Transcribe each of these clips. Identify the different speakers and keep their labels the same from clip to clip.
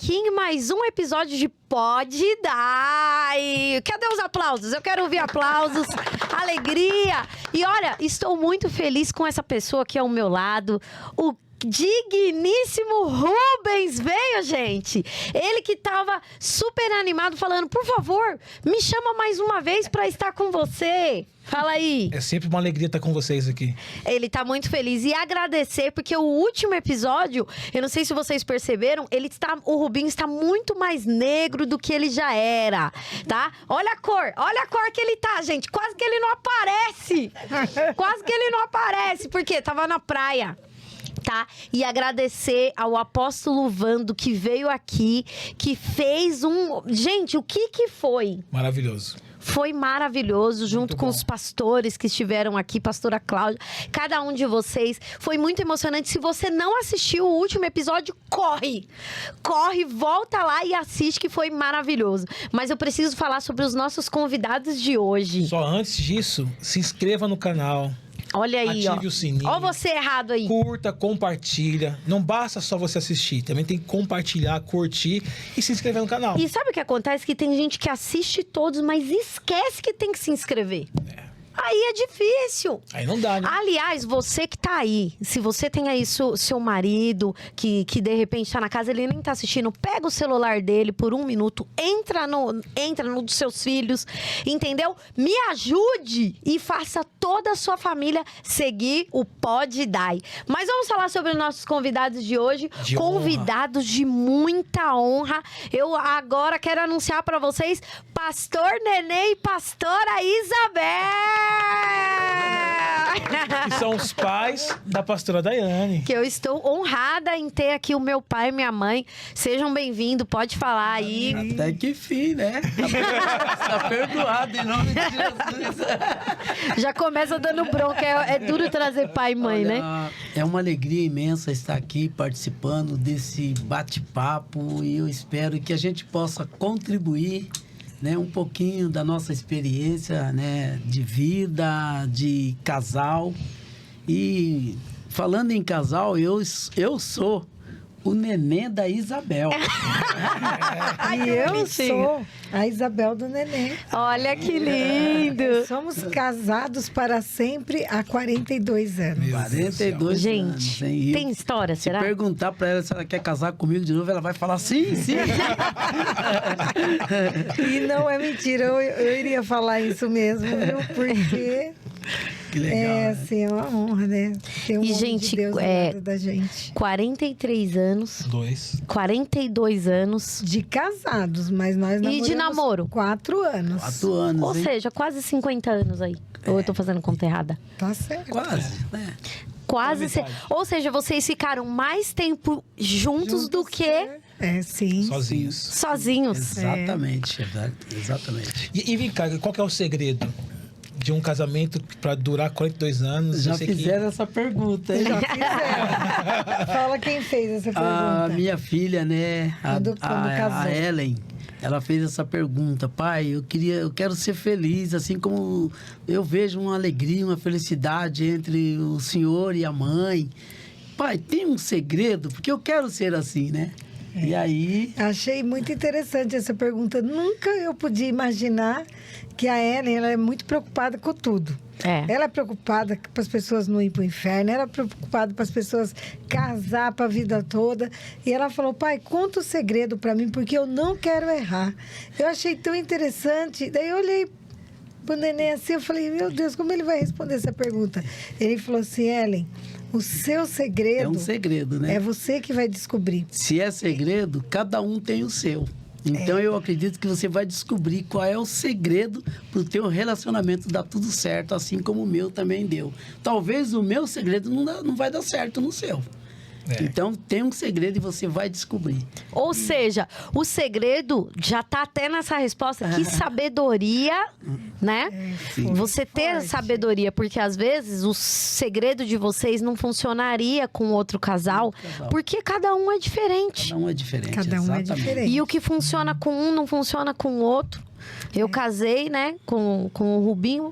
Speaker 1: aqui em mais um episódio de Pode Dar. Cadê os aplausos? Eu quero ouvir aplausos, alegria. E olha, estou muito feliz com essa pessoa aqui ao meu lado, o digníssimo Rubens veio, gente. Ele que tava super animado, falando, por favor, me chama mais uma vez para estar com você. Fala aí.
Speaker 2: É sempre uma alegria estar com vocês aqui.
Speaker 1: Ele tá muito feliz. E agradecer, porque o último episódio, eu não sei se vocês perceberam, o Rubinho está muito mais negro do que ele já era, tá? Olha a cor que ele tá, gente. Quase que ele não aparece. Quase que ele não aparece, porque tava na praia. Tá? E agradecer ao apóstolo Vando que veio aqui, que fez Gente, o que foi?
Speaker 2: Maravilhoso.
Speaker 1: Foi maravilhoso, junto com os pastores que estiveram aqui, pastora Cláudia, cada um de vocês. Foi muito emocionante. Se você não assistiu o último episódio, corre, volta lá e assiste, que foi maravilhoso. Mas eu preciso falar sobre os nossos convidados de hoje.
Speaker 2: Só antes disso, se inscreva no canal.
Speaker 1: Olha aí,
Speaker 2: ative o sininho.
Speaker 1: Ó você errado aí.
Speaker 2: Curta, compartilha. Não basta só você assistir. Também tem que compartilhar, curtir e se inscrever no canal.
Speaker 1: E sabe o que acontece? Que tem gente que assiste todos, mas esquece que tem que se inscrever. Aí é difícil.
Speaker 2: Aí não dá, né?
Speaker 1: Aliás, você que tá aí, se você tem aí seu marido, que de repente tá na casa, ele nem tá assistindo, pega o celular dele por 1 minuto, entra no dos seus filhos, entendeu? Me ajude e faça toda a sua família seguir o Pode Dar. Mas vamos falar sobre os nossos convidados de hoje. Convidados de muita honra. Eu agora quero anunciar pra vocês, Pastor Nenê e Pastora Isabel!
Speaker 2: Que são os pais da pastora Daiane.
Speaker 1: Que eu estou honrada em ter aqui o meu pai e minha mãe. Sejam bem-vindos, pode falar aí.
Speaker 3: Até que fim, né? Tá perdoado em nome de Jesus.
Speaker 1: Já começa dando bronca, é duro trazer pai e mãe,
Speaker 3: Olha,
Speaker 1: né?
Speaker 3: É uma alegria imensa estar aqui participando desse bate-papo e eu espero que a gente possa contribuir, né, um pouquinho da nossa experiência, né, de vida, de casal. E falando em casal, eu sou o neném da Isabel.
Speaker 4: E eu sou a Isabel do neném.
Speaker 1: Olha que lindo!
Speaker 4: Somos casados para sempre há 42 anos.
Speaker 3: 42
Speaker 1: Gente,
Speaker 3: anos. Hein?
Speaker 1: tem história,
Speaker 3: Se
Speaker 1: será?
Speaker 3: perguntar pra ela se ela quer casar comigo de novo, ela vai falar sim, sim.
Speaker 4: E não é mentira, eu iria falar isso mesmo, viu? Porque
Speaker 3: Que legal.
Speaker 4: é, assim, é uma honra, né? Ter um
Speaker 1: E,
Speaker 4: homem
Speaker 1: gente,
Speaker 4: de Deus ao lado da gente.
Speaker 1: 43 anos, 42 anos.
Speaker 4: De casados, mas nós namoramos
Speaker 1: de namoro?
Speaker 4: 4 anos.
Speaker 3: 4 anos,
Speaker 1: Ou
Speaker 3: hein?
Speaker 1: seja, quase 50 anos aí. Ou eu tô fazendo conta errada?
Speaker 4: Tá certo.
Speaker 3: Quase, né?
Speaker 1: Quase.
Speaker 2: Metade.
Speaker 1: Ou seja, vocês ficaram mais tempo juntos do que
Speaker 4: É, sim.
Speaker 2: Sozinhos.
Speaker 1: sozinhos.
Speaker 3: Exatamente, exatamente.
Speaker 2: E vem cá, qual que é o segredo de um casamento para durar 42 anos?
Speaker 3: Já
Speaker 2: Eu sei que-
Speaker 3: fizeram essa pergunta, hein?
Speaker 4: Já fizeram. Fala quem fez essa pergunta.
Speaker 3: A minha filha, né?
Speaker 4: Quando casou.
Speaker 3: A Ellen, ela fez essa pergunta. Pai, eu quero ser feliz, assim como eu vejo uma alegria, uma felicidade entre o senhor e a mãe. Pai, tem um segredo? Porque eu quero ser assim, né? E aí...
Speaker 4: Achei muito interessante essa pergunta. Nunca eu podia imaginar que a Ellen, ela é muito preocupada com tudo.
Speaker 1: É.
Speaker 4: Ela é preocupada para as pessoas não ir para o inferno, ela é preocupada para as pessoas casar para a vida toda. E ela falou, pai, conta o segredo para mim, porque eu não quero errar. Eu achei tão interessante. Daí eu olhei pro neném assim, eu falei, meu Deus, como ele vai responder essa pergunta? Ele falou assim, Ellen, o seu segredo...
Speaker 3: É um segredo, né?
Speaker 4: É você que vai descobrir.
Speaker 3: Se é segredo, cada um tem o seu. Então eu acredito que você vai descobrir qual é o segredo para o teu relacionamento dar tudo certo, assim como o meu também deu. Talvez o meu segredo não vai dar certo no seu.
Speaker 2: É.
Speaker 3: Então tem um segredo e você vai descobrir.
Speaker 1: Ou seja, o segredo já tá até nessa resposta. Que sabedoria, né?
Speaker 3: Sim.
Speaker 1: Você ter
Speaker 4: Forte.
Speaker 1: sabedoria, porque às vezes o segredo de vocês não funcionaria com outro casal, porque cada um é diferente.
Speaker 3: Cada um é diferente.
Speaker 4: Cada um é
Speaker 3: exatamente.
Speaker 4: diferente.
Speaker 1: E o que funciona com um não funciona com o outro. Eu casei, né, com o Rubinho,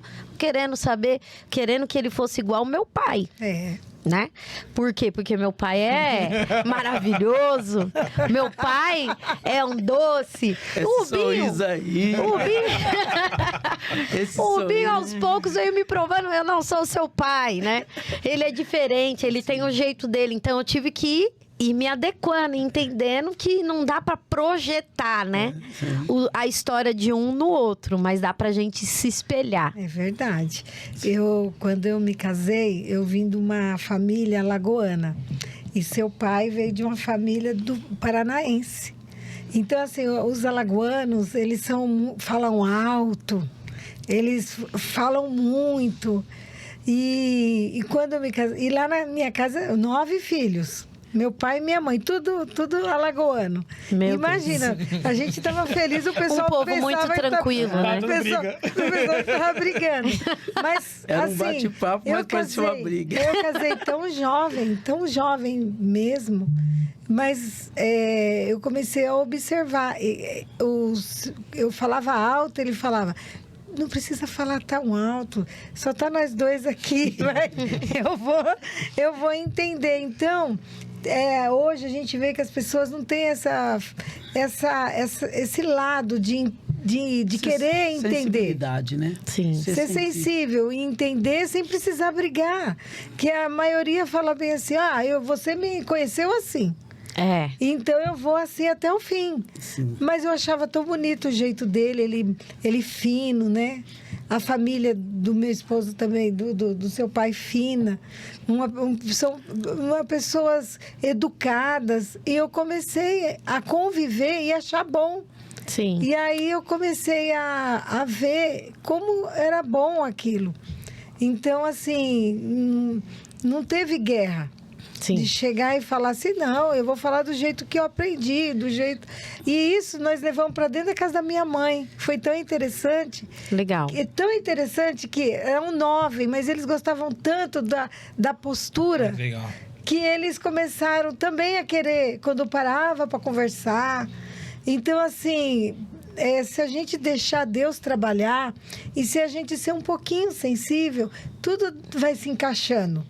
Speaker 1: querendo que ele fosse igual ao meu pai.
Speaker 4: É.
Speaker 1: né? Por quê? Porque meu pai é maravilhoso. Meu pai é um doce.
Speaker 3: Esse sorriso aí. Esse
Speaker 1: O Binho,
Speaker 3: sorriso.
Speaker 1: aos poucos, veio me provando, eu não sou o seu pai, né? Ele é diferente, ele tem o jeito dele. Então, eu tive que ir me adequando, entendendo que não dá pra projetar, né? A história de um no outro, mas dá pra gente se espelhar.
Speaker 4: É verdade. Quando eu me casei, eu vim de uma família alagoana. E seu pai veio de uma família do paranaense. Então, assim, os alagoanos, eles falam alto, eles falam muito. E quando eu me casei... E lá na minha casa, 9 filhos. Meu pai e minha mãe, tudo alagoano.
Speaker 1: Meu
Speaker 4: Imagina, a gente estava feliz, o pessoal
Speaker 1: povo
Speaker 4: pensava
Speaker 1: muito
Speaker 4: que
Speaker 1: tranquilo, né?
Speaker 4: O pessoal estava brigando. Mas,
Speaker 3: Era um
Speaker 4: assim,
Speaker 3: bate-papo, mas parecia uma briga.
Speaker 4: Eu casei tão jovem mesmo. Mas eu comecei a observar. Eu falava alto, ele falava... Não precisa falar tão alto, só tá nós dois aqui, mas eu vou entender. Então, hoje a gente vê que as pessoas não têm esse lado de querer entender.
Speaker 3: Sensibilidade, né?
Speaker 1: Sim.
Speaker 4: Ser sensível e entender sem precisar brigar. Que a maioria fala bem assim, você me conheceu assim.
Speaker 1: É.
Speaker 4: Então eu vou assim até o fim.
Speaker 3: Sim.
Speaker 4: Mas eu achava tão bonito o jeito dele, ele fino, né? A família do meu esposo também, do seu pai fina. São pessoas educadas. E eu comecei a conviver e achar bom.
Speaker 1: Sim.
Speaker 4: E aí eu comecei a ver como era bom aquilo. Então, assim, não teve guerra.
Speaker 1: Sim.
Speaker 4: De chegar e falar assim, não, eu vou falar do jeito que eu aprendi, do jeito... E isso nós levamos para dentro da casa da minha mãe. Foi tão interessante.
Speaker 1: Legal.
Speaker 4: É tão interessante que eram 9, mas eles gostavam tanto da postura
Speaker 2: Legal.
Speaker 4: que eles começaram também a querer, quando parava para conversar. Então, assim, se a gente deixar Deus trabalhar e se a gente ser um pouquinho sensível, tudo vai se encaixando.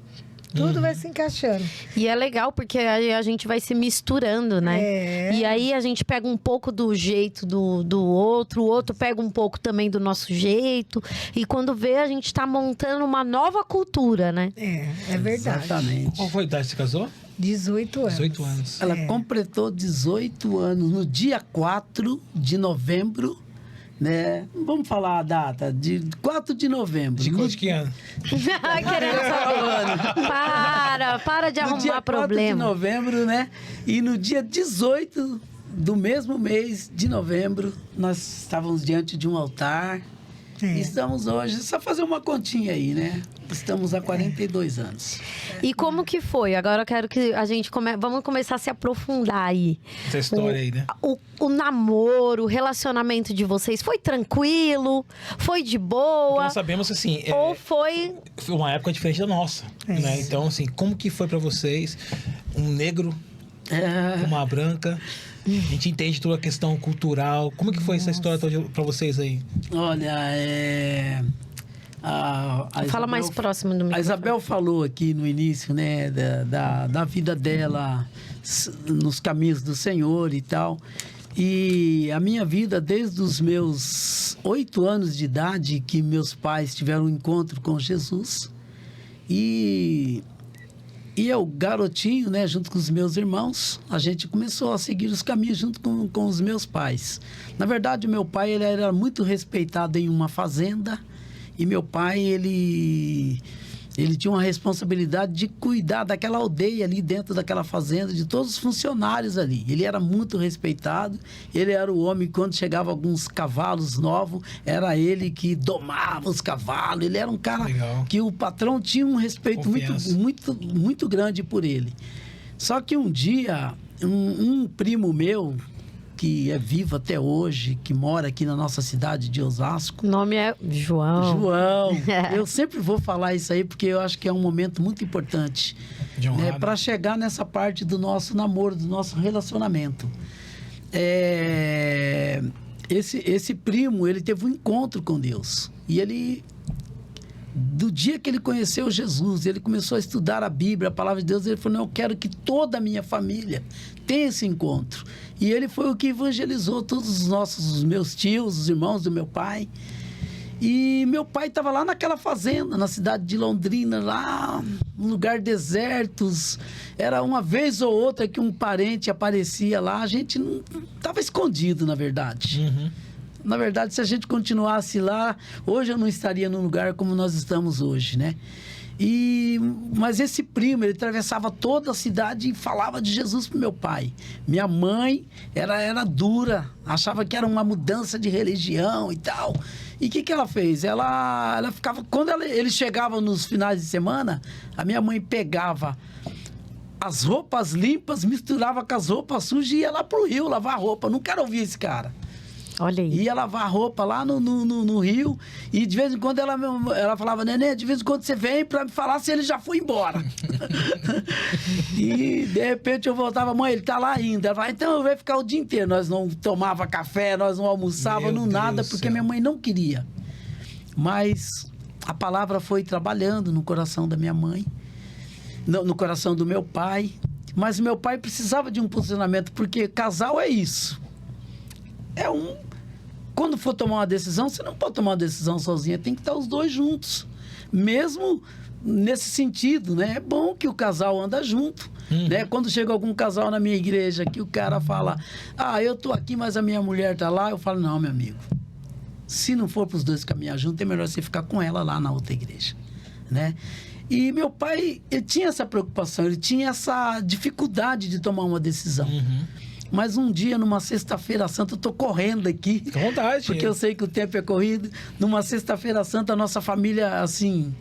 Speaker 4: Tudo vai se encaixando.
Speaker 1: E é legal porque aí a gente vai se misturando, né?
Speaker 4: É.
Speaker 1: E aí a gente pega um pouco do jeito do outro, o outro pega um pouco também do nosso jeito. E quando vê, a gente tá montando uma nova cultura, né?
Speaker 4: É verdade.
Speaker 3: Exatamente.
Speaker 2: Qual foi a idade que você casou?
Speaker 4: 18 anos.
Speaker 2: 18 anos.
Speaker 3: Ela completou 18 anos no dia 4 de novembro, né? Vamos falar a data, de 4 de novembro.
Speaker 2: De que ano?
Speaker 1: Querendo saber. Para de
Speaker 3: No dia
Speaker 1: arrumar
Speaker 3: 4
Speaker 1: problema.
Speaker 3: de novembro, né? E no dia 18 do mesmo mês de novembro, nós estávamos diante de um altar. E estamos hoje, só fazer uma continha aí, né? Estamos há 42 anos.
Speaker 1: E como que foi? Agora eu quero que a gente vamos começar a se aprofundar aí.
Speaker 2: Essa história aí, né?
Speaker 1: O namoro, o relacionamento de vocês foi tranquilo? Foi de boa?
Speaker 2: Nós sabemos, assim...
Speaker 1: Ou foi...
Speaker 2: Foi uma época diferente da nossa, né? Então, assim, como que foi pra vocês? Um negro, uma branca... A gente entende toda a questão cultural. Como que foi essa história toda pra vocês aí?
Speaker 3: Olha,
Speaker 1: Fala mais próximo do microfone.
Speaker 3: A Isabel falou aqui no início, né, da vida dela nos caminhos do Senhor e tal. E a minha vida, desde os meus 8 anos de idade, que meus pais tiveram um encontro com Jesus. E eu, garotinho, né, junto com os meus irmãos, a gente começou a seguir os caminhos junto com os meus pais. Na verdade, o meu pai ele era muito respeitado em uma fazenda. E meu pai, ele tinha uma responsabilidade de cuidar daquela aldeia ali dentro daquela fazenda, de todos os funcionários ali. Ele era muito respeitado. Ele era o homem, quando chegava alguns cavalos novos, era ele que domava os cavalos. Ele era um cara
Speaker 2: Legal.
Speaker 3: que o patrão tinha um respeito muito grande por ele. Só que um dia, um primo meu, que é vivo até hoje, que mora aqui na nossa cidade de Osasco.
Speaker 1: O nome é João.
Speaker 3: João. Eu sempre vou falar isso aí, porque eu acho que é um momento muito importante.
Speaker 2: De honrar, né?
Speaker 3: Para chegar nessa parte do nosso namoro, do nosso relacionamento. Esse primo, ele teve um encontro com Deus. E ele do dia que ele conheceu Jesus, ele começou a estudar a Bíblia, a palavra de Deus, ele falou, não, eu quero que toda a minha família tenha esse encontro. E ele foi o que evangelizou todos os meus tios, os irmãos do meu pai. E meu pai estava lá naquela fazenda, na cidade de Londrina, lá, num lugar desertos. Era uma vez ou outra que um parente aparecia lá, a gente não estava escondido, na verdade.
Speaker 2: Uhum.
Speaker 3: Na verdade, se a gente continuasse lá, hoje eu não estaria num lugar como nós estamos hoje, né? Mas esse primo, ele atravessava toda a cidade e falava de Jesus pro meu pai. Minha mãe era dura, achava que era uma mudança de religião e tal. E o que ela fez? Ela ficava... Quando ele chegava nos finais de semana, a minha mãe pegava as roupas limpas, misturava com as roupas sujas e ia lá pro rio lavar roupa. Não quero ouvir esse cara.
Speaker 1: Olha aí.
Speaker 3: Ia lavar roupa lá no rio e de vez em quando ela falava, neném, de vez em quando você vem pra me falar se ele já foi embora. E de repente eu voltava, mãe, ele tá lá ainda. Ela falava, então eu vou ficar o dia inteiro. Nós não tomava café, nós não almoçava, não nada, porque minha mãe não queria. Mas a palavra foi trabalhando no coração da minha mãe, no coração do meu pai. Mas meu pai precisava de um posicionamento, porque casal é isso. Quando for tomar uma decisão, você não pode tomar uma decisão sozinha, tem que estar os dois juntos. Mesmo nesse sentido, né? É bom que o casal anda junto. Né? Quando chega algum casal na minha igreja que o cara fala, eu tô aqui, mas a minha mulher tá lá, eu falo, não, meu amigo, se não for para os dois caminhar juntos, é melhor você ficar com ela lá na outra igreja, né? E meu pai, ele tinha essa preocupação, ele tinha essa dificuldade de tomar uma decisão. Mas um dia, numa sexta-feira santa, eu tô correndo aqui.
Speaker 2: Fica à vontade.
Speaker 3: Porque eu sei que o tempo é corrido. Numa sexta-feira santa, a nossa família, assim,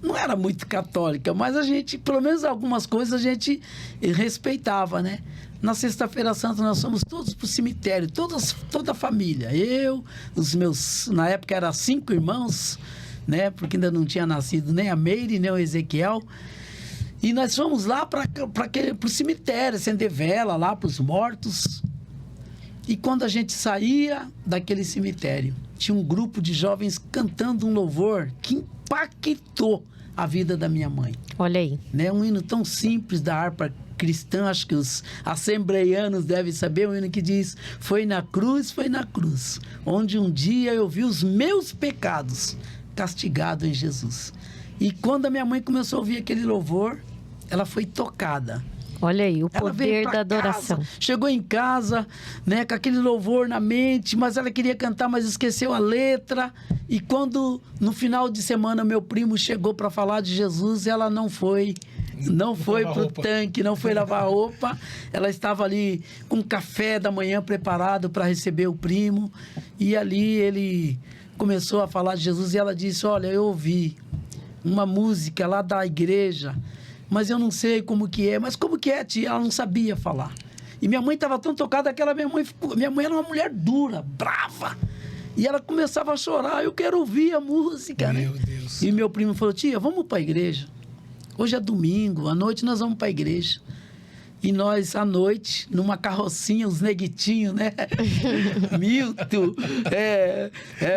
Speaker 3: não era muito católica, mas a gente, pelo menos algumas coisas, a gente respeitava, né? Na sexta-feira santa, nós fomos todos pro cemitério, toda a família. Eu, os meus, na época, eram 5 irmãos, né? Porque ainda não tinha nascido nem a Meire, nem o Ezequiel. E nós fomos lá para o cemitério, acender vela lá para os mortos. E quando a gente saía daquele cemitério, tinha um grupo de jovens cantando um louvor que impactou a vida da minha mãe.
Speaker 1: Olha aí.
Speaker 3: Né? Um hino tão simples da harpa cristã, acho que os assembleianos devem saber, um hino que diz, foi na cruz, onde um dia eu vi os meus pecados castigados em Jesus. E quando a minha mãe começou a ouvir aquele louvor, ela foi tocada.
Speaker 1: Olha aí, o poder da adoração.
Speaker 3: Casa, chegou em casa, né, com aquele louvor na mente, mas ela queria cantar, mas esqueceu a letra. E quando, no final de semana, meu primo chegou para falar de Jesus, ela não foi pro tanque, não foi lavar roupa. Ela estava ali com café da manhã preparado para receber o primo. E ali ele começou a falar de Jesus e ela disse, olha, eu ouvi uma música lá da igreja, mas eu não sei como que é. Mas como que é, tia? Ela não sabia falar. E minha mãe estava tão tocada que minha mãe era uma mulher dura, brava. E ela começava a chorar, eu quero ouvir a música,
Speaker 2: Meu
Speaker 3: né?
Speaker 2: Deus.
Speaker 3: E meu primo falou, tia, vamos para a igreja. Hoje é domingo, à noite nós vamos para a igreja. E nós, à noite, numa carrocinha, os neguitinhos, né? Milton,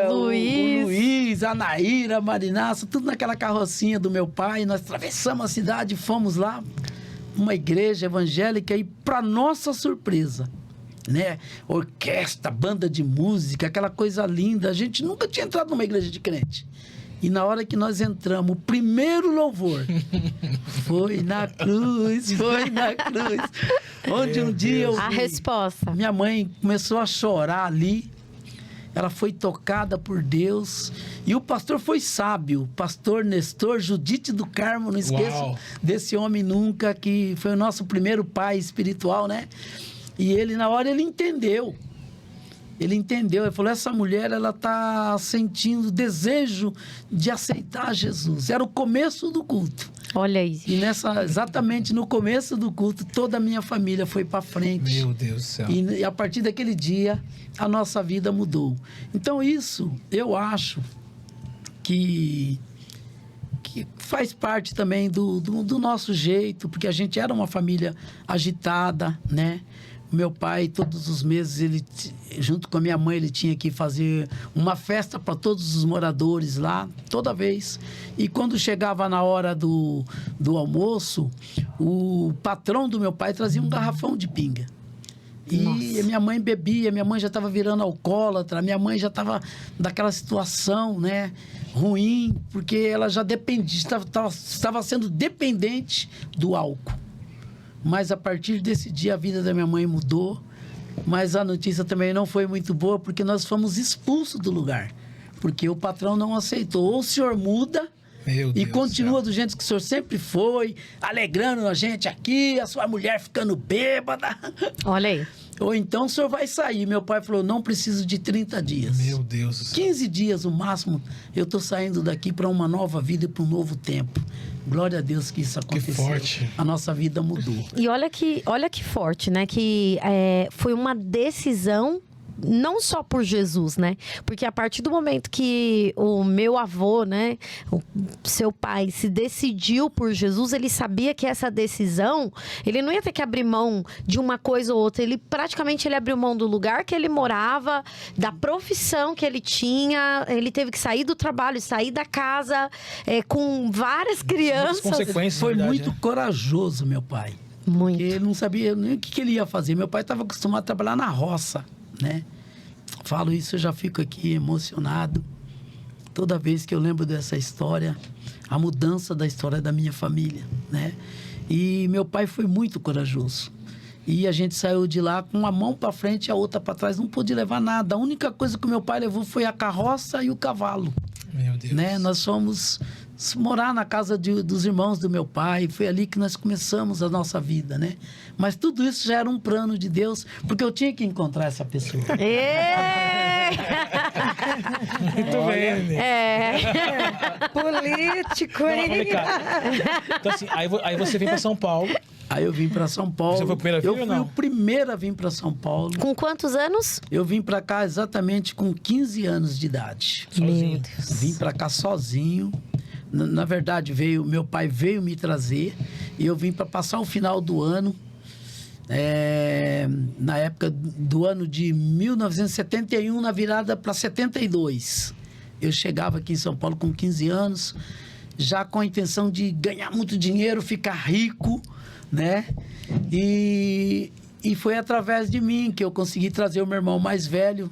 Speaker 1: Luiz.
Speaker 3: o Luiz, a Naíra, a Marinaça, tudo naquela carrocinha do meu pai. Nós atravessamos a cidade e fomos lá, uma igreja evangélica, e para nossa surpresa, né? Orquestra, banda de música, aquela coisa linda. A gente nunca tinha entrado numa igreja de crente. E na hora que nós entramos, o primeiro louvor foi na cruz, onde um dia eu vi,
Speaker 1: a resposta.
Speaker 3: minha mãe começou a chorar ali, ela foi tocada por Deus, e o pastor foi sábio, o pastor Nestor Judite do Carmo, não esqueço desse homem nunca, que foi o nosso primeiro pai espiritual, né? E ele, na hora, ele entendeu. Ele falou, essa mulher, ela está sentindo desejo de aceitar Jesus. Era o começo do culto.
Speaker 1: Olha isso.
Speaker 3: E exatamente no começo do culto, toda a minha família foi para frente.
Speaker 2: Meu Deus do céu.
Speaker 3: E a partir daquele dia, a nossa vida mudou. Então, isso, eu acho que que faz parte também do nosso jeito, porque a gente era uma família agitada, né? Meu pai, todos os meses, ele, junto com a minha mãe, ele tinha que fazer uma festa para todos os moradores lá, toda vez. E quando chegava na hora do almoço, o patrão do meu pai trazia um garrafão de pinga. E a minha mãe bebia, minha mãe já estava virando alcoólatra, minha mãe já estava naquela situação, né, ruim, porque ela já dependia, estava sendo dependente do álcool. Mas a partir desse dia a vida da minha mãe mudou, mas a notícia também não foi muito boa, porque nós fomos expulsos do lugar, porque o patrão não aceitou. Ou o senhor muda e continua do jeito que o senhor sempre foi, alegrando a gente aqui, a sua mulher ficando bêbada.
Speaker 1: Olha aí.
Speaker 3: Ou então o senhor vai sair. Meu pai falou, não preciso de 30 dias.
Speaker 2: Meu Deus do céu.
Speaker 3: 15 dias, o máximo, eu estou saindo daqui para uma nova vida e para um novo tempo. Glória a Deus que isso aconteceu.
Speaker 2: Que forte.
Speaker 3: A nossa vida mudou.
Speaker 1: E olha que forte, né? Que foi uma decisão não só por Jesus, né? Porque a partir do momento que o meu avô, né, o seu pai, se decidiu por Jesus, ele sabia que essa decisão, ele não ia ter que abrir mão de uma coisa ou outra. Ele praticamente abriu mão do lugar que ele morava, da profissão que ele tinha. Ele teve que sair do trabalho, sair da casa, com várias crianças.
Speaker 2: Consequências,
Speaker 3: Foi
Speaker 2: verdade,
Speaker 3: muito
Speaker 2: né?
Speaker 3: corajoso, meu pai.
Speaker 1: Muito.
Speaker 3: Porque ele não sabia nem o que ele ia fazer. Meu pai estava acostumado a trabalhar na roça, né? Falo isso, eu já fico aqui emocionado. Toda vez que eu lembro dessa história, a mudança da história da minha família, né? E meu pai foi muito corajoso. E a gente saiu de lá com uma mão para frente e a outra para trás. Não pôde levar nada. A única coisa que o meu pai levou foi a carroça e o cavalo.
Speaker 2: Meu Deus.
Speaker 3: Né? Nós fomos morar na casa dos irmãos do meu pai. Foi ali que nós começamos a nossa vida, né? Mas tudo isso já era um plano de Deus, porque eu tinha que encontrar essa pessoa.
Speaker 2: Muito bem, né?
Speaker 4: Político, hein?
Speaker 2: Olha, cara. Então, assim, aí você vem para São Paulo.
Speaker 3: Aí eu vim para São Paulo.
Speaker 2: Você foi o primeiro filho
Speaker 3: eu
Speaker 2: ou
Speaker 3: fui
Speaker 2: não?
Speaker 3: o primeiro a vir para São Paulo.
Speaker 1: Com quantos anos?
Speaker 3: Eu vim para cá exatamente com 15 anos de idade.
Speaker 2: Sozinho.
Speaker 1: Meu Deus.
Speaker 3: Vim para cá sozinho. Na verdade, meu pai veio me trazer e eu vim para passar o final do ano. Na época do ano de 1971, na virada para 72. Eu chegava aqui em São Paulo com 15 anos, já com a intenção de ganhar muito dinheiro, ficar rico, né? E foi através de mim que eu consegui trazer o meu irmão mais velho,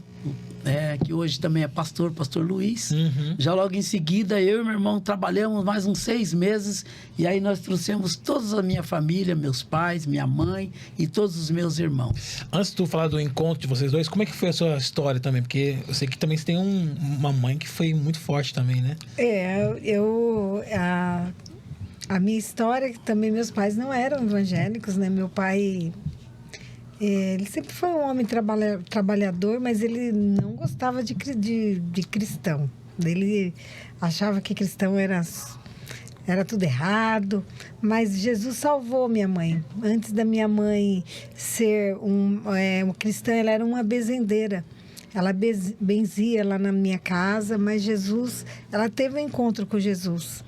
Speaker 3: que hoje também é pastor Luiz.
Speaker 2: Uhum.
Speaker 3: Já logo em seguida, eu e meu irmão trabalhamos mais uns 6 meses e aí nós trouxemos toda a minha família, meus pais, minha mãe e todos os meus irmãos.
Speaker 2: Antes de tu falar do encontro de vocês dois, como é que foi a sua história também? Porque eu sei que também você tem uma mãe que foi muito forte também, né?
Speaker 4: A minha história, que também meus pais não eram evangélicos, né? Meu pai, ele sempre foi um homem trabalhador, mas ele não gostava de cristão. Ele achava que cristão era tudo errado, mas Jesus salvou minha mãe. Antes da minha mãe ser uma cristã, ela era uma benzendeira. Ela benzia lá na minha casa, mas ela teve um encontro com Jesus.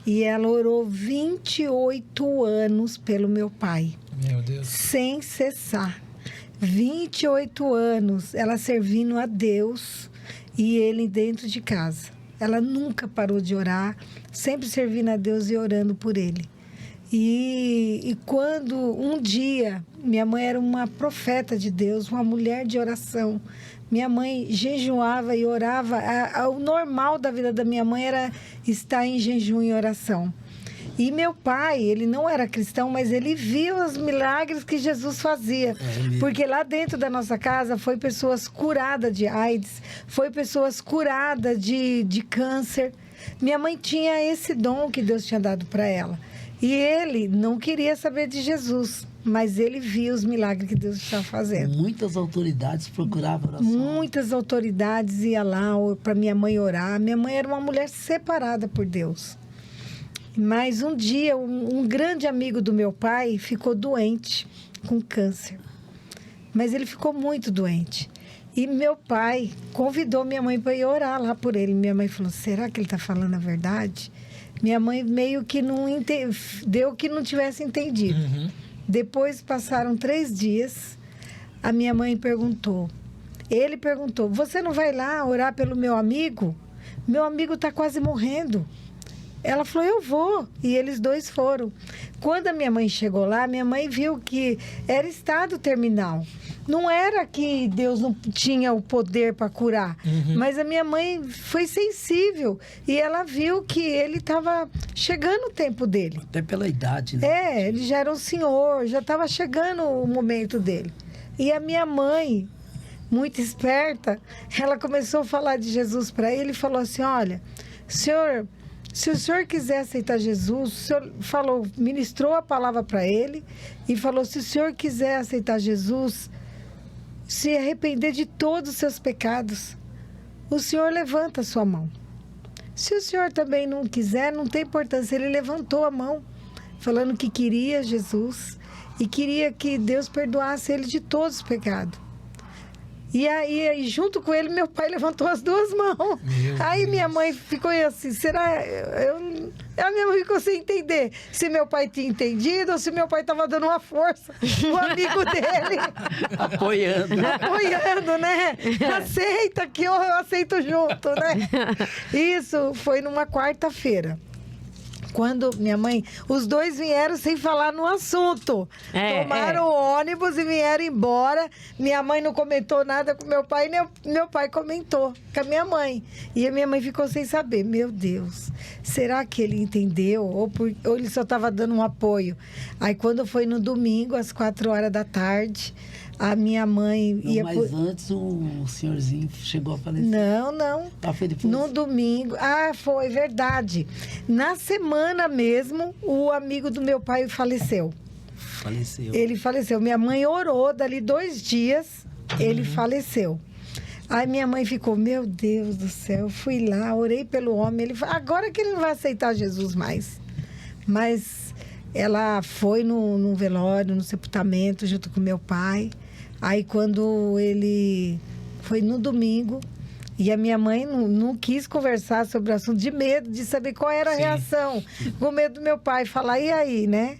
Speaker 4: E ela orou 28 anos pelo meu pai.
Speaker 2: Meu Deus.
Speaker 4: Sem cessar. 28 anos ela servindo a Deus e ele dentro de casa. Ela nunca parou de orar, sempre servindo a Deus e orando por ele. E quando um dia, minha mãe era uma profeta de Deus, uma mulher de oração. Minha mãe jejuava e orava. O normal da vida da minha mãe era estar em jejum e oração. E meu pai, ele não era cristão, mas ele viu os milagres que Jesus fazia. Porque lá dentro da nossa casa foi pessoas curadas de AIDS, foi pessoas curadas de câncer. Minha mãe tinha esse dom que Deus tinha dado para ela. E ele não queria saber de Jesus, mas ele viu os milagres que Deus estava fazendo.
Speaker 3: Muitas autoridades procuravam oração.
Speaker 4: Muitas autoridades iam lá para minha mãe orar. Minha mãe era uma mulher separada por Deus. Mas um dia, um grande amigo do meu pai ficou doente com câncer. Mas ele ficou muito doente. E meu pai convidou minha mãe para ir orar lá por ele. Minha mãe falou, será que ele está falando a verdade? Minha mãe meio que não deu que não tivesse entendido.
Speaker 2: Uhum.
Speaker 4: Depois passaram 3 dias, a minha mãe perguntou. Ele perguntou, você não vai lá orar pelo meu amigo? Meu amigo está quase morrendo. Ela falou, eu vou. E eles 2 foram. Quando a minha mãe chegou lá, minha mãe viu que era estado terminal. Não era que Deus não tinha o poder para curar.
Speaker 2: Uhum.
Speaker 4: Mas a minha mãe foi sensível. E ela viu que ele estava chegando o tempo dele.
Speaker 3: Até pela idade, né?
Speaker 4: É, ele já era um senhor, já estava chegando o momento dele. E a minha mãe, muito esperta, ela começou a falar de Jesus para ele e falou assim, olha, senhor... Se o senhor quiser aceitar Jesus, o senhor falou, ministrou a palavra para ele e falou, se o senhor quiser aceitar Jesus, se arrepender de todos os seus pecados, o senhor levanta a sua mão. Se o senhor também não quiser, não tem importância. Ele levantou a mão, falando que queria Jesus e queria que Deus perdoasse ele de todos os pecados. E aí, junto com ele, meu pai levantou as 2 mãos. Aí minha mãe ficou assim, será... A minha mãe ficou sem entender se meu pai tinha entendido ou se meu pai estava dando uma força no amigo dele. Apoiando, né? Aceita que eu aceito junto, né? Isso foi numa quarta-feira. Quando minha mãe... Os 2 vieram sem falar no assunto. Tomaram o ônibus e vieram embora. Minha mãe não comentou nada com meu pai, nem meu pai comentou com a minha mãe. E a minha mãe ficou sem saber. Meu Deus, será que ele entendeu? Ou ele só estava dando um apoio? Aí quando foi no domingo, às 4h, a minha mãe ia...
Speaker 3: Mas antes o senhorzinho chegou a falecer.
Speaker 4: Não.
Speaker 3: Foi depois?
Speaker 4: No domingo. Foi verdade. Na semana mesmo, o amigo do meu pai faleceu. Ele faleceu. Minha mãe orou, dali 2 dias, ele faleceu. Aí minha mãe ficou, meu Deus do céu, fui lá, orei pelo homem. Ele falou, agora que ele não vai aceitar Jesus mais. Mas ela foi no velório, no sepultamento, junto com meu pai. Aí quando ele foi no domingo, e a minha mãe não quis conversar sobre o assunto, de medo de saber qual era a reação. Com medo do meu pai falar, e aí, né?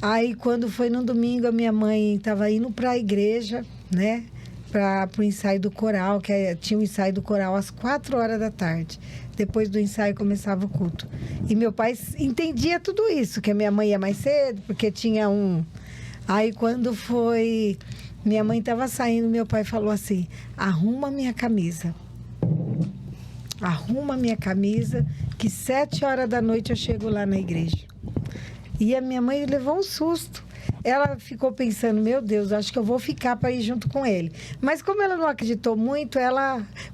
Speaker 4: Aí quando foi no domingo, a minha mãe estava indo para a igreja, né? Para o ensaio do coral, que tinha um ensaio do coral às 4h. Depois do ensaio começava o culto. E meu pai entendia tudo isso, que a minha mãe ia mais cedo, porque tinha um... Aí quando foi... Minha mãe estava saindo, meu pai falou assim, arruma minha camisa. Arruma minha camisa, que 7h eu chego lá na igreja. E a minha mãe levou um susto. Ela ficou pensando, meu Deus, acho que eu vou ficar para ir junto com ele. Mas como ela não acreditou muito,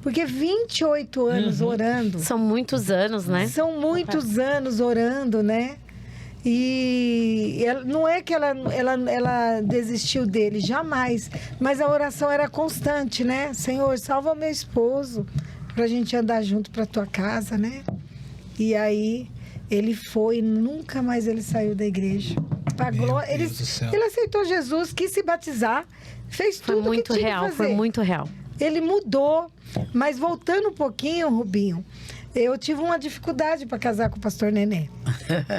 Speaker 4: porque 28 anos orando...
Speaker 1: São muitos anos, né?
Speaker 4: São muitos anos orando, né? E não é que ela desistiu dele, jamais. Mas a oração era constante, né? Senhor, salva meu esposo, pra gente andar junto pra tua casa, né? E aí, ele foi, nunca mais ele saiu da igreja. Ele aceitou Jesus, quis se batizar, fez tudo que tinha que fazer.
Speaker 1: Foi muito real.
Speaker 4: Ele mudou, mas voltando um pouquinho, Rubinho, eu tive uma dificuldade para casar com o pastor Nenê.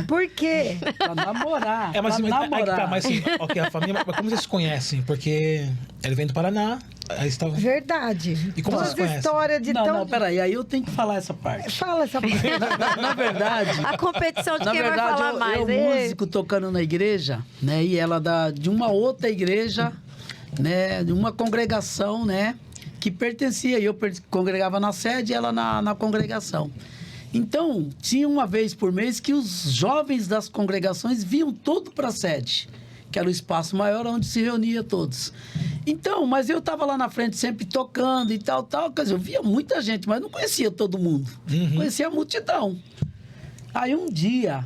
Speaker 4: Por quê?
Speaker 3: Pra namorar.
Speaker 2: Mas assim, a família, mas como vocês se conhecem? Porque ele vem do Paraná, aí estava...
Speaker 4: Verdade.
Speaker 2: E como vocês conhecem?
Speaker 4: História de
Speaker 3: Não, peraí, aí eu tenho que falar essa parte.
Speaker 4: Fala essa parte.
Speaker 3: Na verdade...
Speaker 1: A competição de quem vai
Speaker 3: verdade,
Speaker 1: falar mais.
Speaker 3: Eu músico tocando na igreja, né? E ela de uma outra igreja, né? De uma congregação, né? Que pertencia, eu congregava na sede e ela na congregação. Então, tinha uma vez por mês que os jovens das congregações vinham todo para a sede, que era o espaço maior onde se reunia todos. Então, mas eu estava lá na frente sempre tocando e tal, quer dizer, eu via muita gente, mas não conhecia todo mundo, conhecia a multidão. Aí um dia,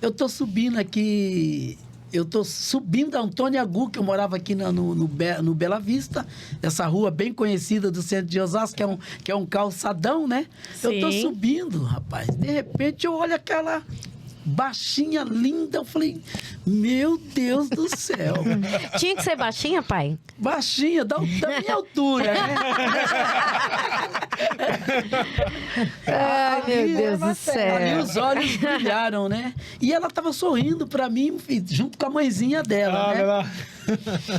Speaker 3: eu estou subindo aqui... da Antônio Agu, que eu morava aqui no Bela Vista, essa rua bem conhecida do centro de Osasco, que é um calçadão, né?
Speaker 1: Sim.
Speaker 3: Eu tô subindo, rapaz. De repente, eu olho baixinha, linda. Eu falei, meu Deus do céu.
Speaker 1: Tinha que ser baixinha, pai?
Speaker 3: Baixinha, da minha altura, né?
Speaker 1: Ai, meu Deus do
Speaker 3: Ali
Speaker 1: céu.
Speaker 3: os olhos brilharam, né? E ela tava sorrindo pra mim, junto com a mãezinha dela, né?
Speaker 2: lá.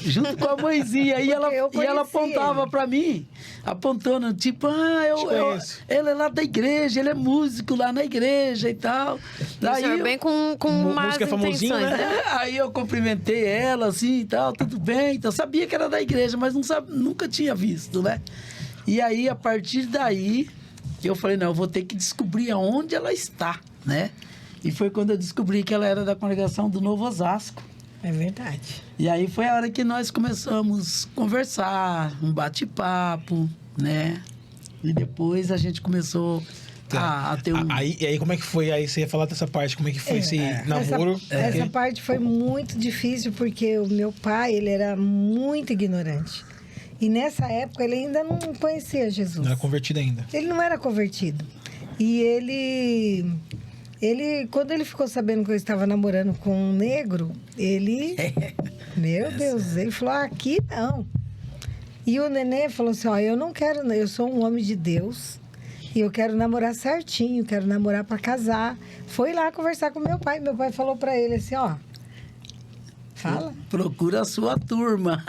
Speaker 3: Junto com a mãezinha. E ela
Speaker 4: conheci
Speaker 3: apontava
Speaker 4: ele.
Speaker 3: pra mim, apontando, tipo,
Speaker 2: Te conheço.
Speaker 3: ele é lá da igreja, ele é músico lá na igreja e tal.
Speaker 1: O senhor bem com más
Speaker 2: música famosinha,
Speaker 1: intenções,
Speaker 2: né?
Speaker 1: né?
Speaker 3: Aí eu cumprimentei ela, assim, e tal, tudo bem. Então, sabia que era da igreja, mas nunca tinha visto, né? E aí, a partir daí, eu falei, não, eu vou ter que descobrir aonde ela está, né? E foi quando eu descobri que ela era da congregação do Novo Osasco.
Speaker 4: É verdade.
Speaker 3: E aí foi a hora que nós começamos a conversar, um bate-papo, né? E depois a gente começou a ter um...
Speaker 2: E aí, como é que foi? Aí você ia falar dessa parte, como é que foi esse namoro?
Speaker 4: Essa parte foi muito difícil, porque o meu pai, ele era muito ignorante. E nessa época, ele ainda não conhecia Jesus.
Speaker 2: Não era convertido ainda.
Speaker 4: Ele não era convertido. E ele, quando ele ficou sabendo que eu estava namorando com um negro, ele... Meu Deus, ele falou, aqui não. E o neném falou assim, ó, eu não quero, eu sou um homem de Deus e eu quero namorar certinho, quero namorar para casar. Foi lá conversar com meu pai. Meu pai falou para ele assim, ó, fala.
Speaker 3: Procura a sua turma.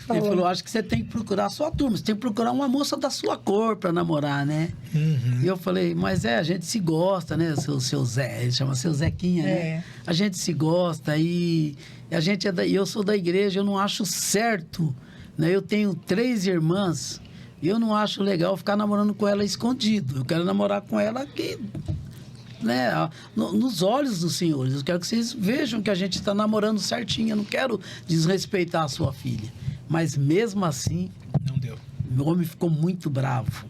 Speaker 3: Ele
Speaker 4: Falou.
Speaker 3: falou, acho que você tem que procurar a sua turma. Você tem que procurar uma moça da sua cor para namorar, né?
Speaker 2: Uhum.
Speaker 3: E eu falei, mas a gente se gosta, né? Seu Zé, ele chama seu Zequinha, né? A gente se gosta e a gente eu sou da igreja, eu não acho certo, né? Eu tenho 3 irmãs e eu não acho legal ficar namorando com ela escondido. Eu quero namorar com ela aqui, né? Nos olhos dos senhores. Eu quero que vocês vejam que a gente está namorando certinho. Eu não quero desrespeitar a sua filha. Mas mesmo assim,
Speaker 2: Não deu.
Speaker 3: meu homem ficou muito bravo.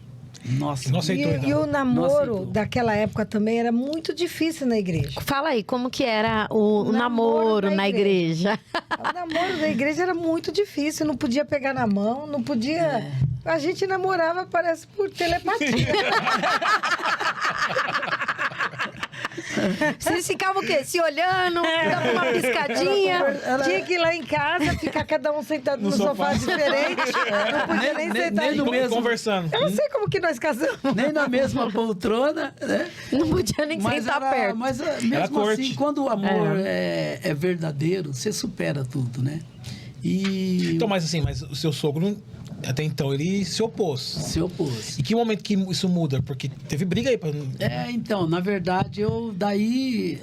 Speaker 3: Nossa,
Speaker 2: Não aceitou,
Speaker 4: E
Speaker 2: então.
Speaker 4: o
Speaker 3: Não
Speaker 4: namoro
Speaker 3: aceitou.
Speaker 4: daquela época também era muito difícil na igreja.
Speaker 1: Fala aí, como que era o
Speaker 4: Namoro
Speaker 1: namoro
Speaker 4: na
Speaker 1: na igreja?
Speaker 4: O namoro da igreja era muito difícil, não podia pegar na mão, não podia... A gente namorava, parece, por telepatia.
Speaker 1: Vocês ficavam o quê? Se olhando, dava uma piscadinha.
Speaker 4: Tinha que ir lá em casa, ficar cada um sentado no sofá diferente. Não podia nem sentar
Speaker 3: nem no
Speaker 4: junto.
Speaker 3: mesmo-
Speaker 2: Conversando.
Speaker 4: Eu não sei como que nós casamos.
Speaker 3: nem na mesma poltrona, né?
Speaker 1: Não podia nem sentar perto.
Speaker 3: Mas
Speaker 2: Era
Speaker 3: mesmo
Speaker 2: corte.
Speaker 3: assim, quando o amor é verdadeiro, você supera tudo, né? E
Speaker 2: Então, mas assim, mas o seu sogro, até então, ele se opôs.
Speaker 3: se opôs.
Speaker 2: E que momento que isso muda? Porque teve briga aí.
Speaker 3: Então, na verdade, eu daí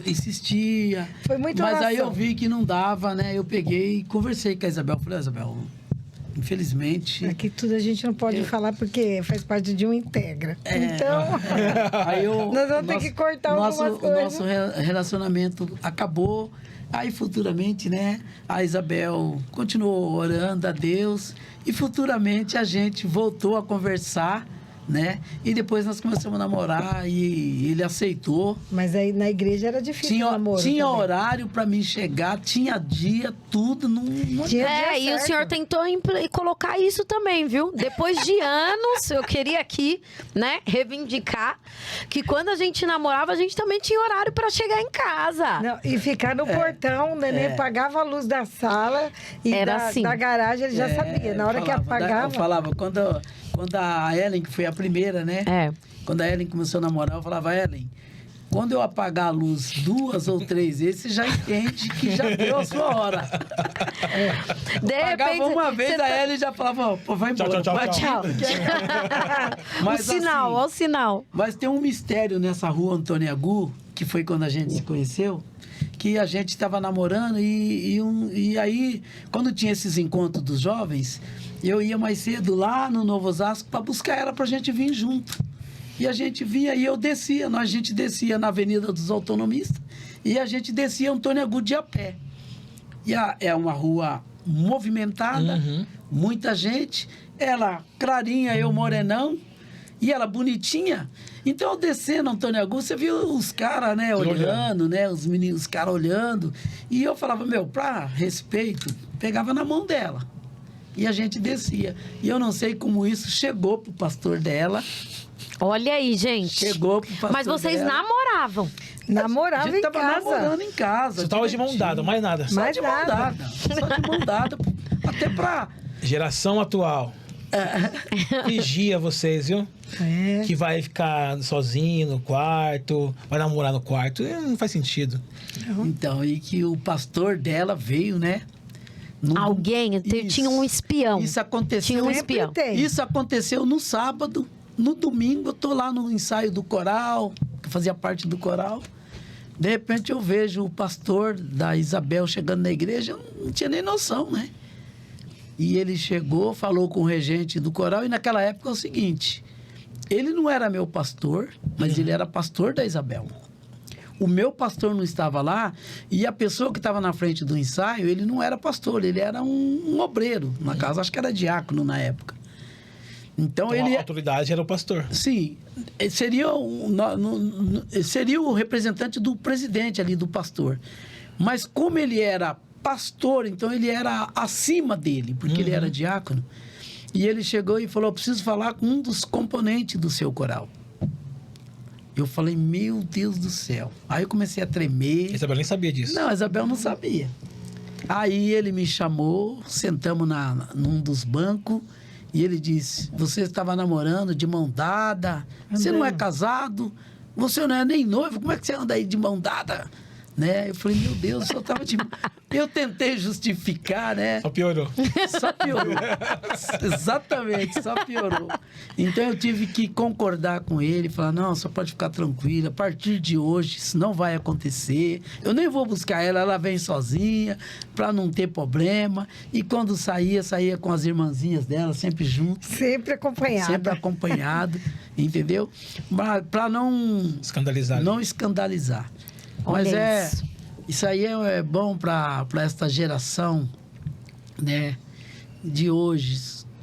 Speaker 3: insistia.
Speaker 4: Foi muita
Speaker 3: Mas aí
Speaker 4: oração.
Speaker 3: eu vi que não dava, né? Eu peguei e conversei com a Isabel. Falei, Isabel, infelizmente...
Speaker 4: Aqui tudo a gente não pode falar porque faz parte de um Integra. Então,
Speaker 3: Aí
Speaker 4: nós vamos ter que cortar algumas
Speaker 3: o
Speaker 4: coisas.
Speaker 3: nosso relacionamento acabou. Aí futuramente, né, a Isabel continuou orando a Deus e futuramente a gente voltou a conversar, né? E depois nós começamos a namorar e ele aceitou.
Speaker 4: mas aí na igreja era difícil o
Speaker 3: Tinha
Speaker 4: namoro também.
Speaker 3: horário para mim chegar, tinha dia, tudo. Não
Speaker 4: Tinha
Speaker 1: É,
Speaker 4: dia
Speaker 1: e o
Speaker 4: certo.
Speaker 1: senhor tentou colocar isso também, viu? Depois de anos, eu queria aqui, né, reivindicar que quando a gente namorava, a gente também tinha horário pra chegar em casa.
Speaker 4: Não, e ficar no portão, o neném apagava a luz da sala e
Speaker 1: Era
Speaker 4: da,
Speaker 1: assim.
Speaker 4: da garagem ele já sabia. Na hora que apagava.
Speaker 3: Eu falava, quando a Ellen, que foi a primeira, né?
Speaker 1: É.
Speaker 3: Quando a Ellen começou a namorar, eu falava, Ellen, quando eu apagar a luz 2 ou 3 vezes, você já entende que já deu a sua hora.
Speaker 1: De
Speaker 3: Apagava
Speaker 1: repente,
Speaker 3: uma vez,
Speaker 1: você
Speaker 3: a Ellen já falava, pô, vai embora.
Speaker 2: Tchau,
Speaker 3: vai,
Speaker 1: Tchau.
Speaker 3: Mas,
Speaker 1: o sinal,
Speaker 3: assim,
Speaker 1: ó o sinal.
Speaker 3: Mas tem um mistério nessa rua Antônio Agu, que foi quando a gente se conheceu, que a gente estava namorando e aí, quando tinha esses encontros dos jovens, eu ia mais cedo lá no Novo Osasco para buscar ela para a gente vir junto. E a gente vinha e eu descia, a gente descia na Avenida dos Autonomistas e a gente descia Antônio Agu de a pé. E é uma rua movimentada, muita gente, ela clarinha, eu morenão, e ela bonitinha. Então, eu descendo Antônio Agu, você viu os caras, né, olhando, né, os meninos, os caras olhando. E eu falava, pra respeito, pegava na mão dela. E a gente descia. E eu não sei como isso chegou pro pastor dela,
Speaker 1: Olha aí, gente.
Speaker 3: Chegou pro pastor
Speaker 1: Mas vocês
Speaker 3: dela.
Speaker 1: namoravam.
Speaker 3: A
Speaker 4: Namorava
Speaker 3: gente
Speaker 4: em
Speaker 3: tava
Speaker 4: casa.
Speaker 3: namorando em casa.
Speaker 2: Você tava de mão dada, mais nada.
Speaker 3: Só
Speaker 4: Mais
Speaker 3: de mão
Speaker 4: nada.
Speaker 3: dada. Só de mão dada. Até pra...
Speaker 2: Geração atual. Vigia vocês, viu?
Speaker 4: É.
Speaker 2: Que vai ficar sozinho no quarto, vai namorar no quarto. Não faz sentido.
Speaker 3: Então, e que o pastor dela veio, né?
Speaker 1: Alguém, tinha um espião.
Speaker 3: Isso aconteceu.
Speaker 1: Tinha um
Speaker 4: Sempre
Speaker 1: espião.
Speaker 4: tem.
Speaker 3: Isso aconteceu no sábado. No domingo, eu tô lá no ensaio do coral, que fazia parte do coral. De repente, eu vejo o pastor da Isabel chegando na igreja. Eu não tinha nem noção, né? E ele chegou, falou com o regente do coral. E naquela época é o seguinte: ele não era meu pastor, mas ele era pastor da Isabel. O meu pastor não estava lá, e a pessoa que estava na frente do ensaio, ele não era pastor, ele era um obreiro. Na casa, acho que era diácono na época. Então,
Speaker 2: Então,
Speaker 3: ele...
Speaker 2: a autoridade era o pastor.
Speaker 3: Sim, seria o representante do presidente ali, do pastor. Mas como ele era pastor, então ele era acima dele, porque ele era diácono. E ele chegou e falou: preciso falar com um dos componentes do seu coral. Eu falei: meu Deus do céu. Aí eu comecei a tremer.
Speaker 2: A Isabel nem sabia disso.
Speaker 3: Não, a Isabel não sabia. Aí ele me chamou, sentamos num dos bancos, e ele disse: você estava namorando de mão dada, você não é casado, você não é nem noivo, como é que você anda aí de mão dada? Né? Eu falei: meu Deus, eu tava de... Eu tentei justificar, né?
Speaker 2: Só piorou.
Speaker 3: Só piorou. Exatamente, só piorou. Então eu tive que concordar com ele, falar: não, só pode ficar tranquila, a partir de hoje isso não vai acontecer. Eu nem vou buscar ela, ela vem sozinha, para não ter problema. E quando saía com as irmãzinhas dela, sempre junto.
Speaker 4: Sempre acompanhada.
Speaker 3: Sempre acompanhado, entendeu? Para não
Speaker 2: Escandalizado.
Speaker 3: não escandalizar.
Speaker 1: Olha
Speaker 3: Mas
Speaker 1: isso.
Speaker 3: isso aí é bom para esta geração, né, de hoje.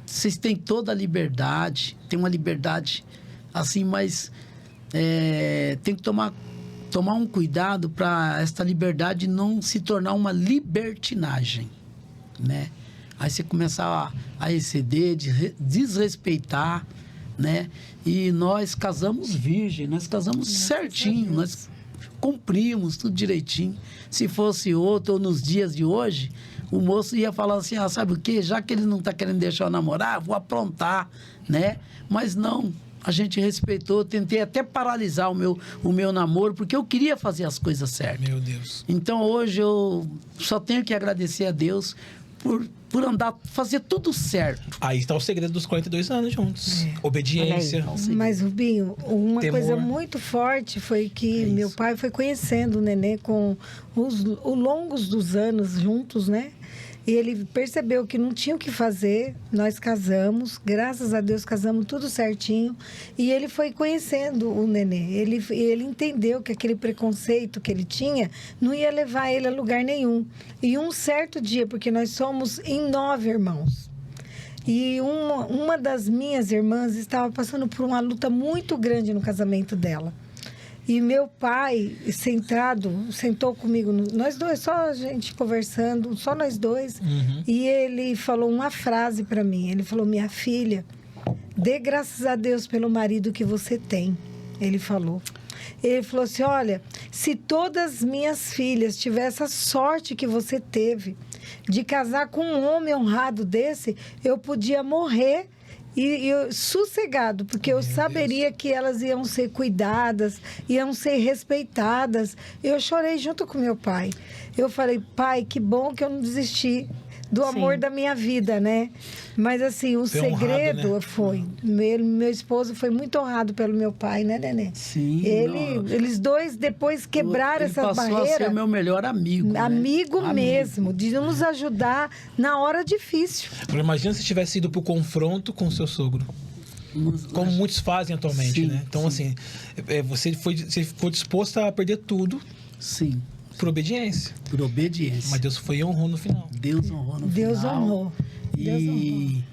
Speaker 3: Vocês têm toda a liberdade, tem uma liberdade assim, mas tem que tomar um cuidado para esta liberdade não se tornar uma libertinagem, né? Aí você começar a exceder, desrespeitar, né? E nós casamos virgem, nós casamos certinho, nós cumprimos tudo direitinho. Se fosse outro, ou nos dias de hoje, o moço ia falar assim: ah, sabe o quê? Já que ele não está querendo deixar eu namorar, vou aprontar, né? Mas não, a gente respeitou. Tentei até paralisar o meu namoro, porque eu queria fazer as coisas certas.
Speaker 2: Meu Deus.
Speaker 3: Então, hoje, eu só tenho que agradecer a Deus por fazer tudo certo.
Speaker 2: Aí está o segredo dos 42 anos juntos. Obediência.
Speaker 4: Mas, Rubinho, uma
Speaker 2: Temor.
Speaker 4: coisa muito forte foi que
Speaker 3: isso.
Speaker 4: meu pai foi conhecendo o Nenê com os longos dos anos juntos, né? E ele percebeu que não tinha o que fazer. Nós casamos, graças a Deus casamos tudo certinho. E ele foi conhecendo o Nenê. Ele entendeu que aquele preconceito que ele tinha não ia levar ele a lugar nenhum. E um certo dia, porque nós somos em 9 irmãos. E uma das minhas irmãs estava passando por uma luta muito grande no casamento dela. E meu pai, sentou comigo, nós dois, só a gente conversando, só nós dois. E ele falou uma frase para mim. Ele falou: minha filha, dê graças a Deus pelo marido que você tem. Ele falou. Ele falou assim: olha, se todas as minhas filhas tivessem a sorte que você teve de casar com um homem honrado desse, eu podia morrer sossegado, porque eu saberia que elas iam ser cuidadas, iam ser respeitadas. Eu chorei junto com meu pai. Eu falei: pai, que bom que eu não desisti do amor da minha vida, né? Mas assim, o
Speaker 2: Foi
Speaker 4: segredo
Speaker 2: honrado, né?
Speaker 4: foi... Meu esposo foi muito honrado pelo meu pai, né, Nenê?
Speaker 3: Sim.
Speaker 4: Eles dois, depois quebraram essa
Speaker 3: Ele passou
Speaker 4: barreira.
Speaker 3: a ser meu melhor amigo. né?
Speaker 4: Amigo mesmo, de nos ajudar na hora difícil.
Speaker 2: Agora, imagina se tivesse ido pro confronto com o seu sogro. Como muitos fazem atualmente,
Speaker 3: Sim,
Speaker 2: né? Então,
Speaker 3: sim.
Speaker 2: assim, você ficou disposto a perder tudo
Speaker 3: Sim,
Speaker 2: por obediência.
Speaker 3: por obediência.
Speaker 2: Mas Deus foi e honrou no final.
Speaker 3: Deus honrou no
Speaker 4: Deus
Speaker 3: final.
Speaker 4: honrou. Deus
Speaker 3: E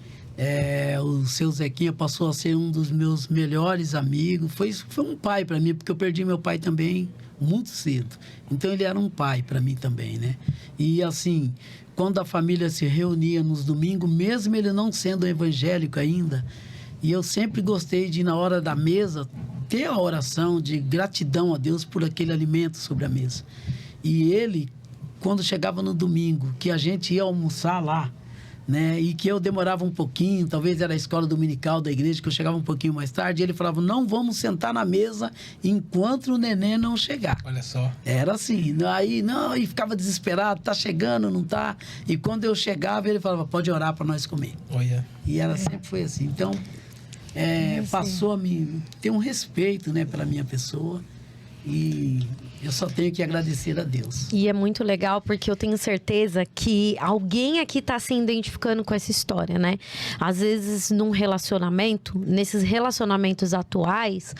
Speaker 3: o seu Zequinha passou a ser um dos meus melhores amigos. Foi um pai para mim, porque eu perdi meu pai também muito cedo. Então ele era um pai para mim também, né? E assim, quando a família se reunia nos domingos, mesmo ele não sendo evangélico ainda, E eu sempre gostei de, na hora da mesa, ter a oração de gratidão a Deus por aquele alimento sobre a mesa. E ele, quando chegava no domingo, que a gente ia almoçar lá, né? E que eu demorava um pouquinho, talvez era a escola dominical da igreja, que eu chegava um pouquinho mais tarde, ele falava, não vamos sentar na mesa enquanto o neném não chegar.
Speaker 2: Olha só.
Speaker 3: Era assim, aí não, e ficava desesperado, tá chegando, não tá? E quando eu chegava, ele falava, pode orar para nós comer.
Speaker 2: Olha.
Speaker 3: E ela sempre foi assim. Então, passou a me ter um respeito, né, pela minha pessoa. E eu só tenho que agradecer a Deus.
Speaker 1: E é muito legal porque eu tenho certeza que alguém aqui está se identificando com essa história, né? Às vezes, num relacionamento, nesses relacionamentos atuais,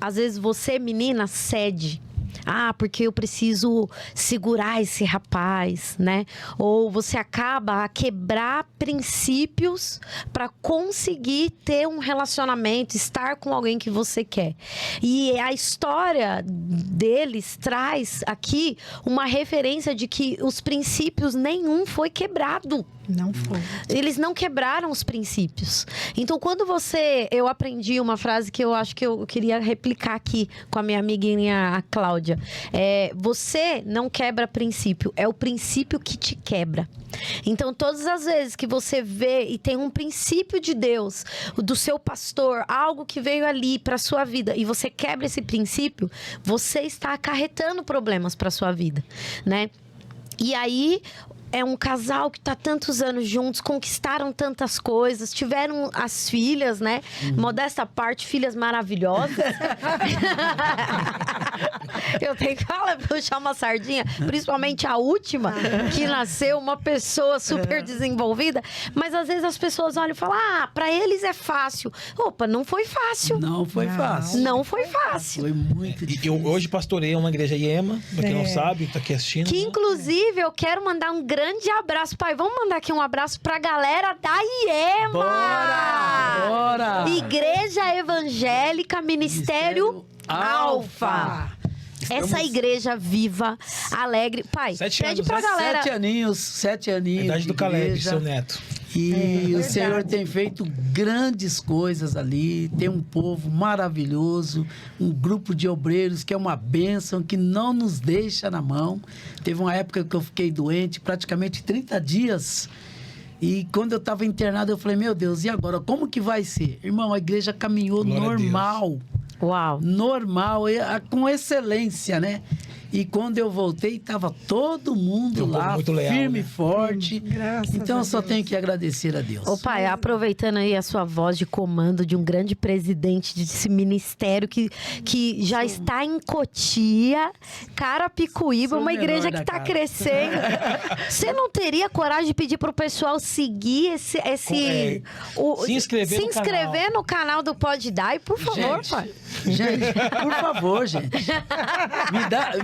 Speaker 1: às vezes você, menina, cede. Ah, porque eu preciso segurar esse rapaz, né? Ou você acaba a quebrar princípios para conseguir ter um relacionamento, estar com alguém que você quer. E a história deles traz aqui uma referência de que os princípios nenhum foi quebrado.
Speaker 4: Não foi.
Speaker 1: Eles não quebraram os princípios. Então, quando eu aprendi uma frase que eu acho que eu queria replicar aqui com a minha amiguinha a Cláudia. Você não quebra princípio, é o princípio que te quebra. Então, todas as vezes que você vê e tem um princípio de Deus, do seu pastor, algo que veio ali para sua vida, e você quebra esse princípio, você está acarretando problemas para sua vida, né? E aí, é um casal que está tantos anos juntos, conquistaram tantas coisas, tiveram as filhas, né? Modesta parte, filhas maravilhosas. Eu tenho que puxar uma sardinha, principalmente a última, que nasceu uma pessoa super desenvolvida. Mas às vezes as pessoas olham e falam, para eles é fácil. Opa, não foi fácil.
Speaker 3: Não foi fácil.
Speaker 1: Não foi fácil.
Speaker 3: Foi muito difícil.
Speaker 2: Eu hoje pastorei uma igreja IEMA, pra quem não sabe, tá aqui assistindo.
Speaker 1: Que inclusive eu quero mandar um grande abraço, pai. Vamos mandar aqui um abraço pra galera da IEMA.
Speaker 3: Bora!
Speaker 1: Igreja Evangélica Ministério Alfa. Essa igreja viva, alegre. Pai,
Speaker 2: 7
Speaker 1: pede
Speaker 2: anos,
Speaker 1: pra
Speaker 2: né?
Speaker 1: galera.
Speaker 3: 7 aninhos.
Speaker 2: Idade
Speaker 3: de
Speaker 2: do Caleb,
Speaker 3: igreja.
Speaker 2: seu neto.
Speaker 3: E o Senhor tem feito grandes coisas ali. Tem um povo maravilhoso, um grupo de obreiros que é uma bênção, que não nos deixa na mão. Teve uma época que eu fiquei doente, praticamente 30 dias. E quando eu estava internado, eu falei, meu Deus, e agora? Como que vai ser? Irmão, a igreja caminhou
Speaker 2: Glória
Speaker 3: normal.
Speaker 1: Uau.
Speaker 3: Normal, com excelência, né? E quando eu voltei, estava todo mundo
Speaker 2: Teu povo
Speaker 3: lá,
Speaker 2: muito leal,
Speaker 3: firme e
Speaker 2: né?
Speaker 3: forte.
Speaker 4: Graças
Speaker 3: Então,
Speaker 4: a
Speaker 3: eu só
Speaker 4: Deus.
Speaker 3: tenho que agradecer a Deus.
Speaker 1: Ô pai, aproveitando aí a sua voz de comando de um grande presidente desse ministério que já está em Cotia, Carapicuíba,
Speaker 3: Sou
Speaker 1: uma
Speaker 3: menor
Speaker 1: igreja
Speaker 3: da
Speaker 1: que está
Speaker 3: casa.
Speaker 1: crescendo. Você não teria coragem de pedir pro pessoal seguir
Speaker 2: Se inscrever
Speaker 1: se
Speaker 2: no
Speaker 1: inscrever no canal do Pode Dar, por favor,
Speaker 3: Gente,
Speaker 1: pai.
Speaker 3: Gente, por favor, gente.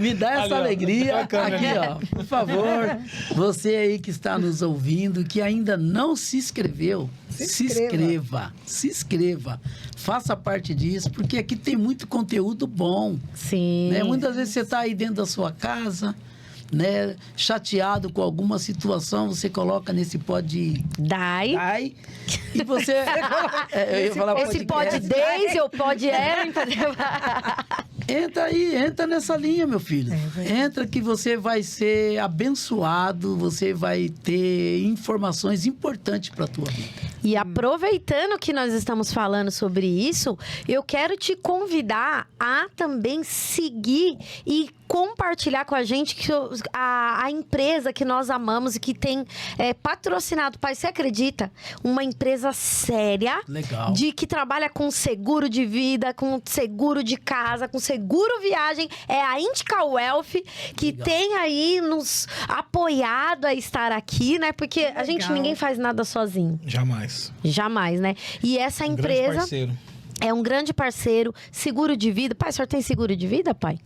Speaker 3: Me dá essa
Speaker 2: Ali, ó,
Speaker 3: alegria.
Speaker 2: bacana,
Speaker 3: Aqui,
Speaker 2: né?
Speaker 3: ó. Por favor, você aí que está nos ouvindo, que ainda não se inscreveu, se inscreva. Faça parte disso, porque aqui tem muito conteúdo bom.
Speaker 1: Sim.
Speaker 3: Né? Muitas vezes você está aí dentro da sua casa, né? Chateado com alguma situação, você coloca nesse Pode
Speaker 1: Dai.
Speaker 3: Dar e você... eu ia falar
Speaker 1: Esse Pode Desde ou Pode Era, entendeu?
Speaker 3: Entra aí, entra nessa linha, meu filho. Entra que você vai ser abençoado, você vai ter informações importantes para a tua vida.
Speaker 1: E aproveitando que nós estamos falando sobre isso, eu quero te convidar a também seguir e compartilhar com a gente que a empresa que nós amamos e que tem patrocinado, pai, você acredita? Uma empresa séria,
Speaker 3: Legal.
Speaker 1: que trabalha com seguro de vida, com seguro de casa, com seguro viagem, é a Indica Wealth, que
Speaker 3: Legal.
Speaker 1: tem aí nos apoiado a estar aqui, né? Porque a gente, ninguém faz nada sozinho. Jamais, né? E essa
Speaker 2: Um grande
Speaker 1: empresa
Speaker 2: parceiro.
Speaker 1: é um grande parceiro, seguro de vida. Pai, o senhor tem seguro de vida, pai?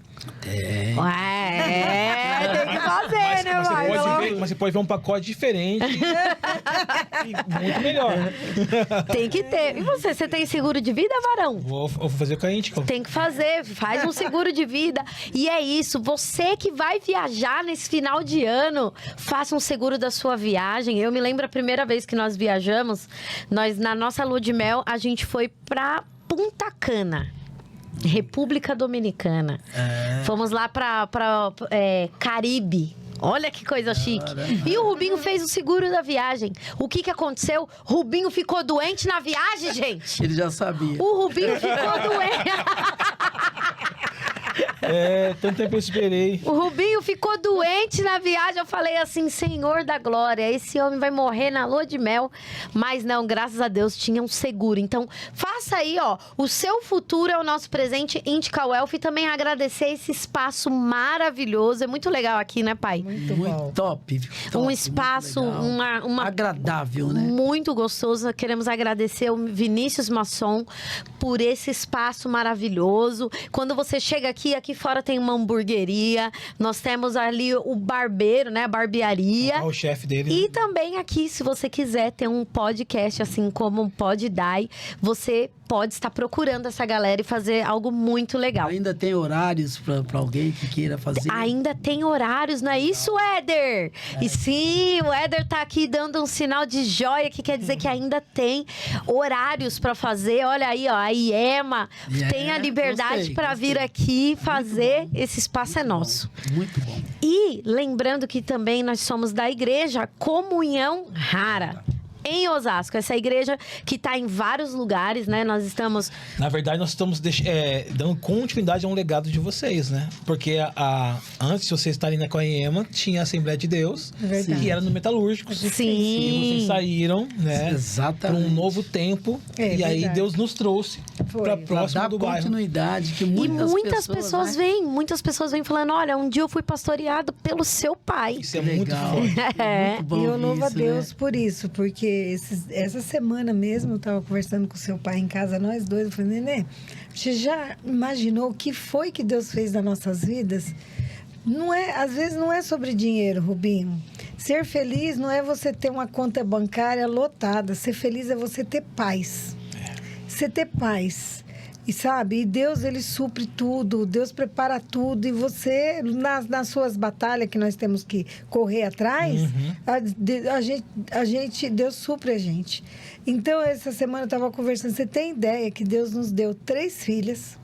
Speaker 3: Tem.
Speaker 1: Tem que fazer, né,
Speaker 2: Mas
Speaker 1: vai?
Speaker 2: mas você pode ver um pacote diferente e muito melhor.
Speaker 1: Tem que ter. E você tem seguro de vida, Varão?
Speaker 2: Vou fazer com a Índica.
Speaker 1: Tem que fazer, faz um seguro de vida. E é isso, você que vai viajar nesse final de ano, faça um seguro da sua viagem. Eu me lembro a primeira vez que nós viajamos, na nossa lua de mel, a gente foi pra Punta Cana, República Dominicana. Fomos lá pra Caribe. Olha que coisa chique. E o Rubinho fez o seguro da viagem. O que aconteceu? Rubinho ficou doente na viagem, gente.
Speaker 3: Ele já sabia.
Speaker 1: O Rubinho ficou doente.
Speaker 2: Tanto tempo eu esperei.
Speaker 1: O Rubinho ficou doente na viagem. Eu falei assim, Senhor da glória, esse homem vai morrer na lua de mel. Mas não, graças a Deus, tinha um seguro. Então, faça aí, ó. O seu futuro é o nosso presente Índica Wealth. E também agradecer esse espaço maravilhoso. É muito legal aqui, né, pai?
Speaker 4: Muito bom.
Speaker 3: Top.
Speaker 1: Um espaço, uma
Speaker 3: agradável, né?
Speaker 1: muito gostoso. Queremos agradecer o Vinícius Masson por esse espaço maravilhoso. Quando você chega aqui fora tem uma hamburgueria. Nós temos ali o barbeiro, né? A barbearia.
Speaker 2: O chefe dele.
Speaker 1: E também aqui, se você quiser ter um podcast, assim como o Pod Die, você pode estar procurando essa galera e fazer algo muito legal.
Speaker 3: Ainda tem horários para alguém que queira fazer?
Speaker 1: Ainda tem horários, não é isso, Éder? E sim, o Éder tá aqui dando um sinal de joia, que quer dizer que ainda tem horários para fazer. Olha aí, ó, a Iema tem a liberdade para vir aqui fazer. Esse espaço é nosso.
Speaker 3: Muito bom.
Speaker 1: E lembrando que também nós somos da igreja Comunhão Rara, em Osasco. Essa igreja que está em vários lugares, né? Nós estamos...
Speaker 2: Na verdade, nós estamos dando continuidade a um legado de vocês, né? Porque antes de vocês estarem na Coiema, tinha a Assembleia de Deus, que era no Metalúrgico.
Speaker 1: Sim.
Speaker 2: E vocês saíram, né?
Speaker 3: Exatamente.
Speaker 2: Para um novo tempo. E aí Deus nos trouxe para próximo do bairro.
Speaker 3: Continuidade, que
Speaker 1: muitas pessoas vêm. Muitas pessoas vêm falando, olha, um dia eu fui pastoreado pelo seu pai.
Speaker 2: Isso é muito
Speaker 3: legal.
Speaker 1: Muito
Speaker 4: bom. E eu louvo a Deus,
Speaker 3: né?
Speaker 4: por isso, porque essa semana mesmo eu estava conversando com seu pai em casa, nós dois. Eu falei, Nenê, você já imaginou o que foi que Deus fez nas nossas vidas? Às vezes não é sobre dinheiro, Rubinho. Ser feliz não é você ter uma conta bancária lotada. Ser feliz é você ter paz. Você ter paz. E sabe, e Deus, ele supre tudo, Deus prepara tudo, e você, nas suas batalhas que nós temos que correr atrás, Deus supre a gente. Então, essa semana eu estava conversando, você tem ideia que Deus nos deu 3 filhas?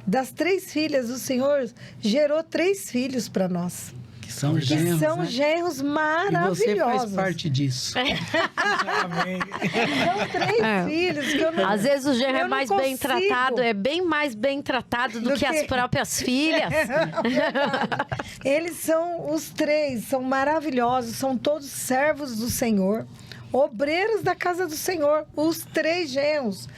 Speaker 4: Das 3 filhas, o Senhor gerou 3 filhos para nós.
Speaker 3: Que são
Speaker 4: genros maravilhosos.
Speaker 3: E você faz parte disso.
Speaker 2: Amém.
Speaker 4: São 3 filhos que eu não...
Speaker 1: Às vezes o genro é mais bem
Speaker 4: consigo.
Speaker 1: tratado, é bem mais bem tratado do que as próprias filhas.
Speaker 4: Eles são os 3, são maravilhosos, são todos servos do Senhor, obreiros da casa do Senhor. Os 3 genros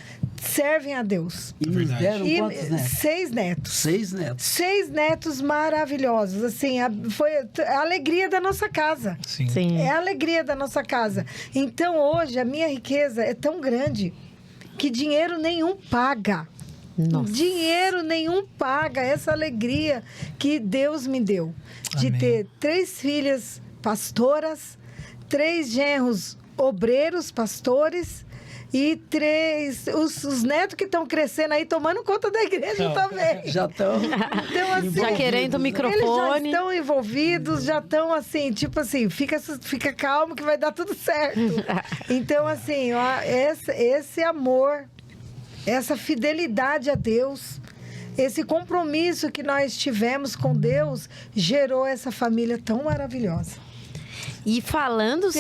Speaker 4: servem a Deus.
Speaker 3: E nos deram quantos netos?
Speaker 4: 6 netos.
Speaker 3: 6 netos.
Speaker 4: 6 netos maravilhosos. Assim, foi a alegria da nossa casa.
Speaker 2: Sim.
Speaker 4: É a alegria da nossa casa. Então, hoje, a minha riqueza é tão grande que dinheiro nenhum paga.
Speaker 1: Nossa.
Speaker 4: Dinheiro nenhum paga essa alegria que Deus me deu. De
Speaker 2: Amém.
Speaker 4: ter 3 filhas pastoras, 3 genros obreiros, pastores... E 3, os netos que estão crescendo aí, tomando conta da igreja também.
Speaker 3: Já estão.
Speaker 4: Então, assim,
Speaker 1: Já querendo o microfone.
Speaker 4: Eles já estão envolvidos, já estão assim, tipo assim, fica calmo que vai dar tudo certo. Então, assim, ó, esse amor, essa fidelidade a Deus, esse compromisso que nós tivemos com Deus, gerou essa família tão maravilhosa.
Speaker 1: E falando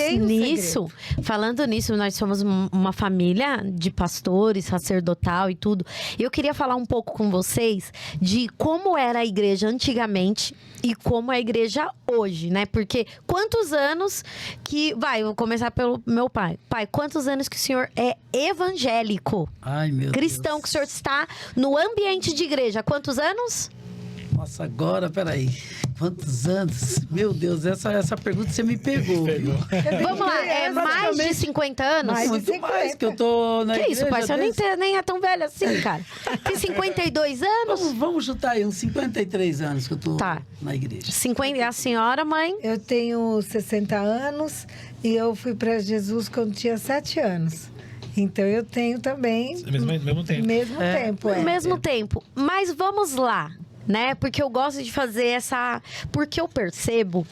Speaker 1: nisso, nós somos uma família de pastores, sacerdotal e tudo. Eu queria falar um pouco com vocês de como era a igreja antigamente e como é a igreja hoje, né? Porque quantos anos que... vou começar pelo meu pai. Pai, quantos anos que o senhor é evangélico?
Speaker 3: Ai, meu
Speaker 1: cristão,
Speaker 3: Deus.
Speaker 1: que o senhor está no ambiente de igreja. Quantos anos?
Speaker 3: Nossa, agora, peraí. Quantos anos? Meu Deus, essa pergunta você me pegou.
Speaker 2: Pegou.
Speaker 1: Vamos lá, é mais de 50 anos?
Speaker 4: Mais de
Speaker 3: Muito
Speaker 4: 50.
Speaker 3: mais que eu tô na
Speaker 1: Que
Speaker 3: igreja.
Speaker 1: isso, pai? Você nem é tão velho assim, cara. Tem 52 anos?
Speaker 3: Vamos chutar aí, uns 53 anos que eu tô
Speaker 1: Tá.
Speaker 3: na igreja.
Speaker 1: 50, e a senhora, mãe?
Speaker 4: Eu tenho 60 anos e eu fui para Jesus quando tinha 7 anos. Então eu tenho também
Speaker 2: Mesmo tempo.
Speaker 4: mesmo tempo.
Speaker 1: Ao mesmo tempo. Mas vamos lá, né? Porque eu gosto de fazer essa... Porque eu percebo,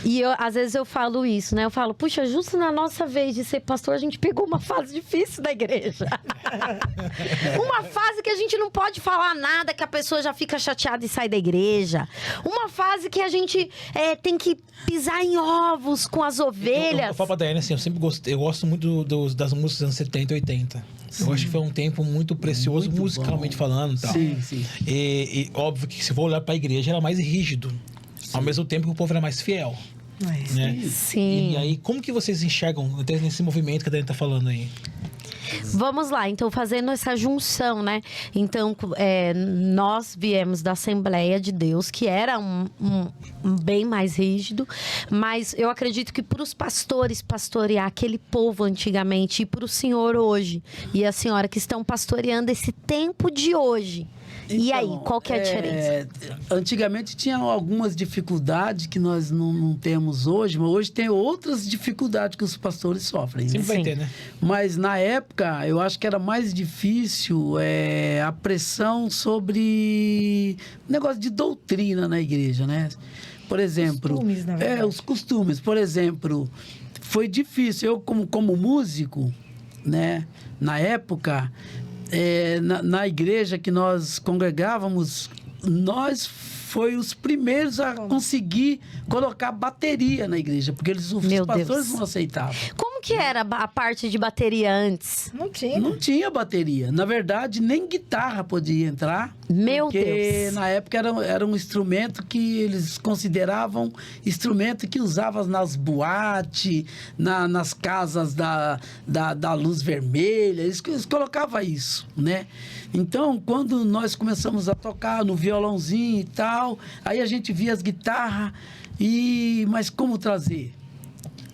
Speaker 1: e às vezes eu falo isso, né? Eu falo, puxa, justo na nossa vez de ser pastor, a gente pegou uma fase difícil da igreja. Uma fase que a gente não pode falar nada, que a pessoa já fica chateada e sai da igreja. Uma fase que a gente tem que pisar em ovos com as ovelhas.
Speaker 2: Eu falo pra Daiane assim, eu sempre gostei, eu gosto muito das músicas dos anos 70 e 80. Eu acho que foi um tempo muito precioso,
Speaker 3: Muito
Speaker 2: musicalmente
Speaker 3: bom.
Speaker 2: falando e tal.
Speaker 3: Sim, sim.
Speaker 2: E óbvio que se for olhar pra igreja, era mais rígido. Ao mesmo tempo que o povo era mais fiel. Né?
Speaker 1: Sim.
Speaker 2: E aí, como que vocês enxergam até nesse movimento que a Daiane tá falando aí?
Speaker 1: Vamos lá, então fazendo essa junção, né? Então, nós viemos da Assembleia de Deus, que era um bem mais rígido, mas eu acredito que para os pastores pastorear aquele povo antigamente e para o senhor hoje e a senhora que estão pastoreando esse tempo de hoje. E aí, qual que é a diferença?
Speaker 3: Antigamente tinha algumas dificuldades que nós não temos hoje, mas hoje tem outras dificuldades que os pastores sofrem.
Speaker 2: Sempre vai
Speaker 1: Sim.
Speaker 2: ter, né?
Speaker 3: Mas na época, eu acho que era mais difícil a pressão sobre negócio de doutrina na igreja, né? Por exemplo,
Speaker 4: Costumes, na verdade.
Speaker 3: os costumes. Por exemplo, foi difícil. Eu, como músico, né? Na época, na igreja que nós congregávamos, nós foi os primeiros a conseguir colocar bateria na igreja, porque os
Speaker 1: Meu
Speaker 3: pastores
Speaker 1: Deus.
Speaker 3: não aceitavam.
Speaker 1: Como que era a parte de bateria antes?
Speaker 4: Não tinha.
Speaker 3: Não tinha bateria. Na verdade, nem guitarra podia entrar.
Speaker 1: Meu
Speaker 3: porque
Speaker 1: Deus.
Speaker 3: na época era um instrumento que eles consideravam instrumento que usavam nas boates, nas casas da luz vermelha. Eles colocavam isso, né? Então, quando nós começamos a tocar no violãozinho e tal, aí a gente via as guitarras, mas como trazer?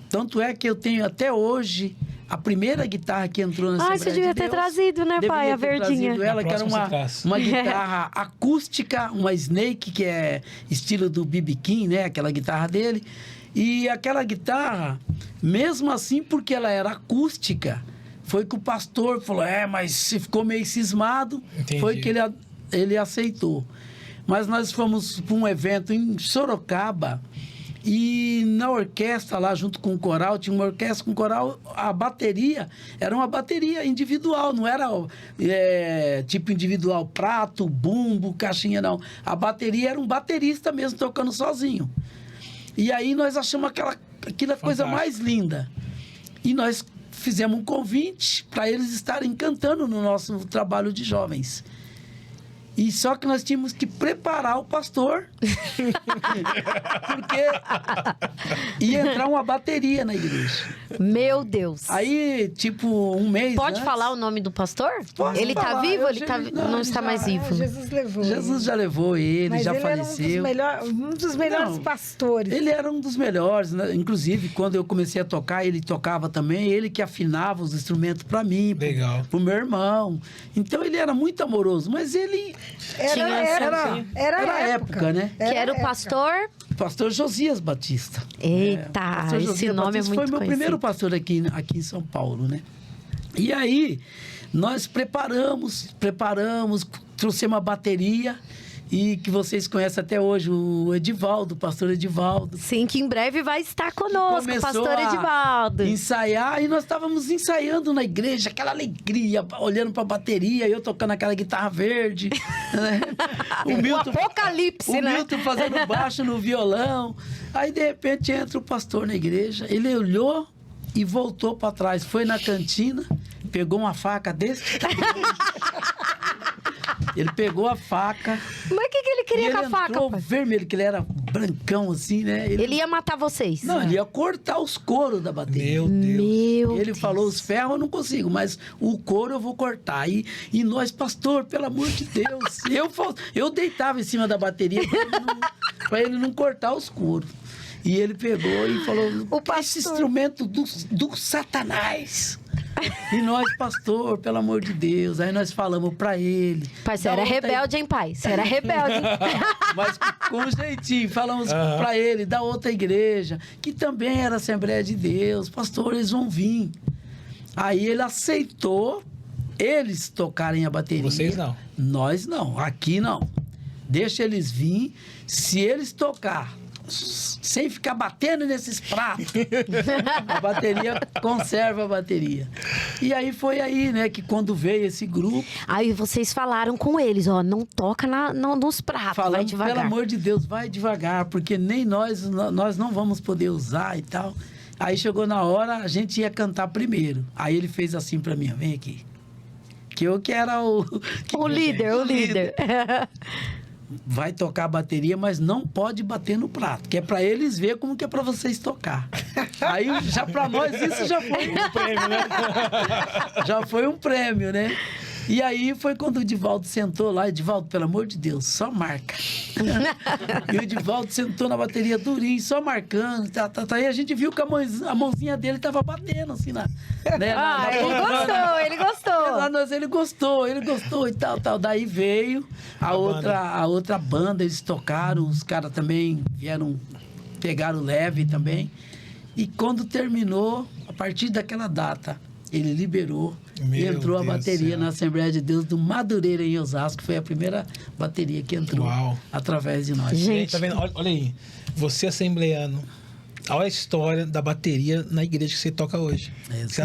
Speaker 3: Tanto é que eu tenho até hoje a primeira guitarra que entrou na Assembleia
Speaker 1: Você devia
Speaker 3: de
Speaker 1: ter
Speaker 3: Deus.
Speaker 1: trazido, né, pai? A
Speaker 3: Deveria ter
Speaker 1: verdinha.
Speaker 3: trazido ela,
Speaker 2: Na
Speaker 3: que era
Speaker 2: próxima você traz.
Speaker 3: uma guitarra acústica, uma Snake, que é estilo do B.B. King, né? Aquela guitarra dele. E aquela guitarra, mesmo assim, porque ela era acústica, foi que o pastor falou, mas você ficou meio cismado.
Speaker 2: Entendi.
Speaker 3: Foi que ele aceitou. Mas nós fomos para um evento em Sorocaba, e na orquestra lá, junto com o coral, tinha uma orquestra com coral, a bateria era uma bateria individual, não era tipo individual, prato, bumbo, caixinha, não. A bateria era um baterista mesmo, tocando sozinho. E aí nós achamos aquela coisa mais linda. E nós fizemos um convite para eles estarem cantando no nosso trabalho de jovens. E só que nós tínhamos que preparar o pastor, porque ia entrar uma bateria na igreja.
Speaker 1: Meu Deus.
Speaker 3: Aí, tipo, um mês
Speaker 1: Pode
Speaker 3: antes,
Speaker 1: falar o nome do pastor?
Speaker 3: Posso
Speaker 1: Ele tá
Speaker 3: falar,
Speaker 1: vivo?
Speaker 3: eu
Speaker 1: Ele tá,
Speaker 3: já-
Speaker 1: não,
Speaker 3: não,
Speaker 1: está
Speaker 3: já-
Speaker 1: mais vivo.
Speaker 4: Jesus levou.
Speaker 3: Jesus já levou ele,
Speaker 4: Mas
Speaker 3: já
Speaker 4: ele
Speaker 3: faleceu.
Speaker 4: era um dos melhores
Speaker 3: Não,
Speaker 4: pastores.
Speaker 3: Ele era um dos melhores, né? Inclusive, quando eu comecei a tocar, ele tocava também, ele que afinava os instrumentos para mim,
Speaker 2: Legal.
Speaker 3: pro meu irmão. Então ele era muito amoroso, mas ele
Speaker 4: Era
Speaker 3: a época, né?
Speaker 1: Que era o
Speaker 4: época.
Speaker 1: pastor?
Speaker 3: Pastor Josias Batista.
Speaker 1: Eita,
Speaker 3: Pastor
Speaker 1: esse
Speaker 3: Josias
Speaker 1: nome é
Speaker 3: Batista
Speaker 1: muito
Speaker 3: foi meu
Speaker 1: conhecido.
Speaker 3: primeiro pastor aqui em São Paulo, né? E aí, nós preparamos, trouxemos a bateria, e que vocês conhecem até hoje, o Edivaldo, o pastor Edivaldo.
Speaker 1: Sim, que em breve vai estar conosco,
Speaker 3: Começou
Speaker 1: pastor
Speaker 3: a
Speaker 1: Edivaldo.
Speaker 3: ensaiar, e nós estávamos ensaiando na igreja, aquela alegria, olhando para a bateria, eu tocando aquela guitarra verde, né?
Speaker 1: O apocalipse,
Speaker 3: o
Speaker 1: né?
Speaker 3: Milton fazendo baixo no violão. Aí, de repente, entra o pastor na igreja, ele olhou e voltou para trás, foi na cantina, pegou uma faca desse. Ele pegou a faca.
Speaker 1: Mas o que ele
Speaker 3: E
Speaker 1: queria
Speaker 3: ele
Speaker 1: com a faca,
Speaker 3: entrou
Speaker 1: pai?
Speaker 3: vermelho, que ele era brancão assim, né?
Speaker 1: Ele ia matar vocês.
Speaker 3: Não, ele ia cortar os couros da bateria.
Speaker 2: Meu Deus.
Speaker 3: Ele falou, os ferros eu não consigo, mas o couro eu vou cortar. E nós, pastor, pelo amor de Deus. Eu deitava em cima da bateria para ele não cortar os couros. E ele pegou e falou, esse instrumento do Satanás. E nós, pastor, pelo amor de Deus. Aí nós falamos para ele.
Speaker 1: Pai, você era rebelde, hein, pai? Você era rebelde, hein?
Speaker 3: Mas com jeitinho, falamos para ele da outra igreja, que também era Assembleia de Deus. Pastor, eles vão vir. Aí ele aceitou eles tocarem a bateria.
Speaker 2: Vocês não?
Speaker 3: Nós não, aqui não. Deixa eles vir. Se eles tocar sem ficar batendo nesses pratos, a bateria conserva a bateria. E aí foi aí, né, que quando veio esse grupo...
Speaker 1: Aí vocês falaram com eles, ó, não toca nos pratos, vai devagar.
Speaker 3: Pelo amor de Deus, vai devagar, porque nem nós não vamos poder usar e tal. Aí chegou na hora, a gente ia cantar primeiro. Aí ele fez assim pra mim, vem aqui. Que eu que era o líder. Vai tocar a bateria, mas não pode bater no prato, que é para eles ver como que é para vocês tocar. Aí, já para nós, isso já foi um prêmio, né? Já foi um prêmio, né? E aí foi quando o Divaldo sentou lá. Divaldo, pelo amor de Deus, só marca. E o Divaldo sentou na bateria durinho, só marcando. Aí a gente viu que a mãozinha dele tava batendo assim na... Né,
Speaker 1: ele gostou.
Speaker 3: Ele gostou e tal. Daí veio a outra banda, eles tocaram, os caras também pegaram leve também. E quando terminou, a partir daquela data, ele liberou e entrou a bateria na Assembleia de Deus do Madureira, em Osasco. Foi a primeira bateria que entrou através de nós.
Speaker 2: Gente, tá vendo? Olha aí, você assembleano. Olha a história da bateria na igreja que você toca hoje.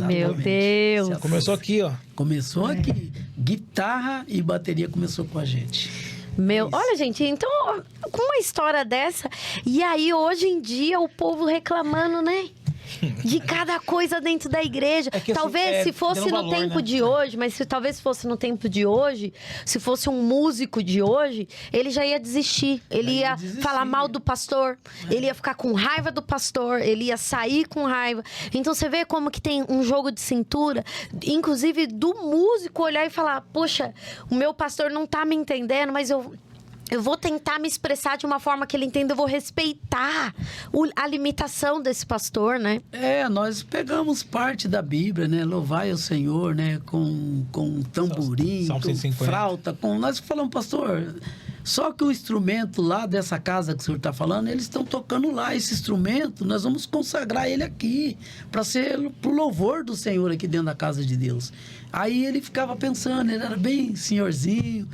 Speaker 1: Meu Deus.
Speaker 2: Começou aqui, ó.
Speaker 3: Começou aqui. Guitarra e bateria começou com a gente.
Speaker 1: Olha, gente, então, com uma história dessa, e aí hoje em dia o povo reclamando, né? De cada coisa dentro da igreja. Talvez se fosse no tempo de hoje, mas talvez fosse no tempo de hoje, se fosse um músico de hoje, ele já ia desistir. Ele ia falar mal do pastor, ele ia ficar com raiva do pastor, ele ia sair com raiva. Então você vê como que tem um jogo de cintura, inclusive do músico olhar e falar, poxa, o meu pastor não tá me entendendo, mas eu vou tentar me expressar de uma forma que ele entenda, eu vou respeitar a limitação desse pastor, né?
Speaker 3: Nós pegamos parte da Bíblia, né? Louvai o Senhor, né? Com tamborim, com flauta, nós falamos, pastor, só que o instrumento lá dessa casa que o senhor está falando, eles estão tocando lá esse instrumento, nós vamos consagrar ele aqui, para ser pro louvor do Senhor aqui dentro da casa de Deus. Aí ele ficava pensando, ele era bem senhorzinho.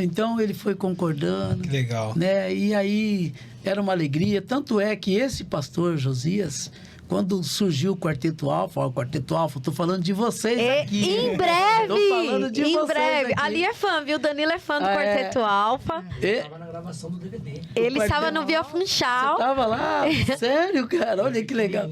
Speaker 3: Então ele foi concordando.
Speaker 2: Que legal.
Speaker 3: Né? E aí era uma alegria. Tanto é que esse pastor Josias, quando surgiu o Quarteto Alfa, estou falando de vocês aqui.
Speaker 1: Em breve!
Speaker 3: Tô falando de vocês
Speaker 1: breve.
Speaker 3: aqui.
Speaker 1: Ali é fã, viu? Danilo é fã do Quarteto Alfa.
Speaker 5: Estava na gravação do DVD.
Speaker 1: Ele estava no Via Funchal.
Speaker 3: Você estava lá? Sério, cara? Olha que legal.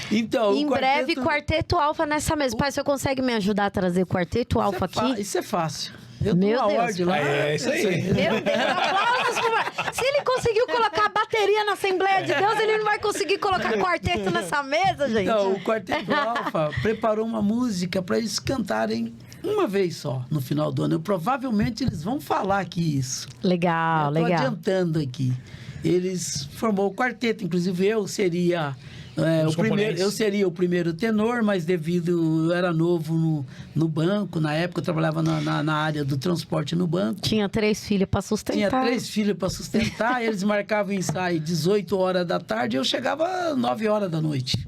Speaker 3: Então,
Speaker 1: em breve, Quarteto Alfa nessa mesa. Pai, você consegue me ajudar a trazer o Quarteto Alfa aqui?
Speaker 3: Isso é fácil. Eu
Speaker 1: Meu
Speaker 3: dou uma
Speaker 1: Deus.
Speaker 3: ordem lá.
Speaker 2: É isso aí.
Speaker 1: Meu Deus, aplausos. Se ele conseguiu colocar a bateria na Assembleia de Deus, ele não vai conseguir colocar quarteto nessa mesa, gente.
Speaker 3: Então, o Quarteto Alfa preparou uma música para eles cantarem uma vez só, no final do ano. Provavelmente eles vão falar aqui isso.
Speaker 1: Legal,
Speaker 3: legal. Estou
Speaker 1: adiantando
Speaker 3: aqui. Eles formou o quarteto, inclusive eu seria... eu seria o primeiro tenor, mas devido eu era novo no banco, na época eu trabalhava na área do transporte no banco.
Speaker 1: Tinha 3 filhos para sustentar.
Speaker 3: Tinha 3 filhos para sustentar, eles marcavam ensaio 18 horas da tarde e eu chegava 9 horas da noite.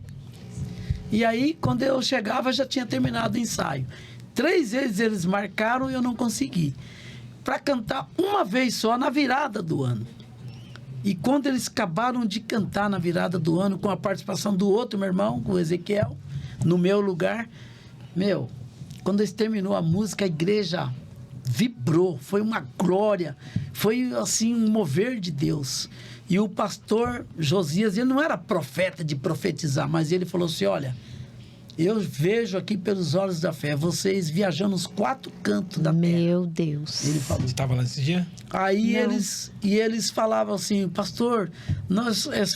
Speaker 3: E aí, quando eu chegava, já tinha terminado o ensaio. 3 vezes eles marcaram e eu não consegui. Para cantar uma vez só na virada do ano. E quando eles acabaram de cantar na virada do ano, com a participação do outro meu irmão, com o Ezequiel, no meu lugar, quando eles terminou a música, a igreja vibrou, foi uma glória, foi assim um mover de Deus. E o pastor Josias, ele não era profeta de profetizar, mas ele falou assim, olha, Eu vejo aqui pelos olhos da fé, vocês viajando os 4 cantos da terra.
Speaker 1: Meu Deus.
Speaker 3: Ele falou.
Speaker 2: Você estava lá nesse dia?
Speaker 3: Aí
Speaker 4: Não.
Speaker 3: eles falavam assim, pastor,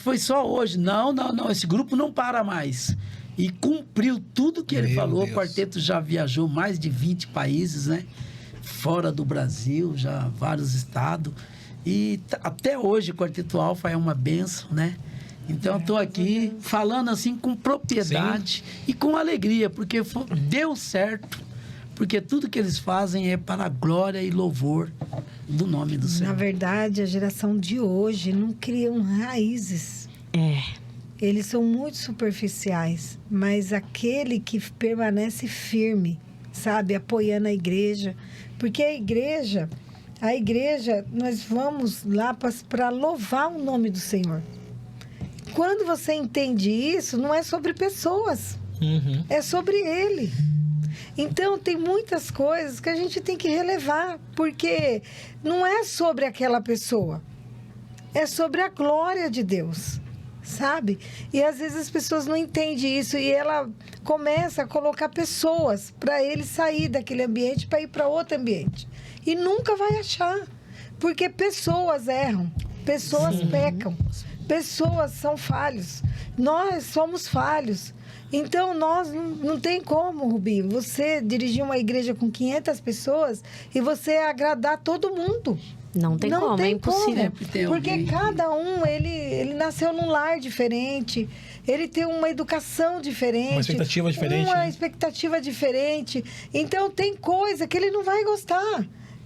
Speaker 3: foi só hoje. Não, esse grupo não para mais. E cumpriu tudo que ele
Speaker 2: Meu
Speaker 3: falou.
Speaker 2: Deus.
Speaker 3: O quarteto já viajou mais de 20 países, né? Fora do Brasil, já vários estados. E até hoje o Quarteto Alfa é uma bênção, né? Então eu estou aqui falando assim com propriedade e com alegria, porque deu certo. Porque tudo que eles fazem é para a glória e louvor do nome do Senhor.
Speaker 4: Na verdade, a geração de hoje não criam raízes.
Speaker 1: É.
Speaker 4: Eles são muito superficiais, mas aquele que permanece firme, sabe, apoiando a igreja, porque a igreja, nós vamos lá para louvar o nome do Senhor. Quando você entende isso, não é sobre pessoas,
Speaker 2: Uhum.
Speaker 4: é sobre Ele. Então, tem muitas coisas que a gente tem que relevar, porque não é sobre aquela pessoa, é sobre a glória de Deus, sabe? E às vezes as pessoas não entendem isso e ela começa a colocar pessoas para ele sair daquele ambiente para ir para outro ambiente. E nunca vai achar, porque pessoas erram, pessoas pecam, pessoas são falhos, nós somos falhos. Então, nós não tem como, Rubinho, você dirigir uma igreja com 500 pessoas e você agradar todo mundo.
Speaker 1: Não tem como, é impossível.
Speaker 3: Sempre tem
Speaker 4: Porque
Speaker 3: alguém.
Speaker 4: cada um, ele nasceu num lar diferente, ele tem uma educação diferente.
Speaker 2: Uma expectativa diferente,
Speaker 4: Uma
Speaker 2: né?
Speaker 4: expectativa diferente. Então, tem coisa que ele não vai gostar.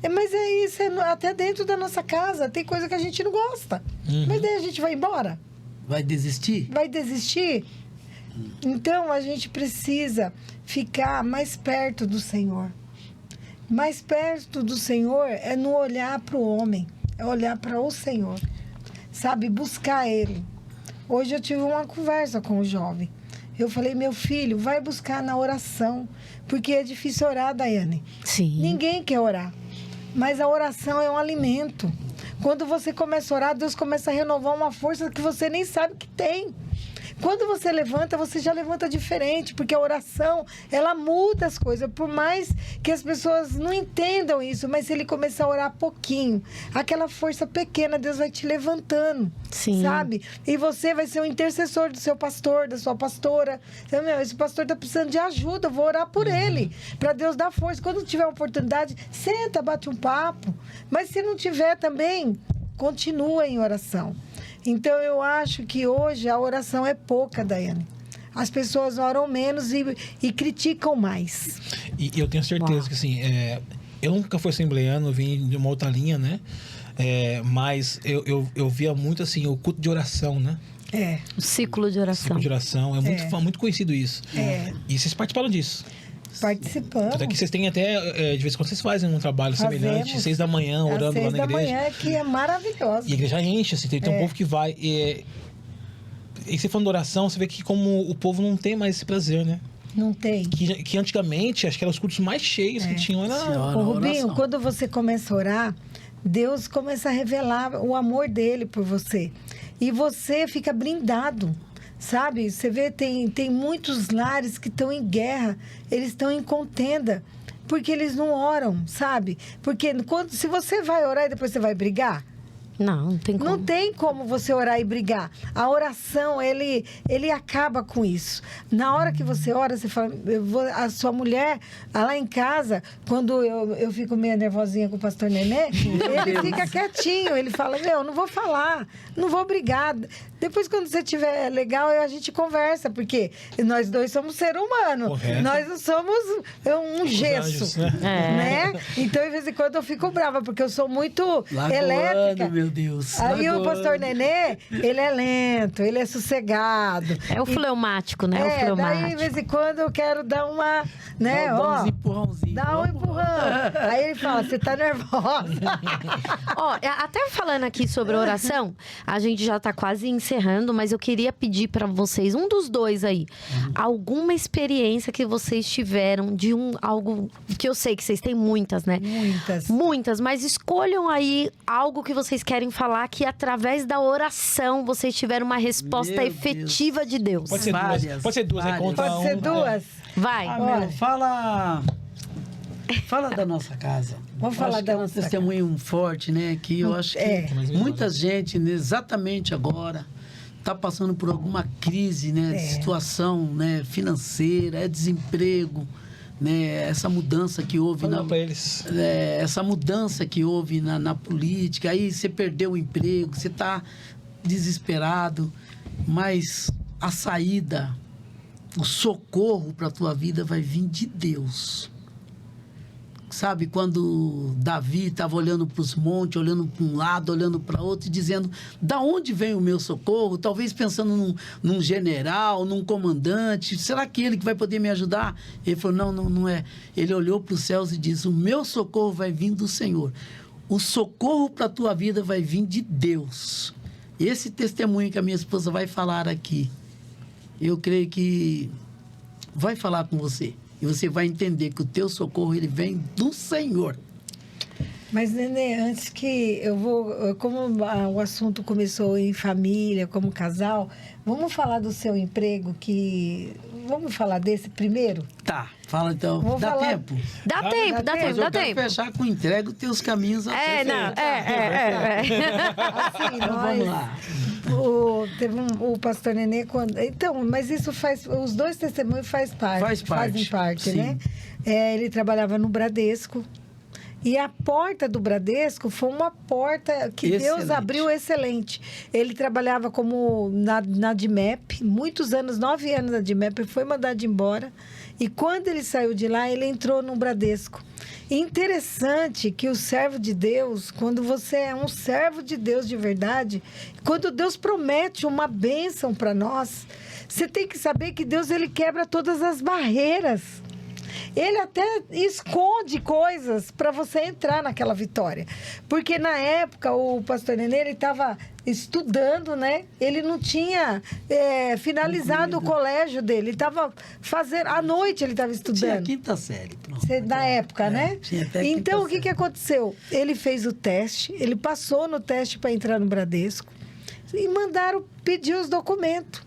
Speaker 4: Mas é isso, até dentro da nossa casa, tem coisa que a gente não gosta.
Speaker 2: Uhum.
Speaker 4: Mas daí a gente vai embora?
Speaker 3: Vai desistir?
Speaker 4: Vai desistir? Então, a gente precisa ficar mais perto do Senhor. Mais perto do Senhor é não olhar para o homem, é olhar para o Senhor. Sabe, buscar Ele. Hoje eu tive uma conversa com o jovem. Eu falei, meu filho, vai buscar na oração, porque é difícil orar, Daiane.
Speaker 1: Sim.
Speaker 4: Ninguém quer orar, mas a oração é um alimento. Quando você começa a orar, Deus começa a renovar uma força que você nem sabe que tem. Quando você levanta, você já levanta diferente, porque a oração, ela muda as coisas. Por mais que as pessoas não entendam isso, mas se ele começar a orar pouquinho, aquela força pequena, Deus vai te levantando,
Speaker 1: Sim.
Speaker 4: sabe? E você vai ser o intercessor do seu pastor, da sua pastora. Então, meu, esse pastor está precisando de ajuda, eu vou orar por ele, para Deus dar força. Quando tiver oportunidade, senta, bate um papo. Mas se não tiver também, continua em oração. Então, eu acho que hoje a oração é pouca, Daiane. As pessoas oram menos e criticam mais.
Speaker 2: E eu tenho certeza que, assim, eu nunca fui assembleano, eu vim de uma outra linha, né? Mas eu via muito, assim, o culto de oração, né?
Speaker 4: É.
Speaker 1: O ciclo de oração.
Speaker 2: Culto de oração, muito conhecido isso. E vocês participaram disso.
Speaker 4: Participamos.
Speaker 2: Até que vocês têm até, de vez em quando vocês fazem um trabalho semelhante,
Speaker 4: Fazemos.
Speaker 2: 6 da manhã, orando
Speaker 4: Às 6
Speaker 2: lá na
Speaker 4: da
Speaker 2: igreja.
Speaker 4: manhã, que é maravilhosa.
Speaker 2: E a igreja enche, assim, tem um povo que vai. E você falando de oração, você vê que como o povo não tem mais esse prazer, né?
Speaker 4: Não tem.
Speaker 2: Que antigamente, acho que eram os cultos mais cheios que tinham. Era...
Speaker 3: Senhora,
Speaker 4: Ô, Rubinho,
Speaker 3: oração.
Speaker 4: quando você começa a orar, Deus começa a revelar o amor dele por você. E você fica blindado, sabe? Você vê, tem muitos lares que estão em guerra, eles estão em contenda, porque eles não oram, sabe? Porque se você vai orar e depois você vai brigar,
Speaker 1: Não tem como.
Speaker 4: não tem como você orar e brigar. A oração, ele acaba com isso. Na hora que você ora, você fala... a sua mulher, lá em casa, quando eu fico meio nervosinha com o pastor Nenê, ele fica quietinho. Ele fala, não vou falar, não vou brigar. Depois, quando você estiver legal, a gente conversa, porque nós dois somos ser humano.
Speaker 2: Correto.
Speaker 4: Nós não somos um gesso,
Speaker 2: anjos, né?
Speaker 4: né? Então, de vez em quando, eu fico brava, porque eu sou muito elétrica.
Speaker 3: Meu Deus.
Speaker 4: Aí o
Speaker 3: Lagoano.
Speaker 4: pastor Nenê, ele é lento, ele é sossegado.
Speaker 1: É o fleumático, né? O
Speaker 4: Daí, de
Speaker 1: fleumático.
Speaker 4: vez em quando, eu quero dar uma, né,
Speaker 3: Dá uns
Speaker 4: ó,
Speaker 3: empurrãozinhos.
Speaker 4: dá um empurrão. Aí ele fala, você tá nervosa.
Speaker 1: Ó, até falando aqui sobre oração, a gente já tá quase encerrando, mas eu queria pedir pra vocês, um dos dois aí, alguma experiência que vocês tiveram de algo que eu sei que vocês têm muitas, né?
Speaker 4: Muitas.
Speaker 1: Muitas, mas escolham aí algo que vocês querem querem falar que através da oração vocês tiveram uma resposta
Speaker 3: Meu
Speaker 1: efetiva de Deus.
Speaker 2: Pode ser duas.
Speaker 3: Várias,
Speaker 2: Pode ser duas. Aí
Speaker 3: várias.
Speaker 2: conta
Speaker 4: Pode ser duas?
Speaker 1: Vai.
Speaker 3: Meu, fala da nossa casa.
Speaker 4: Vamos
Speaker 3: Eu
Speaker 4: falar
Speaker 3: acho que
Speaker 4: da
Speaker 3: é um
Speaker 4: nossa
Speaker 3: testemunho forte, né? Que eu acho que muita gente, né, exatamente agora, está passando por alguma crise, né? De situação, né, financeira, desemprego, né? Essa mudança que houve
Speaker 2: Fala pra eles.
Speaker 3: essa mudança que houve na política, aí você perdeu o emprego, você está desesperado, mas a saída, o socorro para a tua vida vai vir de Deus. Sabe, quando Davi estava olhando para os montes, olhando para um lado, olhando para outro, e dizendo, da onde vem o meu socorro? Talvez pensando num general, num comandante, será que ele que vai poder me ajudar? Ele falou, não é. Ele olhou para os céus e disse, o meu socorro vai vir do Senhor. O socorro para a tua vida vai vir de Deus. Esse testemunho que a minha esposa vai falar aqui, eu creio que vai falar com você. E você vai entender que o teu socorro, ele vem do Senhor.
Speaker 4: Mas, Nenê, antes que eu vou... Como o assunto começou em família, como casal, vamos falar do seu emprego, que... Vamos falar desse primeiro?
Speaker 3: Tá, fala então.
Speaker 4: Vou
Speaker 3: Dá
Speaker 4: falar-
Speaker 3: tempo?
Speaker 1: Dá tempo, dá
Speaker 3: Mas
Speaker 1: tempo,
Speaker 3: eu
Speaker 1: dá
Speaker 3: quero
Speaker 1: tempo.
Speaker 3: fechar com entrega os teus caminhos. ao
Speaker 1: É,
Speaker 3: Senhor.
Speaker 1: não,
Speaker 4: Assim,
Speaker 3: Então,
Speaker 4: nós...
Speaker 3: vamos lá.
Speaker 4: Teve o pastor Nenê quando... Então, mas isso faz... Os dois testemunhos fazem parte. Fazem parte,
Speaker 3: sim.
Speaker 4: né? Ele trabalhava no Bradesco. E a porta do Bradesco foi uma porta que Deus
Speaker 3: Excelente.
Speaker 4: abriu excelente. Ele trabalhava como na DIMEP, muitos anos, 9 anos na DIMEP, foi mandado embora. E quando ele saiu de lá, ele entrou no Bradesco. Interessante que o servo de Deus, quando você é um servo de Deus de verdade, quando Deus promete uma bênção para nós, você tem que saber que Deus ele quebra todas as barreiras. Ele até esconde coisas para você entrar naquela vitória. Porque na época o pastor Nenê, ele estava estudando, né? Ele não tinha finalizado o colégio dele. Ele estava fazendo... À noite ele estava estudando.
Speaker 3: Tinha a quinta série. Pronto.
Speaker 4: Da época, né?
Speaker 3: tinha até a quinta
Speaker 4: Então, o que
Speaker 3: série.
Speaker 4: aconteceu? Ele fez o teste, ele passou no teste para entrar no Bradesco e mandaram pedir os documentos.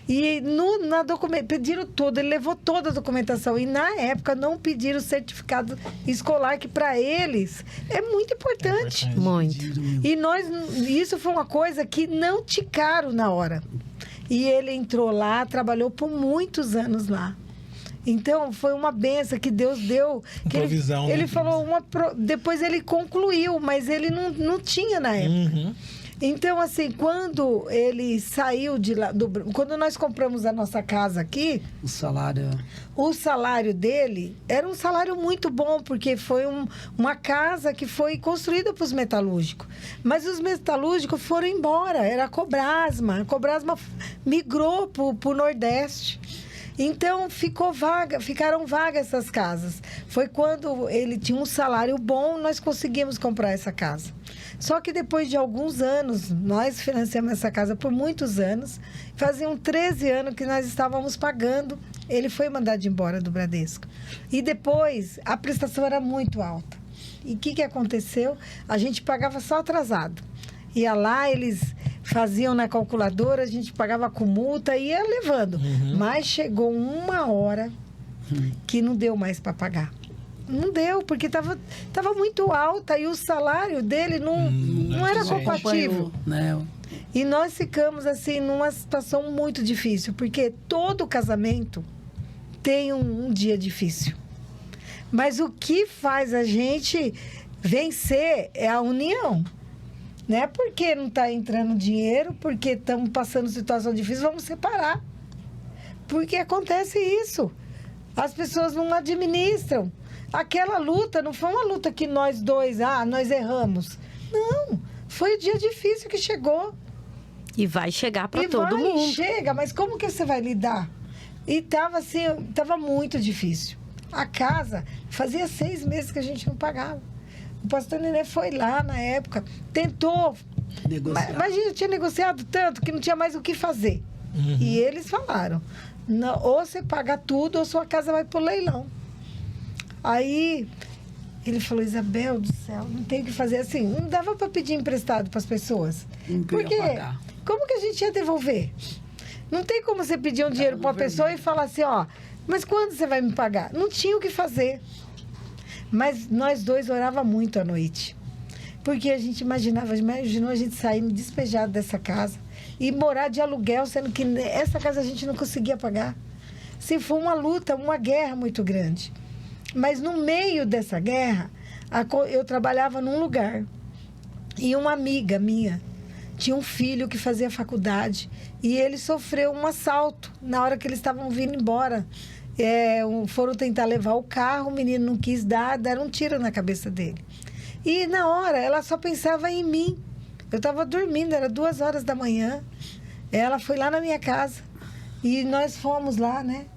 Speaker 4: E pediram tudo, ele levou toda a documentação. E na época não pediram o certificado escolar, que para eles é muito importante.
Speaker 1: Muito.
Speaker 4: E isso foi uma coisa que não ticaram na hora. E ele entrou lá, trabalhou por muitos anos lá. Então, foi uma benção que Deus deu. Que
Speaker 2: Provisão,
Speaker 4: ele
Speaker 2: né?
Speaker 4: falou, depois ele concluiu, mas ele não tinha na época.
Speaker 2: Uhum.
Speaker 4: Então, assim, quando ele saiu de lá, quando nós compramos a nossa casa aqui,
Speaker 3: O
Speaker 4: o salário dele era um salário muito bom, porque foi uma casa que foi construída para os metalúrgicos. Mas os metalúrgicos foram embora, era a Cobrasma migrou para o Nordeste. Então, ficaram vagas essas casas. Foi quando ele tinha um salário bom, nós conseguimos comprar essa casa. Só que depois de alguns anos, nós financiamos essa casa por muitos anos. Faziam 13 anos que nós estávamos pagando. Ele foi mandado embora do Bradesco. E depois, a prestação era muito alta. E o que aconteceu? A gente pagava só atrasado. Ia lá, eles faziam na calculadora, a gente pagava com multa e ia levando. Mas chegou uma hora que não deu mais para pagar. Não deu, porque estava muito alta e o salário dele não era compatível.
Speaker 3: Né?
Speaker 4: E nós ficamos, assim, numa situação muito difícil, porque todo casamento tem um dia difícil. Mas o que faz a gente vencer é a união. Não é porque não está entrando dinheiro, porque estamos passando situação difícil, vamos separar. Porque acontece isso. As pessoas não administram. Aquela luta não foi uma luta que nós dois, nós erramos. Não, foi o dia difícil que chegou.
Speaker 1: E vai chegar para todo mundo.
Speaker 4: Chega, mas como que você vai lidar? E estava assim, estava muito difícil. A casa, fazia 6 meses que a gente não pagava. O pastor Nenê foi lá na época, tentou.
Speaker 3: Negociar.
Speaker 4: Mas a gente tinha negociado tanto que não tinha mais o que fazer. E eles falaram, ou você paga tudo ou sua casa vai pro leilão. Aí Ele falou, Isabel do céu, não tem o que fazer assim. Não dava para pedir emprestado para as pessoas.
Speaker 3: Não queria
Speaker 4: Porque
Speaker 3: pagar.
Speaker 4: como que a gente ia devolver? Não tem como você pedir um dinheiro para uma pessoa e falar assim, ó, mas quando você vai me pagar? Não tinha o que fazer. Mas nós dois orava muito à noite. Porque a gente imaginou a gente sair despejado dessa casa e morar de aluguel, sendo que essa casa a gente não conseguia pagar. Se foi uma luta, uma guerra muito grande. Mas no meio dessa guerra, eu trabalhava num lugar. E uma amiga minha tinha um filho que fazia faculdade. E ele sofreu um assalto na hora que eles estavam vindo embora. Foram tentar levar o carro, o menino não quis dar, deram um tiro na cabeça dele. E na hora, ela só pensava em mim. Eu estava dormindo, era 2 horas da manhã. Ela foi lá na minha casa. E nós fomos lá, né?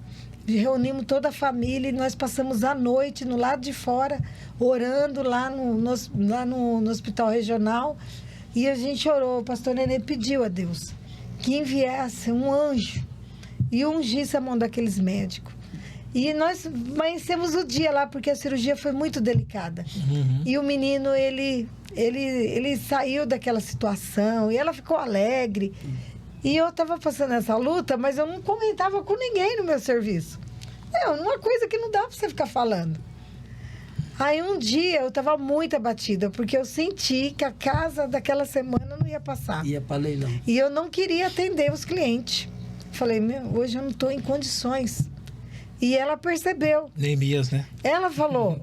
Speaker 4: Reunimos toda a família e nós passamos a noite no lado de fora, orando lá no hospital regional. E a gente orou, o pastor Nenê pediu a Deus que enviasse um anjo e ungisse a mão daqueles médicos. E nós amanhecemos o dia lá, porque a cirurgia foi muito delicada.
Speaker 2: Uhum.
Speaker 4: E o menino, ele saiu daquela situação e ela ficou alegre. E eu estava passando essa luta, mas eu não comentava com ninguém no meu serviço. É uma coisa que não dá para você ficar falando. Aí um dia eu estava muito abatida, porque eu senti que a casa daquela semana não ia passar.
Speaker 3: Ia para leilão.
Speaker 4: E eu não queria atender os clientes. Falei, hoje eu não estou em condições. E ela percebeu.
Speaker 2: Neemias, né?
Speaker 4: Ela falou,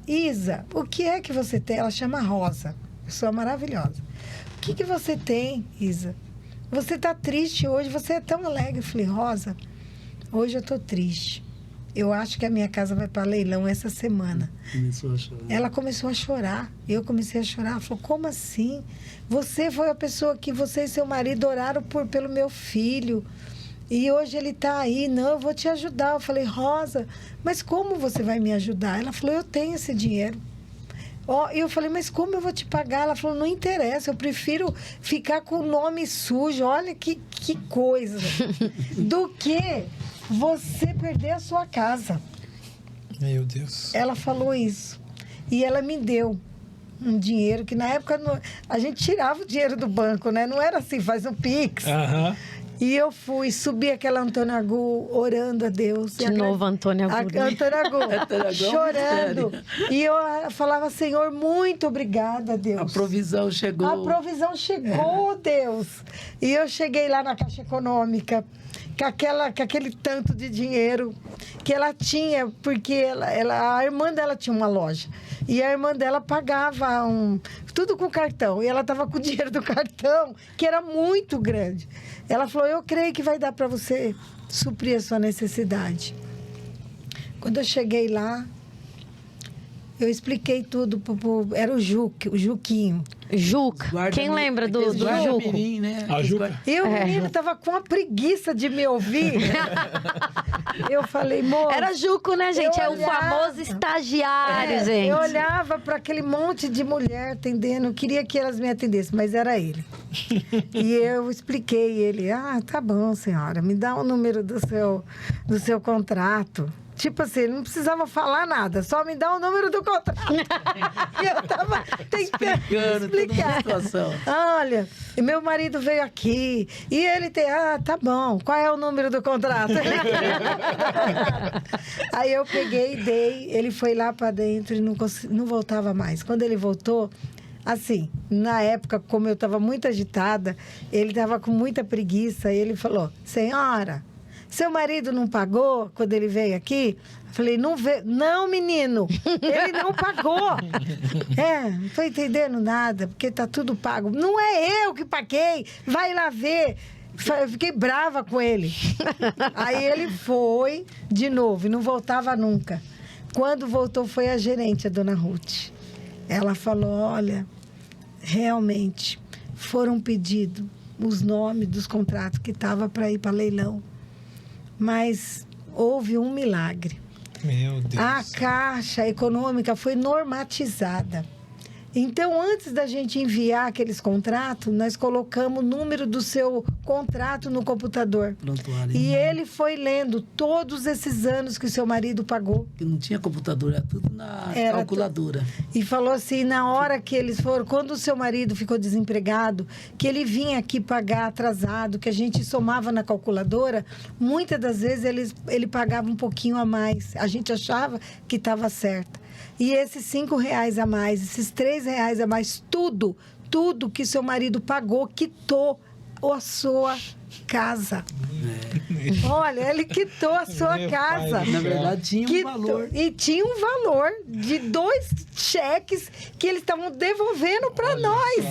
Speaker 4: Isa, o que é que você tem? Ela chama Rosa, pessoa maravilhosa. O que você tem, Isa? Você está triste hoje, você é tão alegre. Eu falei, Rosa, hoje eu estou triste. Eu acho que a minha casa vai para leilão essa semana.
Speaker 3: Começou a chorar.
Speaker 4: Ela começou a chorar. Eu comecei a chorar. Ela falou, como assim? Você foi a pessoa que você e seu marido oraram pelo meu filho. E hoje ele está aí. Não, eu vou te ajudar. Eu falei, Rosa, mas como você vai me ajudar? Ela falou, eu tenho esse dinheiro. E eu falei, mas como eu vou te pagar? Ela falou, não interessa, eu prefiro ficar com o nome sujo. Olha que coisa. Do que você perder a sua casa.
Speaker 2: Meu Deus.
Speaker 4: Ela falou isso. E ela me deu um dinheiro que na época a gente tirava o dinheiro do banco, né? Não era assim, faz um Pix.
Speaker 2: Aham.
Speaker 4: E eu subi aquela Antônia Agu orando a Deus.
Speaker 1: De novo, Antônia Agu.
Speaker 4: Antônia Agu, chorando. E eu falava, Senhor, muito obrigada, Deus.
Speaker 3: A provisão chegou.
Speaker 4: A provisão chegou, Deus. E eu cheguei lá na Caixa Econômica, com aquele tanto de dinheiro que ela tinha, porque a irmã dela tinha uma loja. E a irmã dela pagava tudo com cartão. E ela estava com o dinheiro do cartão, que era muito grande. Ela falou, eu creio que vai dar para você suprir a sua necessidade. Quando eu cheguei lá, eu expliquei tudo. Era o Juquinho.
Speaker 1: Juca. Quem lembra do Juco?
Speaker 3: Mirim, né?
Speaker 2: A Juca.
Speaker 4: E o menino estava com a preguiça de me ouvir. Eu falei, moço...
Speaker 1: Era Juco, né, gente? É o
Speaker 4: olhava-
Speaker 1: famoso estagiário, gente.
Speaker 4: Eu olhava para aquele monte de mulher atendendo, eu queria que elas me atendessem, mas era ele. E eu expliquei, ele, tá bom, senhora, me dá o número do seu contrato. Tipo assim, ele não precisava falar nada, só me dá o número do contrato. E eu tava tentando explicar.
Speaker 3: Toda uma situação.
Speaker 4: Olha, e meu marido veio aqui e ele tem... tá bom. Qual é o número do contrato? Aí eu peguei e dei. Ele foi lá para dentro e não voltava mais. Quando ele voltou, assim, na época, como eu estava muito agitada, ele estava com muita preguiça. E ele falou, senhora, seu marido não pagou quando ele veio aqui? Eu falei, não, menino, ele não pagou. Não estou entendendo nada, porque tá tudo pago. Não é eu que paguei, vai lá ver. Eu fiquei brava com ele. Aí ele foi de novo e não voltava nunca. Quando voltou foi a gerente, a dona Ruth. Ela falou, olha, realmente foram pedidos os nomes dos contratos que estavam para ir para leilão. Mas houve um milagre.
Speaker 2: Meu Deus.
Speaker 4: A Caixa Econômica foi normatizada. Então, antes da gente enviar aqueles contratos, nós colocamos o número do seu contrato no computador.
Speaker 3: Prontuário.
Speaker 4: E ele foi lendo todos esses anos que o seu marido pagou.
Speaker 3: Que não tinha computador, era tudo na
Speaker 4: Era
Speaker 3: calculadora.
Speaker 4: E falou assim, na hora que eles foram, quando o seu marido ficou desempregado, que ele vinha aqui pagar atrasado, que a gente somava na calculadora, muitas das vezes ele pagava um pouquinho a mais. A gente achava que estava certo. E esses R$5 a mais, esses R$3 a mais, tudo que seu marido pagou, quitou a sua casa. Olha, ele quitou a sua
Speaker 2: Meu
Speaker 4: casa.
Speaker 2: pai do
Speaker 3: Na
Speaker 2: céu.
Speaker 3: verdade, tinha um valor.
Speaker 4: E tinha um valor de 2 cheques que eles estavam devolvendo para nós.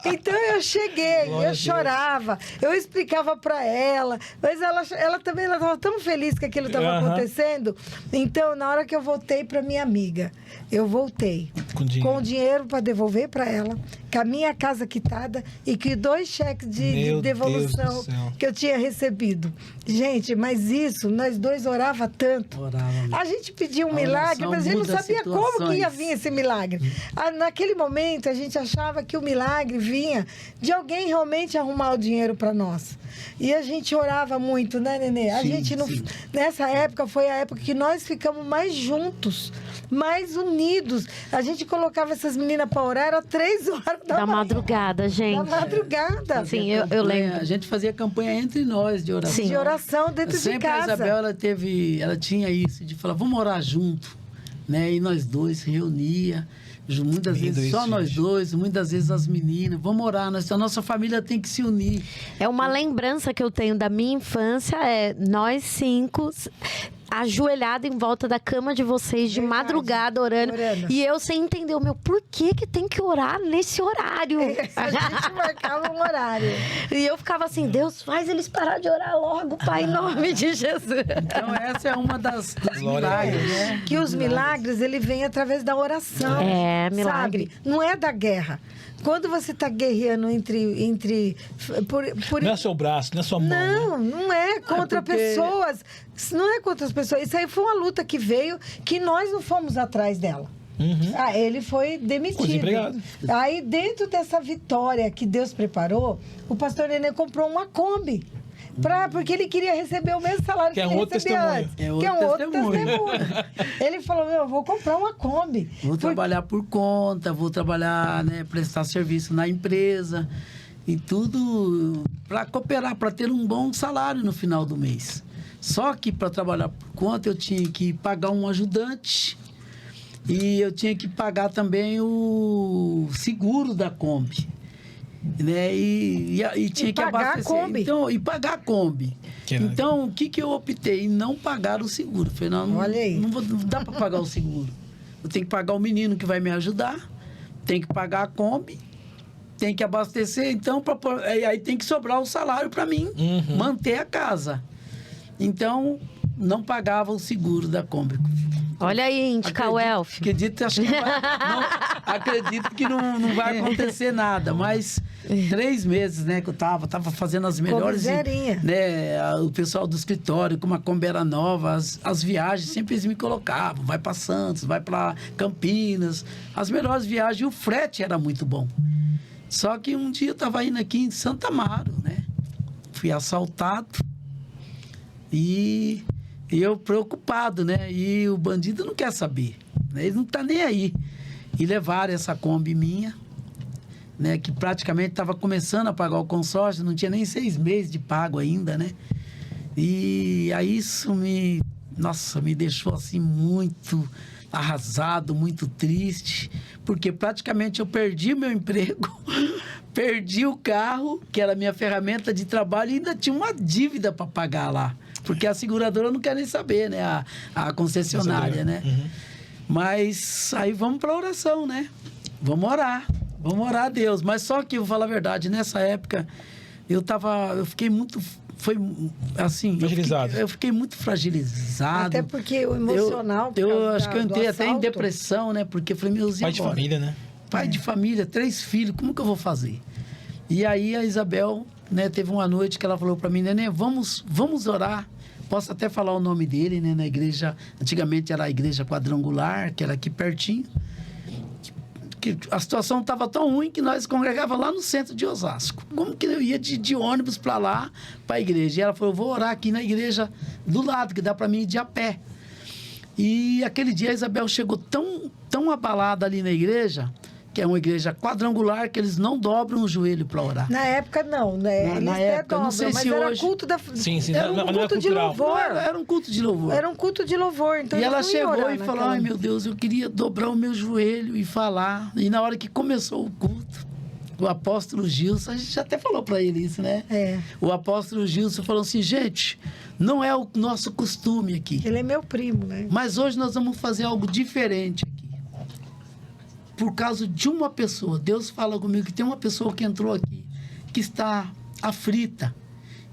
Speaker 4: Então eu cheguei,
Speaker 2: Glória a
Speaker 4: eu
Speaker 2: Deus.
Speaker 4: chorava, eu explicava para ela, mas ela também estava tão feliz que aquilo estava
Speaker 2: Aham.
Speaker 4: acontecendo. Então, na hora que eu voltei para minha amiga, eu voltei
Speaker 2: Com dinheiro.
Speaker 4: com dinheiro para devolver para ela, com a minha casa quitada e que 2 cheques de
Speaker 2: Meu Deus
Speaker 4: devolução
Speaker 2: do céu.
Speaker 4: que eu tinha recebido. Gente, mas isso, nós dois orava tanto.
Speaker 3: Orava.
Speaker 4: A gente pedia um
Speaker 3: A
Speaker 4: milagre,
Speaker 3: oração
Speaker 4: mas a gente não
Speaker 3: muda
Speaker 4: sabia como que ia
Speaker 3: situações.
Speaker 4: vir esse milagre. Naquele momento, a gente achava que o milagre vinha de alguém realmente arrumar o dinheiro para nós. E a gente orava muito, né, Nenê? A
Speaker 3: Sim,
Speaker 4: gente não...
Speaker 3: sim.
Speaker 4: Nessa época, foi a época que nós ficamos mais juntos, mais unidos. A gente colocava essas meninas para orar, era 3 horas
Speaker 1: Da madrugada,
Speaker 4: Da
Speaker 1: gente.
Speaker 4: madrugada.
Speaker 1: Sim, eu lembro.
Speaker 3: A gente fazia campanha entre nós de oração.
Speaker 1: Sim.
Speaker 4: De oração dentro de
Speaker 3: Sempre a
Speaker 4: casa.
Speaker 3: Isabel, ela tinha isso, de falar, vamos orar junto, né? E nós dois se reunia, muitas
Speaker 2: Lindo
Speaker 3: vezes
Speaker 2: isso,
Speaker 3: só nós
Speaker 2: gente.
Speaker 3: dois, muitas vezes as meninas, vamos orar, a nossa família tem que se unir.
Speaker 1: É uma lembrança que eu tenho da minha infância, nós 5 ajoelhado em volta da cama de vocês de
Speaker 4: Verdade.
Speaker 1: madrugada orando.
Speaker 4: Orando.
Speaker 1: E eu sem entender por que tem que orar nesse horário.
Speaker 4: A gente marcava um horário.
Speaker 1: E eu ficava assim, Deus, faz eles parar de orar logo, Pai, em nome de Jesus.
Speaker 3: Então essa é uma dos
Speaker 2: Glória a
Speaker 3: milagres,
Speaker 2: Deus.
Speaker 3: né?
Speaker 4: Que os milagres, ele vem através da oração.
Speaker 1: É, milagre.
Speaker 4: Sabe? Não é da guerra. Quando você está guerreando por
Speaker 2: Não é seu braço, não é sua mão. né?
Speaker 4: não é contra
Speaker 3: porque-
Speaker 4: pessoas. Não é contra as pessoas. Isso aí foi uma luta que veio que nós não fomos atrás dela.
Speaker 2: Uhum.
Speaker 4: Ele foi demitido.
Speaker 2: Desempregado.
Speaker 4: Aí, dentro dessa vitória que Deus preparou, o pastor Nenê comprou uma Kombi. Porque ele queria receber o mesmo salário
Speaker 2: Que
Speaker 4: que,
Speaker 2: é
Speaker 4: ele
Speaker 2: outro
Speaker 4: recebia
Speaker 2: testemunho.
Speaker 4: antes.
Speaker 3: É
Speaker 4: que é um outro
Speaker 3: outro
Speaker 4: testemunho. Ele falou, eu vou comprar uma Kombi.
Speaker 3: Vou trabalhar por conta, vou trabalhar, né, prestar serviço na empresa e tudo para cooperar, para ter um bom salário no final do mês. Só que para trabalhar por conta eu tinha que pagar um ajudante e eu tinha que pagar também o seguro da Kombi. Né? E tinha que
Speaker 4: pagar a
Speaker 3: abastecer.
Speaker 4: Kombi.
Speaker 3: Então, e pagar a Kombi.
Speaker 2: Que
Speaker 3: Então, o que eu optei? Em não pagar o seguro. Falei, não
Speaker 4: Olha aí.
Speaker 3: não dá para pagar o seguro. Eu tenho que pagar o menino que vai me ajudar, tenho que pagar a Kombi, tenho que abastecer, então aí tem que sobrar o salário para mim
Speaker 2: Uhum.
Speaker 3: manter a casa. Então, não pagava o seguro da Kombi.
Speaker 1: Olha aí, indicar o Elf.
Speaker 3: Acredito, acho que acredito que não vai acontecer nada, mas 3 meses, né, que eu tava fazendo as melhores,
Speaker 4: zerinha.
Speaker 3: né, o pessoal do escritório, como a Kombi era nova, as viagens sempre eles me colocavam, vai para Santos, vai para Campinas, as melhores viagens, e o frete era muito bom. Só que um dia eu tava indo aqui em Santa Amaro, né, fui assaltado e eu preocupado, né? E o bandido não quer saber, né? Ele não tá nem aí. E levaram essa Kombi minha, né? Que praticamente estava começando a pagar o consórcio, não tinha nem 6 meses de pago ainda, né? E aí isso me deixou assim muito arrasado, muito triste, porque praticamente eu perdi meu emprego, perdi o carro, que era a minha ferramenta de trabalho, e ainda tinha uma dívida para pagar lá. Porque a seguradora não quer nem saber, né? A concessionária, né?
Speaker 2: Uhum.
Speaker 3: Mas aí vamos para a oração, né? Vamos orar a Deus. Mas só que, eu vou falar a verdade, nessa época, eu fiquei muito... Foi assim...
Speaker 2: Fragilizado.
Speaker 3: Eu fiquei muito fragilizado.
Speaker 4: Até porque o emocional... por
Speaker 3: Eu
Speaker 4: causa
Speaker 3: acho que eu
Speaker 4: do
Speaker 3: entrei até em
Speaker 4: assalto.
Speaker 3: depressão, né? Porque eu falei, meus
Speaker 2: Pai de família, né?
Speaker 3: Pai de família, 3 filhos, como que eu vou fazer? E aí a Isabel, né, teve uma noite que ela falou para mim, Nenê, vamos orar. Posso até falar o nome dele, né, na igreja, antigamente era a igreja quadrangular, que era aqui pertinho. que a situação estava tão ruim que nós congregava lá no centro de Osasco. Como que eu ia de ônibus para lá, para a igreja? E ela falou, eu vou orar aqui na igreja do lado, que dá para mim ir de a pé. E aquele dia a Isabel chegou tão abalada ali na igreja, que é uma igreja quadrangular, que eles não dobram o joelho para orar.
Speaker 4: Na época, não, né?
Speaker 3: Na
Speaker 4: Eles até
Speaker 3: época, não
Speaker 4: dobram,
Speaker 3: sei
Speaker 4: mas
Speaker 3: se
Speaker 4: era
Speaker 3: hoje-
Speaker 4: culto da...
Speaker 2: Sim,
Speaker 4: era um
Speaker 2: não é
Speaker 4: culto de
Speaker 2: cultural.
Speaker 4: louvor.
Speaker 3: Era um culto de louvor.
Speaker 4: Era um culto de louvor, então
Speaker 3: E
Speaker 4: eles
Speaker 3: ela
Speaker 4: não iam
Speaker 3: chegou
Speaker 4: orar
Speaker 3: e falou,
Speaker 4: naquela-
Speaker 3: ai meu Deus, eu queria dobrar o meu joelho e falar. E na hora que começou o culto, o apóstolo Gilson, a gente até falou para ele isso, né?
Speaker 4: É.
Speaker 3: O apóstolo Gilson falou assim, gente, não é o nosso costume aqui,
Speaker 4: Ele é meu primo, né?
Speaker 3: mas hoje nós vamos fazer algo diferente aqui. Por causa de uma pessoa, Deus fala comigo que tem uma pessoa que entrou aqui, que está aflita.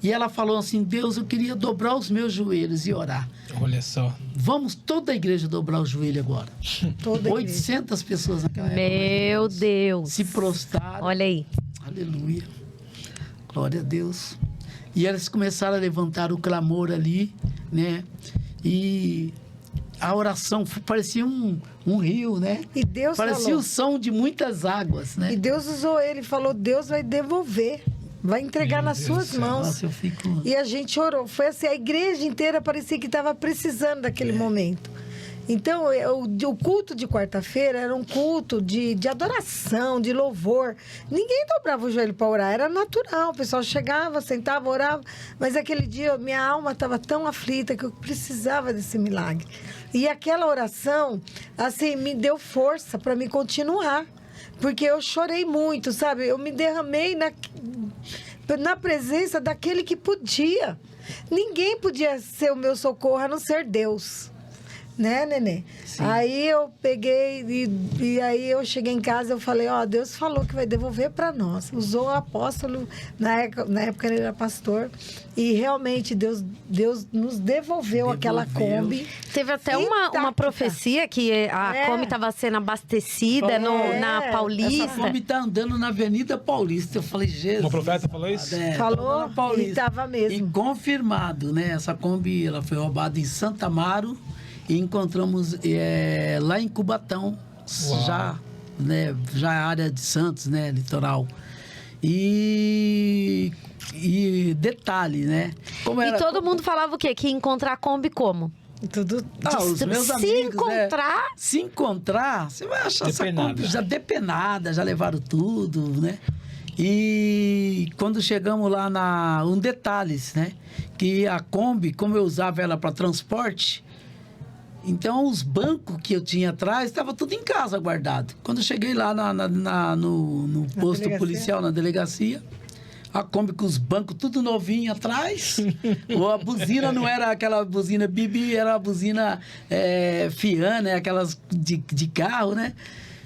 Speaker 3: E ela falou assim, Deus, eu queria dobrar os meus joelhos e orar.
Speaker 2: Olha só.
Speaker 3: Vamos toda a igreja dobrar o joelho agora.
Speaker 4: Toda a igreja.
Speaker 3: 800 pessoas naquela época.
Speaker 1: Meu Deus.
Speaker 3: Se prostraram.
Speaker 1: Olha aí.
Speaker 3: Aleluia. Glória a Deus. E eles começaram a levantar o clamor ali, né? E a oração parecia um rio, né?
Speaker 4: E Deus
Speaker 3: Parecia
Speaker 4: falou.
Speaker 3: o som de muitas águas, né?
Speaker 4: E Deus usou ele, falou, Deus vai devolver, vai entregar
Speaker 2: Meu
Speaker 4: nas
Speaker 2: Deus
Speaker 4: suas
Speaker 2: do céu.
Speaker 4: mãos.
Speaker 3: Nossa, eu fico...
Speaker 4: E a gente orou. Foi assim, a igreja inteira parecia que estava precisando daquele momento. Então, o culto de quarta-feira era um culto de adoração, de louvor. Ninguém dobrava o joelho para orar, era natural. O pessoal chegava, sentava, orava. Mas aquele dia, minha alma estava tão aflita que eu precisava desse milagre. E aquela oração, assim, me deu força para me continuar. Porque eu chorei muito, sabe? Eu me derramei na presença daquele que podia. Ninguém podia ser o meu socorro, a não ser Deus. Né, Nenê?
Speaker 3: Sim.
Speaker 4: Aí eu peguei e aí eu cheguei em casa, eu falei, ó, Deus falou que vai devolver para nós. Usou o apóstolo, na época ele era pastor, e realmente Deus nos devolveu aquela Kombi.
Speaker 1: Teve até uma
Speaker 4: intacta.
Speaker 1: profecia que a
Speaker 4: É.
Speaker 1: Kombi estava sendo abastecida
Speaker 4: É.
Speaker 1: na
Speaker 3: Essa
Speaker 1: Paulista.
Speaker 3: Kombi tá andando na Avenida Paulista. Eu falei, Jesus.
Speaker 2: Uma profeta falou isso?
Speaker 4: Falou,
Speaker 3: tá na Paulista.
Speaker 4: e tava mesmo.
Speaker 3: E confirmado, né? Essa Kombi, ela foi roubada em Santa Amaro e encontramos lá em Cubatão,
Speaker 2: Uau.
Speaker 3: já a área de Santos, né? Litoral. E detalhe, né? Como
Speaker 1: E todo mundo falava o quê? Que ia encontrar a Kombi como?
Speaker 4: Tudo
Speaker 3: Os meus
Speaker 1: Se
Speaker 3: amigos,
Speaker 1: encontrar...
Speaker 3: né? Se encontrar, você vai achar essa
Speaker 2: Depenada.
Speaker 3: Kombi já depenada, já levaram tudo, né? E quando chegamos lá um detalhes, né? Que a Kombi, como eu usava ela para transporte, então os bancos que eu tinha atrás estava tudo em casa guardado. Quando eu cheguei lá no posto
Speaker 4: delegacia?
Speaker 3: policial, na delegacia, a Kombi com os bancos tudo novinho atrás. Ou a buzina não era aquela buzina Bibi, era a buzina Fiat, né? Aquelas de carro, né?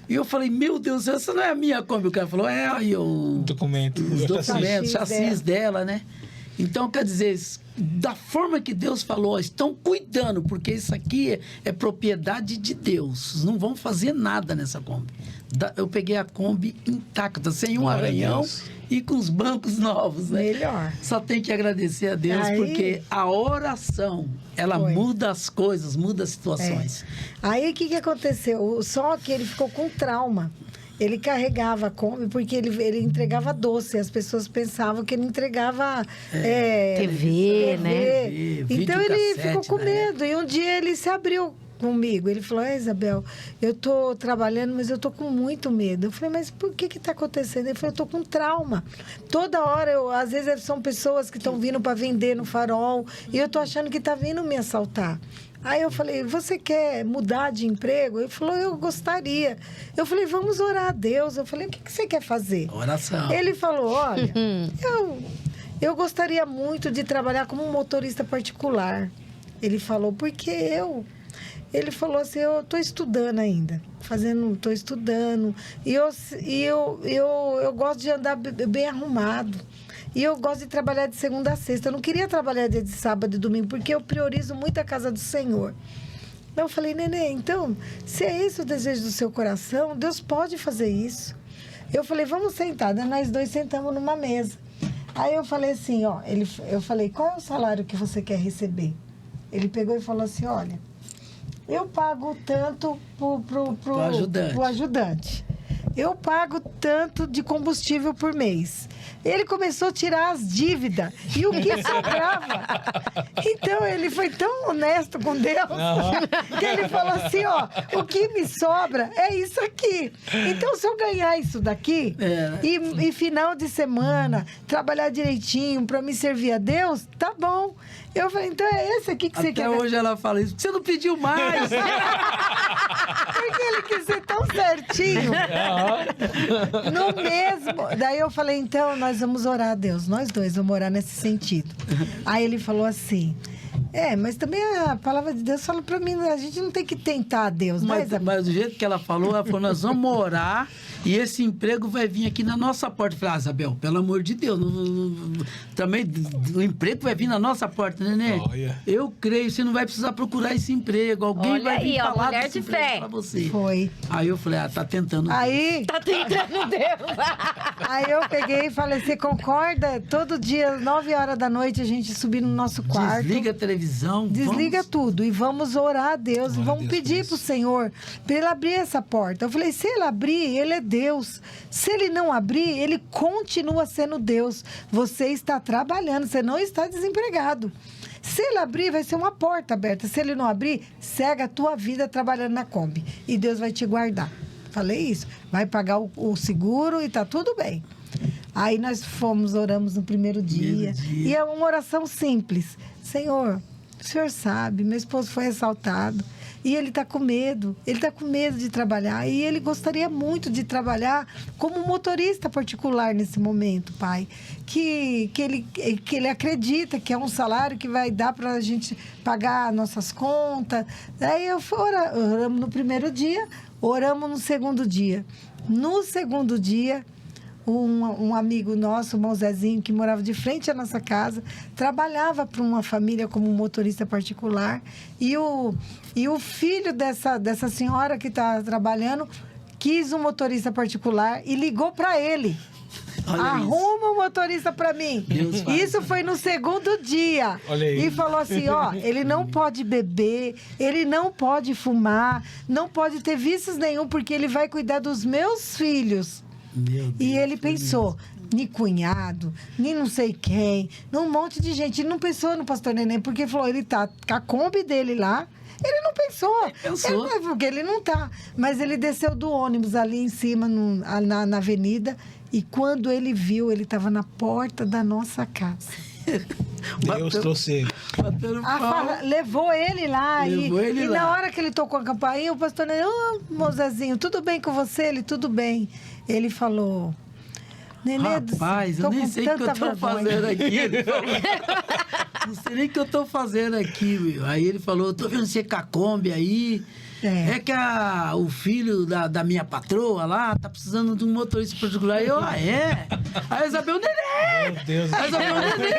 Speaker 3: E eu falei, meu Deus, essa não é a minha Kombi. O cara falou, aí o
Speaker 2: Documento.
Speaker 3: os
Speaker 2: o
Speaker 3: documentos,
Speaker 4: chassi
Speaker 3: chassis dela, né? Então, quer dizer, da forma que Deus falou, estão cuidando, porque isso aqui é propriedade de Deus. Não vão fazer nada nessa Kombi. Eu peguei a Kombi intacta, sem um
Speaker 2: Glória a
Speaker 3: arranhão
Speaker 2: Deus.
Speaker 3: e com os bancos novos, né?
Speaker 4: melhor.
Speaker 3: Só tem que agradecer a Deus,
Speaker 4: Aí-
Speaker 3: porque a oração, ela
Speaker 4: Foi.
Speaker 3: muda as coisas, muda as situações.
Speaker 4: Aí o que aconteceu? Só que ele ficou com trauma. Ele carregava a Kombi porque ele entregava doce. As pessoas pensavam que ele entregava
Speaker 1: TV, né?
Speaker 3: TV,
Speaker 4: Então ele
Speaker 3: videocassete,
Speaker 4: ficou com
Speaker 3: né?
Speaker 4: medo. E um dia ele se abriu comigo. Ele falou, Isabel, eu tô trabalhando, mas eu tô com muito medo. Eu falei, mas por que tá acontecendo? Ele falou, eu tô com trauma. Toda hora, às vezes são pessoas que estão vindo para vender no farol e eu tô achando que tá vindo me assaltar. Aí eu falei, você quer mudar de emprego? Ele falou, eu gostaria. Eu falei, vamos orar a Deus. Eu falei, o que você quer fazer?
Speaker 3: Oração.
Speaker 4: Ele falou, olha, eu gostaria muito de trabalhar como um motorista particular. Ele falou, porque ele falou assim, eu estou estudando ainda, estou estudando, e eu gosto de andar bem arrumado, e eu gosto de trabalhar de segunda a sexta, eu não queria trabalhar dia de sábado e domingo, porque eu priorizo muito a casa do Senhor. Então eu falei, Nenê, então, se é esse o desejo do seu coração, Deus pode fazer isso. Eu falei, vamos sentar, daí nós dois sentamos numa mesa. Aí eu falei assim, eu falei, qual é o salário que você quer receber? Ele pegou e falou assim, olha, eu pago tanto pro
Speaker 3: Pro ajudante.
Speaker 4: ajudante. eu pago tanto de combustível por mês. Ele começou a tirar as dívidas e o que sobrava. Então, ele foi tão honesto com Deus que ele falou assim, ó, o que me sobra é isso aqui. Então, se eu ganhar isso daqui e final de semana, trabalhar direitinho para me servir a Deus, tá bom. Eu falei, então é esse aqui que você quer.
Speaker 3: Até hoje ela fala isso, porque você não pediu mais.
Speaker 4: Porque ele quis ser tão certinho. No mesmo. Daí eu falei, então, nós vamos orar a Deus. Nós dois vamos orar nesse sentido. Aí ele falou assim, mas também a palavra de Deus fala pra mim, a gente não tem que tentar a Deus.
Speaker 3: Mas do jeito que ela falou, nós vamos orar e esse emprego vai vir aqui na nossa porta. Eu falei, Isabel, pelo amor de Deus, também o emprego vai vir na nossa porta, né?
Speaker 2: Olha.
Speaker 3: Eu creio, você não vai precisar procurar esse emprego. Alguém
Speaker 1: Olha
Speaker 3: vai vir
Speaker 1: aí, ó,
Speaker 3: falar
Speaker 1: mulher
Speaker 3: desse
Speaker 1: de
Speaker 3: emprego
Speaker 1: fé.
Speaker 3: pra você.
Speaker 4: Foi.
Speaker 3: Aí eu falei, tá tentando.
Speaker 4: Aí,
Speaker 1: Tá tentando Deus.
Speaker 4: aí eu peguei e falei, você concorda? Todo dia, 9 horas da noite, a gente subir no nosso quarto.
Speaker 3: Desliga a televisão.
Speaker 4: Desliga tudo e vamos orar a Deus.
Speaker 2: Glória
Speaker 4: E vamos
Speaker 2: a Deus
Speaker 4: pedir
Speaker 2: por
Speaker 4: pro
Speaker 2: isso.
Speaker 4: Senhor para ele abrir essa porta. Eu falei, se ele abrir, ele é Deus. Se ele não abrir, ele continua sendo Deus. Você está trabalhando, você não está desempregado. Se ele abrir, vai ser uma porta aberta. Se ele não abrir, segue a tua vida trabalhando na Kombi. E Deus vai te guardar. Falei isso. Vai pagar o seguro e tá tudo bem. Aí nós oramos no primeiro dia. E é uma oração simples. Senhor, o Senhor sabe, meu esposo foi assaltado. E ele está com medo de trabalhar. E ele gostaria muito de trabalhar como motorista particular nesse momento, Pai. Que ele acredita que é um salário que vai dar para a gente pagar nossas contas. Aí oramos no primeiro dia, oramos no segundo dia. No segundo dia, um amigo nosso, o irmão Zezinho, que morava de frente à nossa casa, trabalhava para uma família como motorista particular. E o filho dessa senhora que está trabalhando quis um motorista particular e ligou para ele.
Speaker 3: Olha
Speaker 4: Arruma um motorista para mim.
Speaker 3: Deus faz.
Speaker 4: Isso foi no segundo dia.
Speaker 2: Olha aí.
Speaker 4: E falou assim, ó, ele não pode beber, ele não pode fumar, não pode ter vícios nenhum, porque ele vai cuidar dos meus filhos.
Speaker 3: Meu Deus,
Speaker 4: E ele pensou, nem cunhado, nem não sei quem, num monte de gente. Ele não pensou no pastor Neném, porque falou, ele tá com a Kombi dele lá. Ele não pensou.
Speaker 3: Pensou.
Speaker 4: Porque ele não tá. Mas ele desceu do ônibus ali em cima, na avenida. E quando ele viu, ele estava na porta da nossa casa.
Speaker 2: Deus trouxe ele.
Speaker 3: Batendo pau.
Speaker 4: Levou ele lá.
Speaker 3: Levou ele
Speaker 4: e
Speaker 3: lá.
Speaker 4: na hora que ele tocou a campainha, o pastor Neném, Mozezinho, tudo bem com você? Ele, tudo bem. Ele falou... Nenê,
Speaker 3: Rapaz,
Speaker 4: tô
Speaker 3: eu nem
Speaker 4: com
Speaker 3: sei o que eu
Speaker 4: tanta
Speaker 3: tô
Speaker 4: vergonha.
Speaker 3: fazendo aqui. Ele falou, não sei nem o que eu tô fazendo aqui, meu. Aí ele falou, eu tô vendo você com a Kombi aí. É que o filho da minha patroa lá tá precisando de um motorista particular. Eu, é? Aí a Isabel, Nenê!
Speaker 2: Meu Deus.
Speaker 3: A Isabel, Nenê!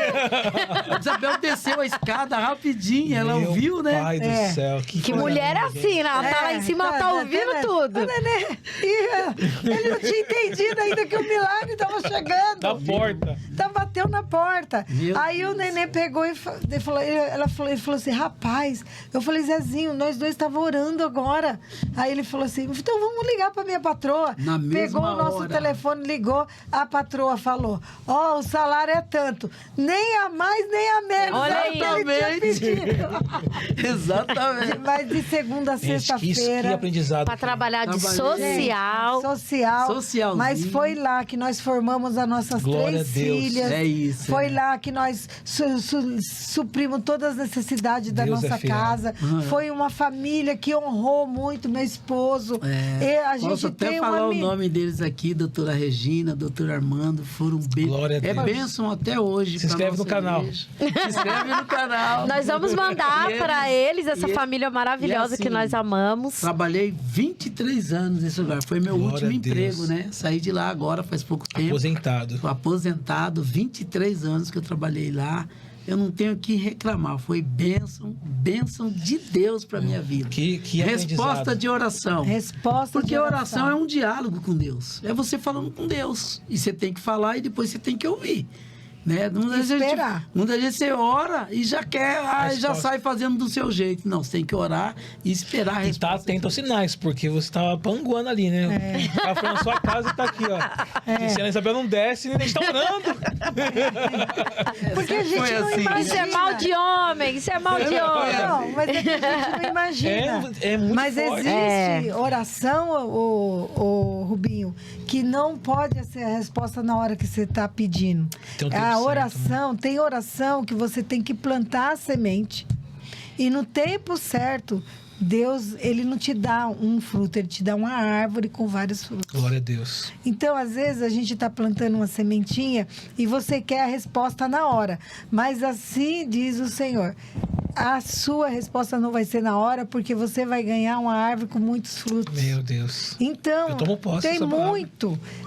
Speaker 3: A Isabel desceu a escada rapidinho, ela
Speaker 2: Meu
Speaker 3: ouviu, né?
Speaker 2: Pai do céu.
Speaker 1: Que
Speaker 2: coisa
Speaker 1: mulher é
Speaker 2: linda,
Speaker 1: assim, né? Ela tá lá em cima, ela tá ouvindo tudo.
Speaker 4: O Nenê, ele não tinha entendido ainda que o milagre estava chegando.
Speaker 2: Da porta.
Speaker 4: Bateu na porta.
Speaker 3: Meu
Speaker 4: Aí
Speaker 3: Deus.
Speaker 4: o Nenê pegou e falou, ele falou assim, rapaz, eu falei, Zezinho, nós dois estávamos orando agora. Aí ele falou assim, então vamos ligar para minha patroa.
Speaker 3: Na mesma
Speaker 4: Pegou o nosso
Speaker 3: hora.
Speaker 4: telefone, ligou, a patroa falou, ó, o salário é tanto, nem a mais, nem a menos.
Speaker 1: Olha aí.
Speaker 4: Era o que ele tinha pedido.
Speaker 3: Exatamente.
Speaker 4: Mas de segunda a
Speaker 2: Gente, que
Speaker 4: sexta-feira...
Speaker 2: aprendizado.
Speaker 1: Pra trabalhar de
Speaker 3: Trabalhei.
Speaker 1: social.
Speaker 3: Socialzinho.
Speaker 4: Mas foi lá que nós formamos as nossas
Speaker 2: Glória
Speaker 4: três
Speaker 2: a Deus.
Speaker 4: filhas.
Speaker 3: É isso,
Speaker 4: Foi
Speaker 3: é.
Speaker 4: lá que nós suprimos todas as necessidades da
Speaker 2: Deus é
Speaker 4: nossa
Speaker 2: fiel.
Speaker 4: casa. Foi uma família que honrou muito meu esposo. E a gente
Speaker 3: Posso até
Speaker 4: tem
Speaker 3: falar
Speaker 4: uma
Speaker 3: o nome deles aqui, doutora Regina, doutor Armando, foram
Speaker 2: Glória a
Speaker 3: é
Speaker 2: Deus.
Speaker 3: bênção até hoje.
Speaker 2: Se
Speaker 3: pra
Speaker 2: inscreve
Speaker 3: nossa
Speaker 2: no canal.
Speaker 3: igreja. Se inscreve no canal.
Speaker 1: Nós vamos mandar
Speaker 3: E
Speaker 1: para eles essa
Speaker 3: e-
Speaker 1: família maravilhosa
Speaker 3: e assim,
Speaker 1: que nós amamos.
Speaker 3: Trabalhei 23 anos nesse lugar. Foi meu
Speaker 2: Glória
Speaker 3: último
Speaker 2: a Deus.
Speaker 3: emprego, né? Saí de lá agora faz pouco tempo.
Speaker 2: Aposentado.
Speaker 3: Tô aposentado, 23 anos que eu trabalhei lá. Eu não tenho o que reclamar. Foi bênção de Deus para minha vida.
Speaker 2: Que
Speaker 3: Resposta
Speaker 2: aprendizado.
Speaker 3: de oração.
Speaker 4: resposta
Speaker 3: Porque
Speaker 4: de
Speaker 3: oração é um diálogo com Deus. É você falando com Deus. E você tem que falar e depois você tem que ouvir. Né?
Speaker 4: Esperar.
Speaker 3: Muita gente você ora e já quer, já
Speaker 2: resposta.
Speaker 3: sai fazendo do seu jeito. Não, você tem que orar e esperar a
Speaker 2: E tá
Speaker 3: resposta.
Speaker 2: atento aos sinais, porque você tava panguando ali, né? Ela foi na sua casa e tá aqui, ó. Se a Ana Isabel não desce, a gente tá orando.
Speaker 4: Porque a gente
Speaker 3: Foi
Speaker 4: não
Speaker 3: assim.
Speaker 4: imagina.
Speaker 1: Isso é mal de homem, isso é mal de homem.
Speaker 4: Não, mas é que a gente não imagina.
Speaker 2: É muito
Speaker 4: Mas
Speaker 2: forte.
Speaker 4: existe oração, o Rubinho, que não pode ser a resposta na hora que você está pedindo.
Speaker 2: Tem um tempo
Speaker 4: A
Speaker 2: certo,
Speaker 4: oração, tem oração que você tem que plantar a semente. E no tempo certo, Deus, ele não te dá um fruto, ele te dá uma árvore com vários frutos.
Speaker 2: Glória a Deus.
Speaker 4: Então, às vezes, a gente está plantando uma sementinha e você quer a resposta na hora. Mas assim diz o Senhor. A sua resposta não vai ser na hora, porque você vai ganhar uma árvore com muitos frutos.
Speaker 2: Meu Deus.
Speaker 4: Então,
Speaker 2: Eu tomo posse
Speaker 4: tem
Speaker 2: dessa palavra.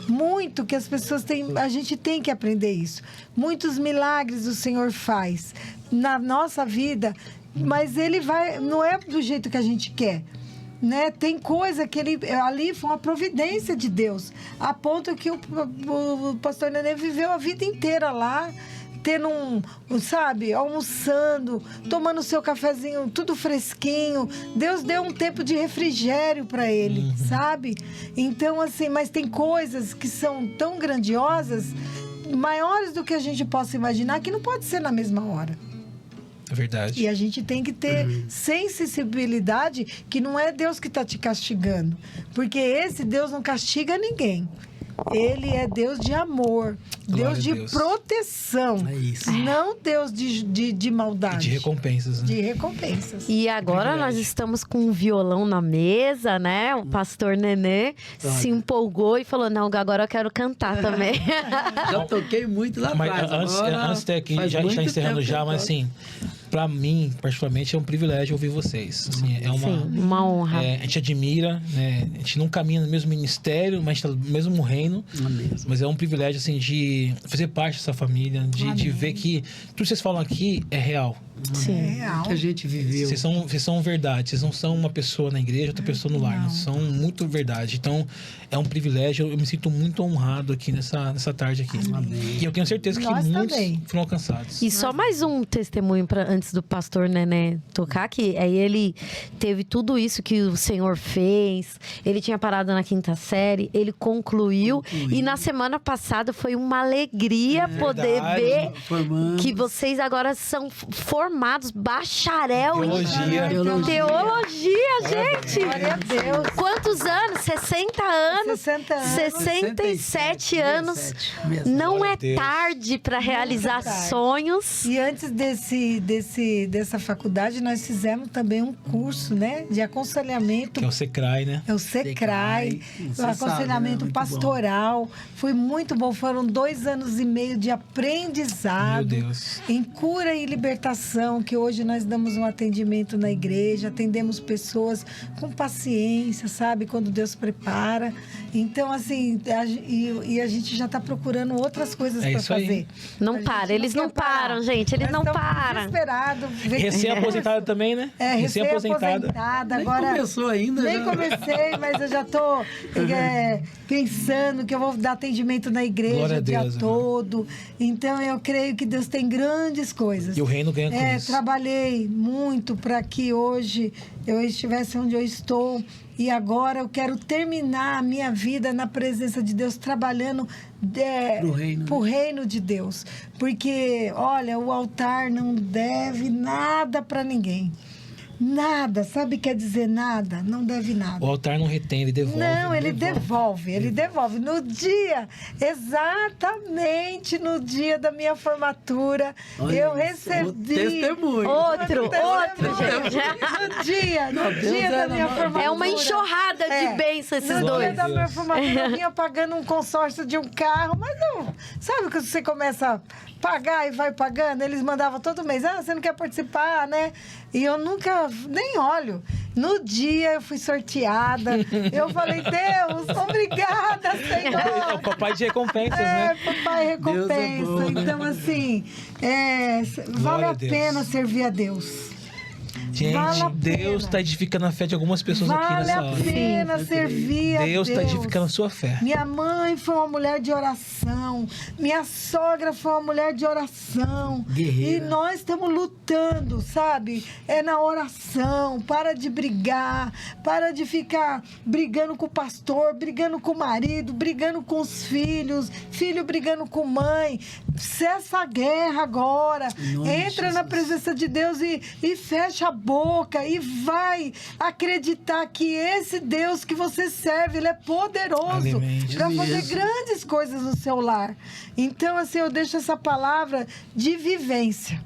Speaker 4: muito que as pessoas têm. A gente tem que aprender isso. Muitos milagres o Senhor faz na nossa vida, mas ele vai. Não é do jeito que a gente quer. Né? Tem coisa que ele ali foi uma providência de Deus, a ponto que o pastor Nenê viveu a vida inteira lá, tendo sabe, almoçando, tomando seu cafezinho, tudo fresquinho. Deus deu um tempo de refrigério para ele, sabe? Então, assim, mas tem coisas que são tão grandiosas, maiores do que a gente possa imaginar, que não pode ser na mesma hora.
Speaker 2: É verdade.
Speaker 4: E a gente tem que ter sensibilidade, que não é Deus que está te castigando. Porque esse Deus não castiga ninguém. Ele é Deus de amor,
Speaker 2: Glória
Speaker 4: Deus
Speaker 2: a
Speaker 4: de
Speaker 2: Deus.
Speaker 4: proteção,
Speaker 3: É isso.
Speaker 4: não Deus de maldade.
Speaker 2: E de recompensas, né?
Speaker 4: De recompensas.
Speaker 1: E agora
Speaker 2: Privilégio.
Speaker 1: nós estamos com um violão na mesa, né? O pastor Nenê se empolgou e falou: não, agora eu quero cantar também.
Speaker 3: Já toquei muito lá
Speaker 2: Mas
Speaker 3: atrás.
Speaker 2: antes até aqui,
Speaker 3: faz
Speaker 2: já está
Speaker 3: muito
Speaker 2: encerrando
Speaker 3: tempo
Speaker 2: já,
Speaker 3: que eu
Speaker 2: mas
Speaker 3: toco.
Speaker 2: assim, pra mim, particularmente, é um privilégio ouvir vocês. Assim, é uma,
Speaker 1: Sim, uma honra.
Speaker 2: a gente admira, né? A gente não caminha no mesmo ministério, mas está no mesmo reino.
Speaker 3: Amém.
Speaker 2: Mas é um privilégio, assim, de fazer parte dessa família, de ver que tudo que vocês falam aqui é real.
Speaker 1: Sim.
Speaker 4: Real.
Speaker 3: Que a gente viveu.
Speaker 2: Vocês são verdade. Vocês não são uma pessoa na igreja, outra pessoa no lar. Vocês são muito verdade. Então, é um privilégio. Eu me sinto muito honrado aqui nessa tarde aqui.
Speaker 3: Amém.
Speaker 2: E eu tenho certeza que
Speaker 4: Nós
Speaker 2: muitos
Speaker 4: também.
Speaker 2: foram alcançados.
Speaker 1: E só mais um testemunho antes do pastor Nenê tocar, que aí ele teve tudo isso que o Senhor fez, ele tinha parado na 5ª série, ele concluiu. E na semana passada foi uma alegria poder
Speaker 2: verdade.
Speaker 1: ver
Speaker 3: Formamos.
Speaker 1: que vocês agora são formados bacharel
Speaker 2: Teologia.
Speaker 1: em teologia, gente.
Speaker 4: Glória a Deus.
Speaker 1: Quantos anos? 60 anos?
Speaker 4: 60 anos.
Speaker 1: 67 anos.
Speaker 3: 67.
Speaker 1: Não
Speaker 2: Glória
Speaker 1: é
Speaker 2: a Deus.
Speaker 1: tarde para realizar
Speaker 4: tarde.
Speaker 1: sonhos.
Speaker 4: E antes dessa faculdade, nós fizemos também um curso, né? De aconselhamento.
Speaker 2: Que é o Secrai, né?
Speaker 4: É o SECRAI,
Speaker 3: Você
Speaker 4: o
Speaker 3: sabe,
Speaker 4: aconselhamento
Speaker 3: né? Muito
Speaker 4: pastoral. Foi muito bom. Foram 2 anos e meio de
Speaker 2: Meu
Speaker 4: aprendizado
Speaker 2: Deus.
Speaker 4: em cura e libertação, que hoje nós damos um atendimento na igreja, atendemos pessoas com paciência, sabe? Quando Deus prepara. Então, assim, a gente já está procurando outras coisas
Speaker 2: É
Speaker 4: para
Speaker 2: isso aí.
Speaker 4: fazer.
Speaker 1: Não
Speaker 4: A gente
Speaker 1: para, eles
Speaker 4: quer
Speaker 1: não param, gente, eles
Speaker 4: Nós
Speaker 1: não
Speaker 4: estamos
Speaker 1: param.
Speaker 4: desesperados.
Speaker 2: Recém-aposentada também, né?
Speaker 4: É, recém-aposentada.
Speaker 3: Nem
Speaker 4: Agora,
Speaker 3: começou ainda.
Speaker 4: nem
Speaker 3: já.
Speaker 4: comecei, mas eu já tô pensando que eu vou dar atendimento na igreja
Speaker 2: Glória a
Speaker 4: o dia
Speaker 2: Deus, irmã.
Speaker 4: todo. Então, eu creio que Deus tem grandes coisas.
Speaker 2: E o reino ganha com isso.
Speaker 4: Trabalhei muito para que hoje eu estivesse onde eu estou. E agora eu quero terminar a minha vida na presença de Deus, trabalhando pro reino de Deus. Porque, olha, o altar não deve nada para ninguém. Nada, sabe o que quer dizer nada? Não deve nada.
Speaker 2: O altar não retém, ele devolve.
Speaker 4: Não, ele devolve. No dia, exatamente no dia da minha formatura,
Speaker 3: Olha
Speaker 4: eu
Speaker 3: isso,
Speaker 4: recebi.
Speaker 3: testemunho.
Speaker 1: Outro, gente.
Speaker 4: No dia da minha formatura.
Speaker 1: É uma enxurrada de bênçãos esses
Speaker 4: No
Speaker 2: Glória
Speaker 4: dia
Speaker 2: a
Speaker 1: dois.
Speaker 4: da minha
Speaker 2: Deus.
Speaker 4: formatura, eu vinha pagando um consórcio de um carro, mas não. Sabe quando você começa a pagar e vai pagando? Eles mandavam todo mês, você não quer participar, né? E eu nunca, nem olho. No dia eu fui sorteada. Eu falei, Deus, obrigada,
Speaker 2: É o
Speaker 4: Senhor.
Speaker 2: papai de recompensas, né?
Speaker 4: Papai
Speaker 3: Deus é
Speaker 4: recompensa.
Speaker 3: bom, né?
Speaker 4: Então, assim, vale
Speaker 2: a
Speaker 4: a
Speaker 2: Deus.
Speaker 4: pena servir a Deus.
Speaker 2: Gente,
Speaker 4: Vale a
Speaker 2: Deus
Speaker 4: pena.
Speaker 2: está edificando a fé de algumas pessoas aqui
Speaker 4: Vale
Speaker 2: nessa
Speaker 4: a
Speaker 2: hora.
Speaker 4: pena servir a Deus.
Speaker 2: Deus está edificando a sua fé.
Speaker 4: Minha mãe foi uma mulher de oração. oração. Minha sogra foi uma mulher de oração.
Speaker 3: Guerreira.
Speaker 4: E nós estamos lutando, sabe? É na oração. Para de brigar. Para de ficar brigando com o pastor, brigando com o marido, brigando com os filhos, filho brigando com mãe. Cessa a guerra agora. Entra na presença de Deus e fecha a boca e vai acreditar que esse Deus que você serve, ele é poderoso para fazer grandes coisas no seu lar. Então, assim, eu deixo essa palavra de vivência.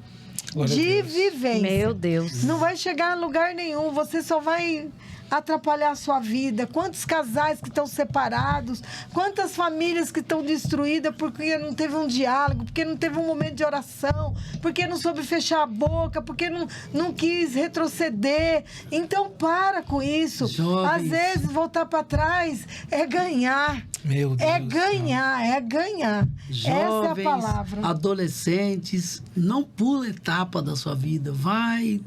Speaker 4: De vivência.
Speaker 1: Meu Deus.
Speaker 4: Não vai chegar a lugar nenhum, você só vai atrapalhar a sua vida. Quantos casais que estão separados, quantas famílias que estão destruídas porque não teve um diálogo, porque não teve um momento de oração, porque não soube fechar a boca, porque não quis retroceder. Então, para com isso.
Speaker 3: Jovens.
Speaker 4: Às vezes, voltar para trás é ganhar.
Speaker 2: Meu Deus.
Speaker 4: É ganhar.
Speaker 3: Jovens,
Speaker 4: essa é a palavra.
Speaker 3: adolescentes, não pula etapa da sua vida. Vai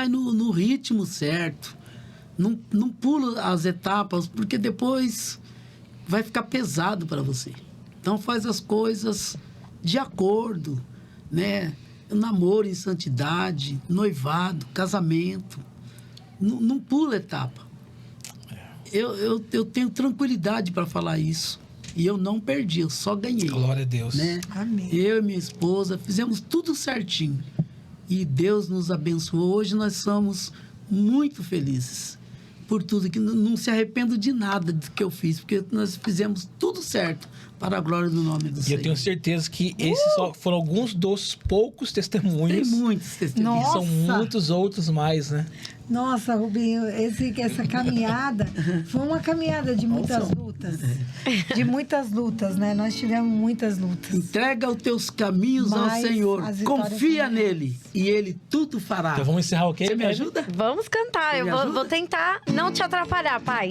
Speaker 3: no ritmo certo. Não pula as etapas, porque depois vai ficar pesado para você. Então, faz as coisas de acordo, né? Namoro em santidade, noivado, casamento. Não pula etapa. Eu tenho tranquilidade para falar isso. E eu não perdi, eu só ganhei.
Speaker 2: Glória a Deus.
Speaker 3: Né?
Speaker 4: Amém.
Speaker 3: Eu e minha esposa fizemos tudo certinho. E Deus nos abençoou. Hoje nós somos muito felizes por tudo, que não se arrependo de nada do que eu fiz, porque nós fizemos tudo certo para a glória do nome do
Speaker 2: E
Speaker 3: Senhor.
Speaker 2: eu tenho certeza que esses só foram alguns dos poucos testemunhos.
Speaker 3: Tem muitos testemunhos.
Speaker 4: Nossa.
Speaker 2: São muitos outros mais, né?
Speaker 4: Nossa, Rubinho, essa caminhada foi uma caminhada de muitas lutas. De muitas lutas, né? Nós tivemos muitas lutas.
Speaker 3: Entrega os teus caminhos ao
Speaker 4: Mas
Speaker 3: Senhor.
Speaker 4: as vitórias
Speaker 3: Confia
Speaker 4: são
Speaker 3: nele e ele tudo fará.
Speaker 2: Então vamos encerrar o quê?
Speaker 3: Você me ajuda?
Speaker 1: Vamos cantar.
Speaker 3: Você
Speaker 1: Eu
Speaker 3: me
Speaker 1: vou
Speaker 3: ajuda?
Speaker 1: tentar não te atrapalhar, pai.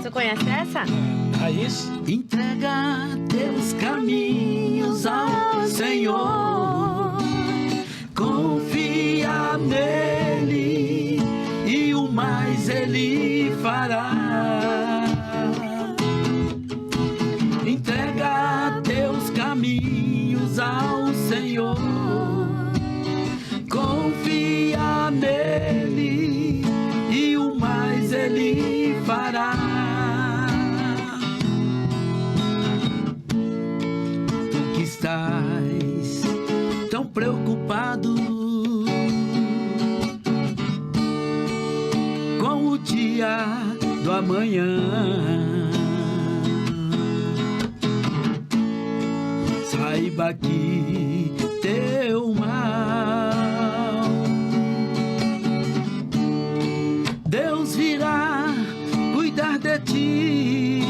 Speaker 1: Você conhece essa?
Speaker 2: Raiz?
Speaker 3: Entrega teus caminhos ao Senhor. Confia nele e o mais ele fará. Entrega teus caminhos ao Senhor. Confia nele e o mais ele fará. Tu que estás tão preocupado com o dia do amanhã, saiba que teu mal Deus virá cuidar de ti.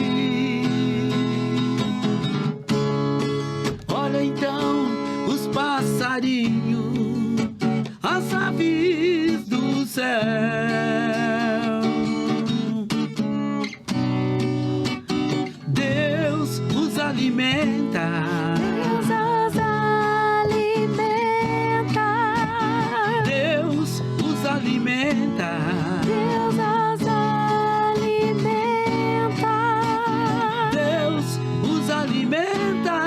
Speaker 3: Olha então os passarinhos, as aves do céu. Deus os alimenta.
Speaker 1: Deus os alimenta.
Speaker 3: Deus os alimenta.
Speaker 1: Deus os alimenta.
Speaker 3: Deus os alimenta.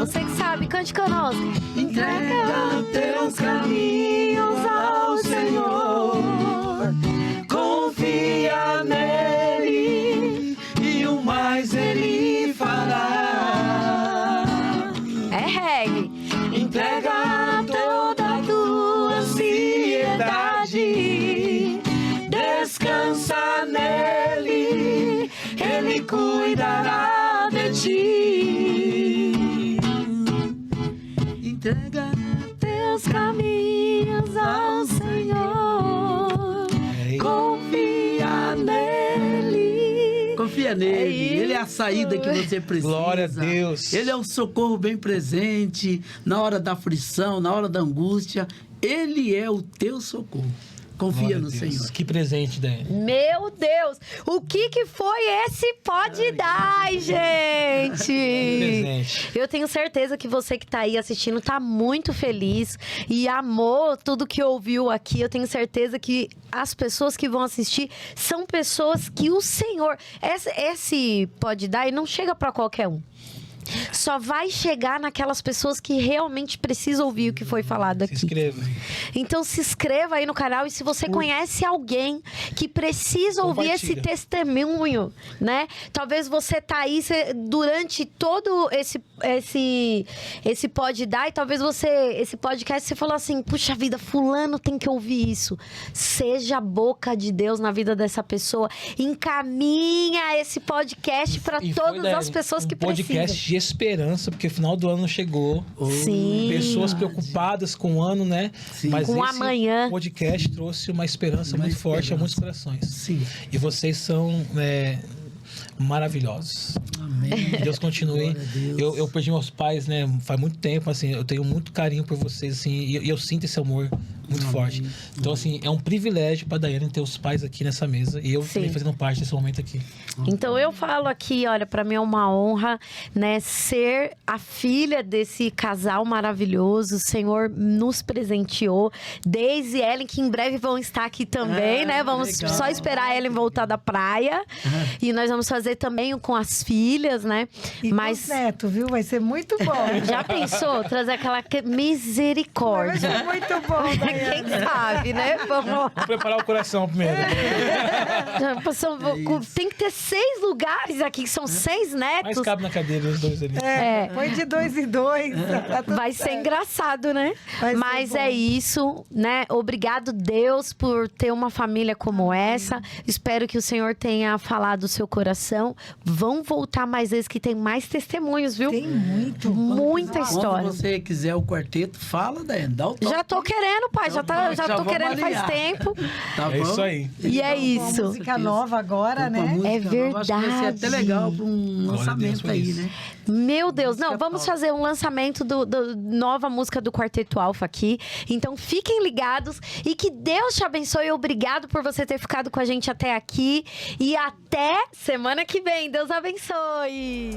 Speaker 1: Você que sabe, cante conosco.
Speaker 3: Entrega teus caminhos ao Senhor. Confia nele e o mais ele fará.
Speaker 1: É reggae.
Speaker 3: Entrega toda a tua ansiedade. Descansa nele, ele cuidará de ti. Entrega
Speaker 1: Teus caminhos ao Senhor.
Speaker 3: confia nele. Confia nele.
Speaker 1: isso.
Speaker 3: Ele é a saída que você precisa.
Speaker 2: Glória a Deus.
Speaker 3: Ele é o socorro bem presente na hora da aflição, na hora da angústia. Ele é o teu socorro. Confia
Speaker 2: Glória a
Speaker 3: no
Speaker 2: Deus.
Speaker 3: Senhor.
Speaker 2: Que presente, Daiane.
Speaker 1: Meu Deus, o que foi esse Pode Dar, gente?
Speaker 2: Presente.
Speaker 1: Eu tenho certeza que você que tá aí assistindo tá muito feliz e amou tudo que ouviu aqui. Eu tenho certeza que as pessoas que vão assistir são pessoas que o Senhor... Esse Pode Dar e não chega para qualquer um. Só vai chegar naquelas pessoas que realmente precisam ouvir o que foi falado aqui.
Speaker 2: Se inscreva.
Speaker 1: Então se inscreva aí no canal e se você conhece alguém que precisa ouvir esse
Speaker 2: Compartilha.
Speaker 1: testemunho, né? Talvez você tá aí durante todo esse Pode Dar e talvez esse podcast, você falou assim, puxa vida, fulano tem que ouvir isso. Seja a boca de Deus na vida dessa pessoa. Encaminha esse podcast para
Speaker 2: E foi,
Speaker 1: todas
Speaker 2: Daiane,
Speaker 1: as pessoas que
Speaker 2: podcast
Speaker 1: precisam.
Speaker 2: de esperança, porque o final do ano chegou.
Speaker 1: Sim.
Speaker 2: Pessoas preocupadas com o ano, né?
Speaker 3: Sim.
Speaker 2: Mas
Speaker 1: Com
Speaker 2: esse
Speaker 1: amanhã.
Speaker 2: podcast trouxe uma esperança
Speaker 3: Uma
Speaker 2: muito forte a
Speaker 3: esperança.
Speaker 2: muitos corações.
Speaker 3: Sim.
Speaker 2: E vocês são maravilhosos.
Speaker 3: Amém.
Speaker 2: Que Deus continue.
Speaker 3: Glória a Deus.
Speaker 2: Eu perdi meus pais, né? Faz muito tempo, assim. Eu tenho muito carinho por vocês, assim. E eu sinto esse amor muito forte. Então, assim, é um privilégio para Daiane ter os pais aqui nessa mesa. E eu
Speaker 1: Sim.
Speaker 2: também fazendo parte desse momento aqui.
Speaker 1: Então eu falo aqui, olha, para mim é uma honra, né, ser a filha desse casal maravilhoso. O Senhor nos presenteou. Daisy e Ellen, que em breve vão estar aqui também, né? Vamos
Speaker 3: legal.
Speaker 1: só esperar a Ellen voltar da praia. E nós vamos fazer também com as filhas, né?
Speaker 4: E
Speaker 1: Mas
Speaker 4: com os netos, viu? Vai ser muito bom.
Speaker 1: já pensou trazer aquela
Speaker 4: Vai
Speaker 1: misericórdia?
Speaker 4: ser muito bom, Daiane.
Speaker 1: Quem sabe, né? Vamos.
Speaker 2: Vou preparar o coração primeiro.
Speaker 1: Já passou- tem que ter 6 lugares aqui, que são 6
Speaker 2: Mas
Speaker 1: netos.
Speaker 2: cabe na cadeira os dois ali.
Speaker 4: Põe de 2 em 2. Tá tudo
Speaker 1: Vai ser
Speaker 4: certo.
Speaker 1: engraçado, né?
Speaker 4: Vai ser
Speaker 1: Mas
Speaker 4: bom.
Speaker 1: é isso, né? Obrigado, Deus, por ter uma família como essa. Espero que o Senhor tenha falado o seu coração. Vão voltar mais vezes, que tem mais testemunhos, viu?
Speaker 4: Tem muito.
Speaker 1: Muita história.
Speaker 3: Quando você quiser o quarteto, fala, Daiane. Dá o toque.
Speaker 1: Já tô querendo, pai. Já
Speaker 3: Então,
Speaker 1: tô
Speaker 3: vamos
Speaker 1: querendo faz
Speaker 3: alinhar.
Speaker 1: tempo.
Speaker 3: Tá
Speaker 2: É
Speaker 3: bom?
Speaker 2: isso aí.
Speaker 1: E é
Speaker 4: Com
Speaker 1: isso.
Speaker 4: a música nova agora, né?
Speaker 1: É
Speaker 3: Nova, acho que vai ser até
Speaker 1: verdade.
Speaker 3: legal para um
Speaker 2: Glória a Deus
Speaker 3: lançamento
Speaker 2: por
Speaker 3: aí,
Speaker 2: isso.
Speaker 3: né?
Speaker 1: Meu Deus, não,
Speaker 3: Música
Speaker 1: vamos
Speaker 3: top.
Speaker 1: fazer um lançamento do nova música do Quarteto Alfa aqui. Então fiquem ligados e que Deus te abençoe. Obrigado por você ter ficado com a gente até aqui. E até semana que vem. Deus abençoe.